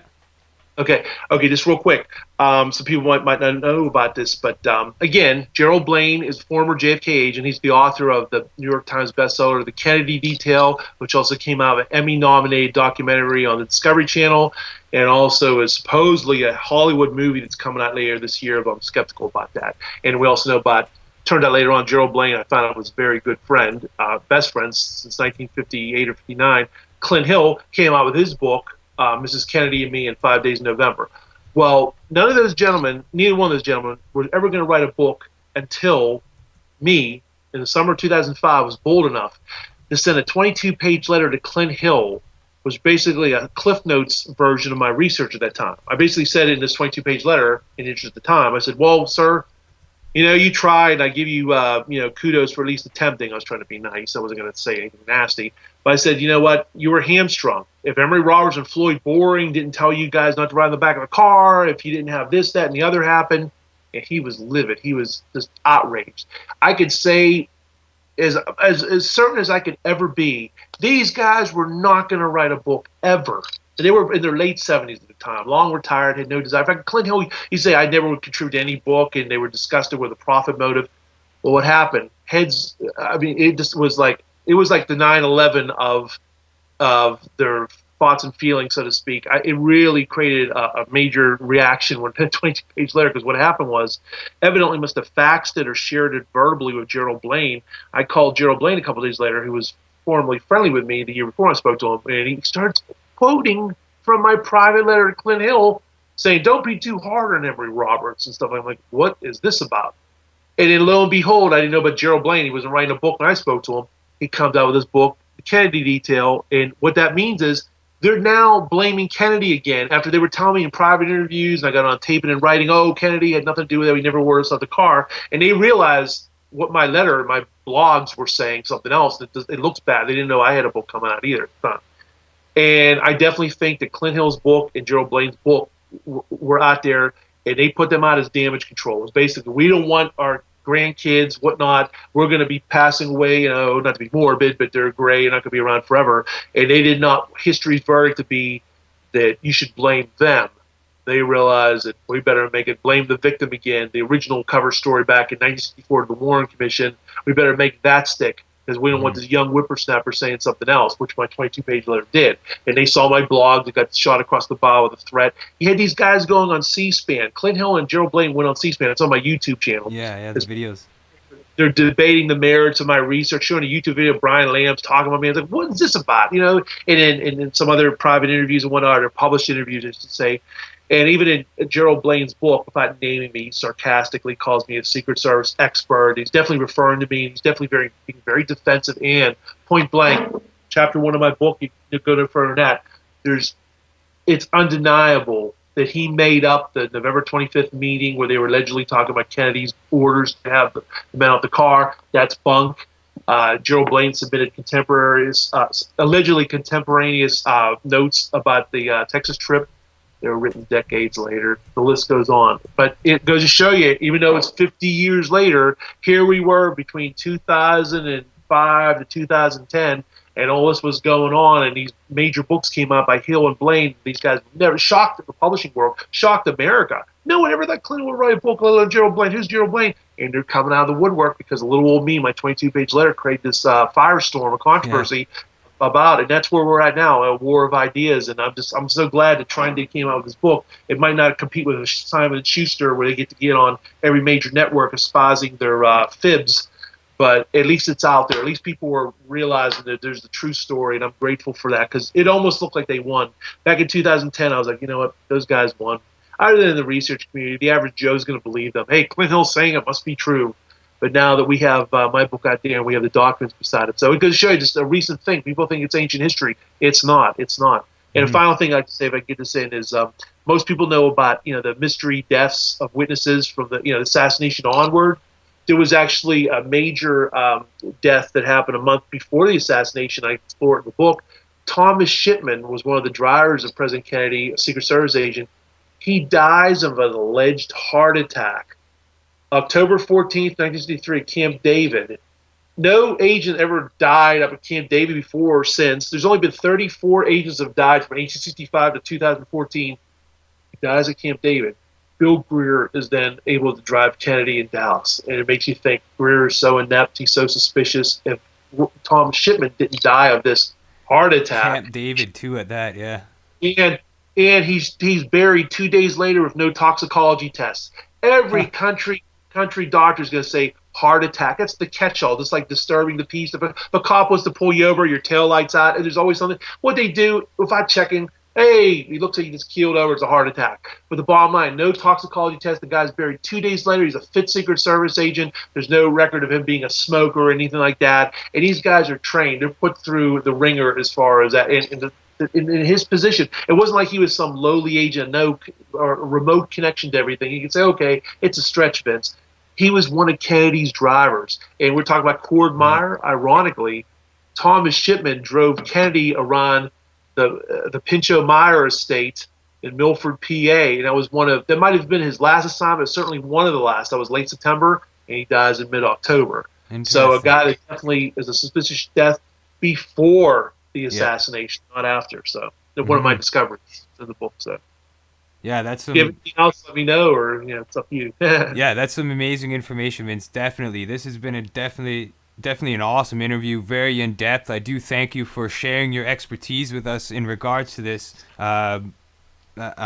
okay, just real quick. Some people might not know about this, but again, Gerald Blaine is a former JFK agent. He's the author of the New York Times bestseller, The Kennedy Detail, which also came out of an Emmy-nominated documentary on the Discovery Channel, and also is supposedly a Hollywood movie that's coming out later this year, but I'm skeptical about that. And we also know about, turned out later on, Gerald Blaine, I found out was a very good friend, best friends since 1958 or 59. Clint Hill came out with his book, Mrs. Kennedy and Me in 5 Days in November. Well, none of those gentlemen, neither one of those gentlemen, were ever going to write a book until me, in the summer of 2005, was bold enough to send a 22-page letter to Clint Hill, which was basically a Cliff Notes version of my research at that time. I basically said in this 22-page letter, in the interest of time, I said, well, sir, you tried. I give you, kudos for at least attempting. I was trying to be nice. I wasn't going to say anything nasty. But I said, you know what? You were hamstrung. If Emory Roberts and Floyd Boring didn't tell you guys not to ride in the back of a car, if you didn't have this, that, and the other happen, and he was livid. He was just outraged. I could say, as certain as I could ever be, these guys were not going to write a book ever. And they were in their late 70s at the time, long retired, had no desire. In fact, Clint Hill, he said, I never would contribute to any book, and they were disgusted with a profit motive. Well, what happened? It just was like, it was like the 9/11 of their thoughts and feelings, so to speak. It really created a major reaction when 22 pages later, because what happened was, evidently must have faxed it or shared it verbally with Gerald Blaine. I called Gerald Blaine a couple days later, who was formerly friendly with me the year before I spoke to him, and he starts quoting from my private letter to Clint Hill, saying, "Don't be too hard on Emory Roberts," and stuff. I'm like, what is this about? And then lo and behold, I didn't know about Gerald Blaine. He wasn't writing a book when I spoke to him. He comes out with this book, The Kennedy Detail, and what that means is they're now blaming Kennedy again after they were telling me in private interviews, and I got on tape and in writing, oh, Kennedy had nothing to do with it. We never wore us out the car. And they realized what my letter, my blogs were saying something else. It looks bad. They didn't know I had a book coming out either. And I definitely think that Clint Hill's book and Gerald Blaine's book were out there, and they put them out as damage control. It's basically, we don't want our grandkids, whatnot, we're going to be passing away, not to be morbid, but they're gray and not going to be around forever. And they did not, history's verdict to be that you should blame them. They realized that we better make it blame the victim again. The original cover story back in 1964 of the Warren Commission, we better make that stick, because we don't want this young whippersnapper saying something else, which my 22-page letter did. And they saw my blog that got shot across the bow with a threat. You had these guys going on C-SPAN. Clint Hill and Gerald Blaine went on C-SPAN. It's on my YouTube channel. Yeah, the videos. They're debating the merits of my research, showing a YouTube video of Brian Lamb's talking about me. I was like, what is this about? And then some other private interviews and whatnot, or published interviews, I should say. And even in Gerald Blaine's book, without naming me, he sarcastically calls me a Secret Service expert. He's definitely referring to me. He's definitely being very defensive and point blank. Chapter 1 of my book, you can go no further than that. It's undeniable that he made up the November 25th meeting where they were allegedly talking about Kennedy's orders to have the men out the car. That's bunk. Gerald Blaine submitted allegedly contemporaneous notes about the Texas trip. They were written decades later. The list goes on. But it goes to show you, even though it's 50 years later, here we were between 2005 to 2010, and all this was going on, and these major books came out by Hill and Blaine. These guys never shocked the publishing world, shocked America. No one ever thought Clinton would write a book on Gerald Blaine. Who's Gerald Blaine? And they're coming out of the woodwork because a little old me, my 22-page letter, created this firestorm of controversy. Yeah. About it. And that's where we're at now, a war of ideas. And I'm so glad that Trine came out with this book. It might not compete with Simon & Schuster, where they get on every major network espousing their fibs, but at least it's out there. At least people were realizing that there's the true story, and I'm grateful for that, because it almost looked like they won. Back in 2010, I was like, you know what, those guys won. Other than in the research community, the average Joe's going to believe them. Hey, Clint Hill's saying it must be true. But now that we have my book out there and we have the documents beside it, so it goes to show you just a recent thing. People think it's ancient history. It's not. It's not. And the final thing I'd like to say, if I get this in, is most people know about the mystery deaths of witnesses from the assassination onward. There was actually a major death that happened a month before the assassination. I explore it in the book. Thomas Shipman was one of the drivers of President Kennedy, a Secret Service agent. He dies of an alleged heart attack. October 14th, 1963, Camp David. No agent ever died up at Camp David before or since. There's only been 34 agents that have died from 1865 to 2014. He dies at Camp David. Bill Greer is then able to drive Kennedy in Dallas. And it makes you think Greer is so inept, he's so suspicious. If Tom Shipman didn't die of this heart attack. Camp David, too, at that, yeah. And he's buried 2 days later with no toxicology tests. Every country doctor is going to say heart attack. That's the catch-all. That's like disturbing the peace. If a cop was to pull you over, your tail lights out, and there's always something. What they do, without checking, hey, he looks like he just keeled over. It's a heart attack. But the bottom line, no toxicology test. The guy's buried 2 days later. He's a fit Secret Service agent. There's no record of him being a smoker or anything like that. And these guys are trained. They're put through the ringer as far as that. In his position, it wasn't like he was some lowly agent, no or remote connection to everything. You could say, okay, it's a stretch, Vince. He was one of Kennedy's drivers. And we're talking about Cord Meyer. Ironically, Thomas Shipman drove Kennedy around the Pinchot Meyer estate in Milford, PA. And that might have been his last assignment, certainly one of the last. That was late September, and he dies in mid-October. So a guy that definitely is a suspicious death before the assassination, not after. So one of my discoveries in the book. So yeah, that's some. If you have anything else, let me know, or it's up to you. Yeah, that's some amazing information, Vince. Definitely, this has been a definitely Definitely an awesome interview, very in depth. I do thank you for sharing your expertise with us in regards to this. I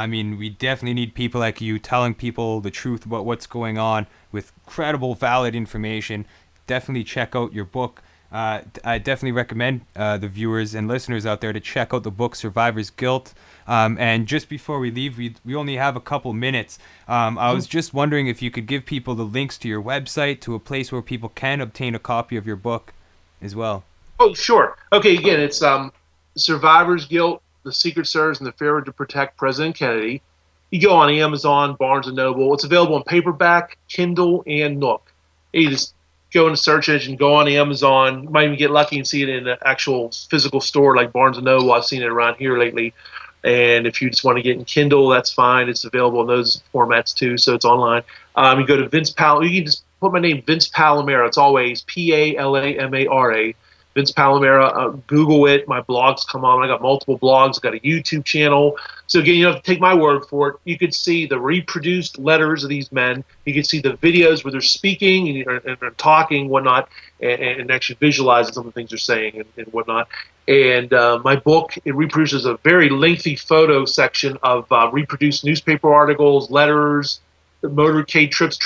mean, we definitely need people like you telling people the truth about what's going on with credible, valid information. Definitely check out your book. I definitely recommend the viewers and listeners out there to check out the book Survivor's Guilt. And just before we leave, we only have a couple minutes. I was just wondering if you could give people the links to your website, to a place where people can obtain a copy of your book as well. Oh, sure. Okay, again, it's Survivor's Guilt, The Secret Service, and the Failure to Protect President Kennedy. You go on Amazon, Barnes & Noble. It's available in paperback, Kindle, and Nook. You just go in the search engine, go on Amazon. You might even get lucky and see it in an actual physical store like Barnes & Noble. I've seen it around here lately. And if you just want to get in Kindle, that's fine. It's available in those formats too, so it's online. You go to Vince Palamara. You can just put my name, Vince Palamara. It's always Palamara. Vince Palamara. Google it. My blogs come on. I got multiple blogs. I got a YouTube channel. So again, you don't have to take my word for it. You could see the reproduced letters of these men. You can see the videos where they're speaking and they're talking, whatnot, and actually visualizing some of the things they're saying and whatnot. And my book, it reproduces a very lengthy photo section of reproduced newspaper articles, letters, motorcade trips,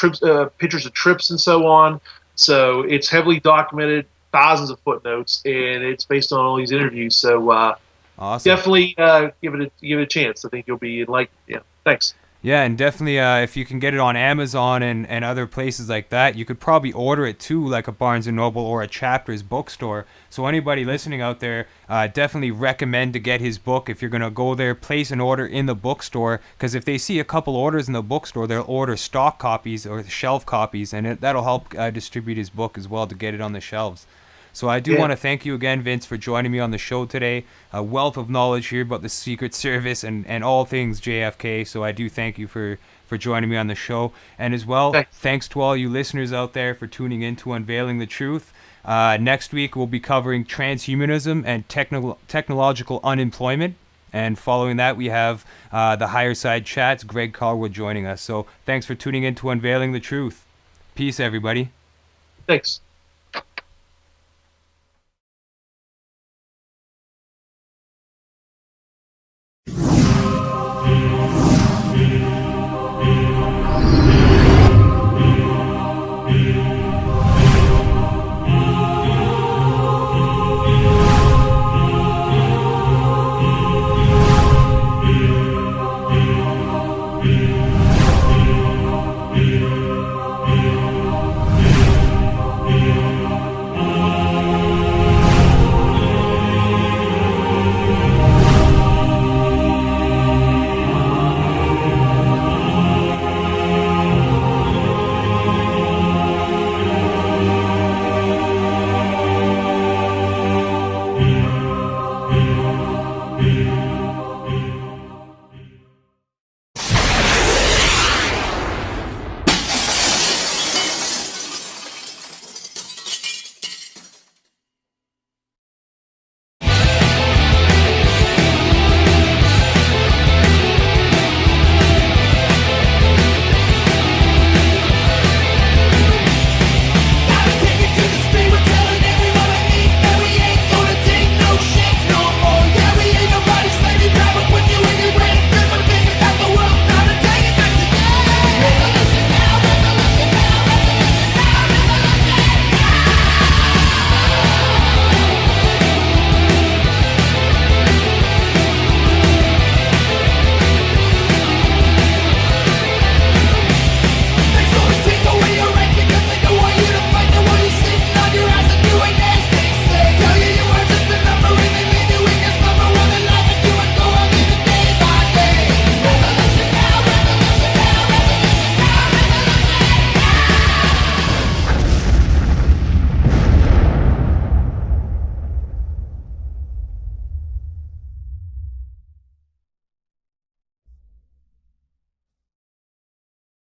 pictures of trips, and so on. So it's heavily documented, thousands of footnotes, and it's based on all these interviews. So Awesome. definitely give it a chance. I think you'll be like, yeah. Thanks. Yeah, and definitely if you can get it on Amazon and other places like that, you could probably order it too, like a Barnes & Noble or a Chapters bookstore. So anybody listening out there, definitely recommend to get his book. If you're going to go there, place an order in the bookstore, because if they see a couple orders in the bookstore, they'll order stock copies or shelf copies, and that'll help distribute his book as well to get it on the shelves. So I do want to thank you again, Vince, for joining me on the show today. A wealth of knowledge here about the Secret Service and all things JFK. So I do thank you for joining me on the show. And as well, thanks to all you listeners out there for tuning in to Unveiling the Truth. Next week, we'll be covering transhumanism and technological unemployment. And following that, we have the Higher Side Chats, Greg Carwood joining us. So thanks for tuning in to Unveiling the Truth. Peace, everybody. Thanks.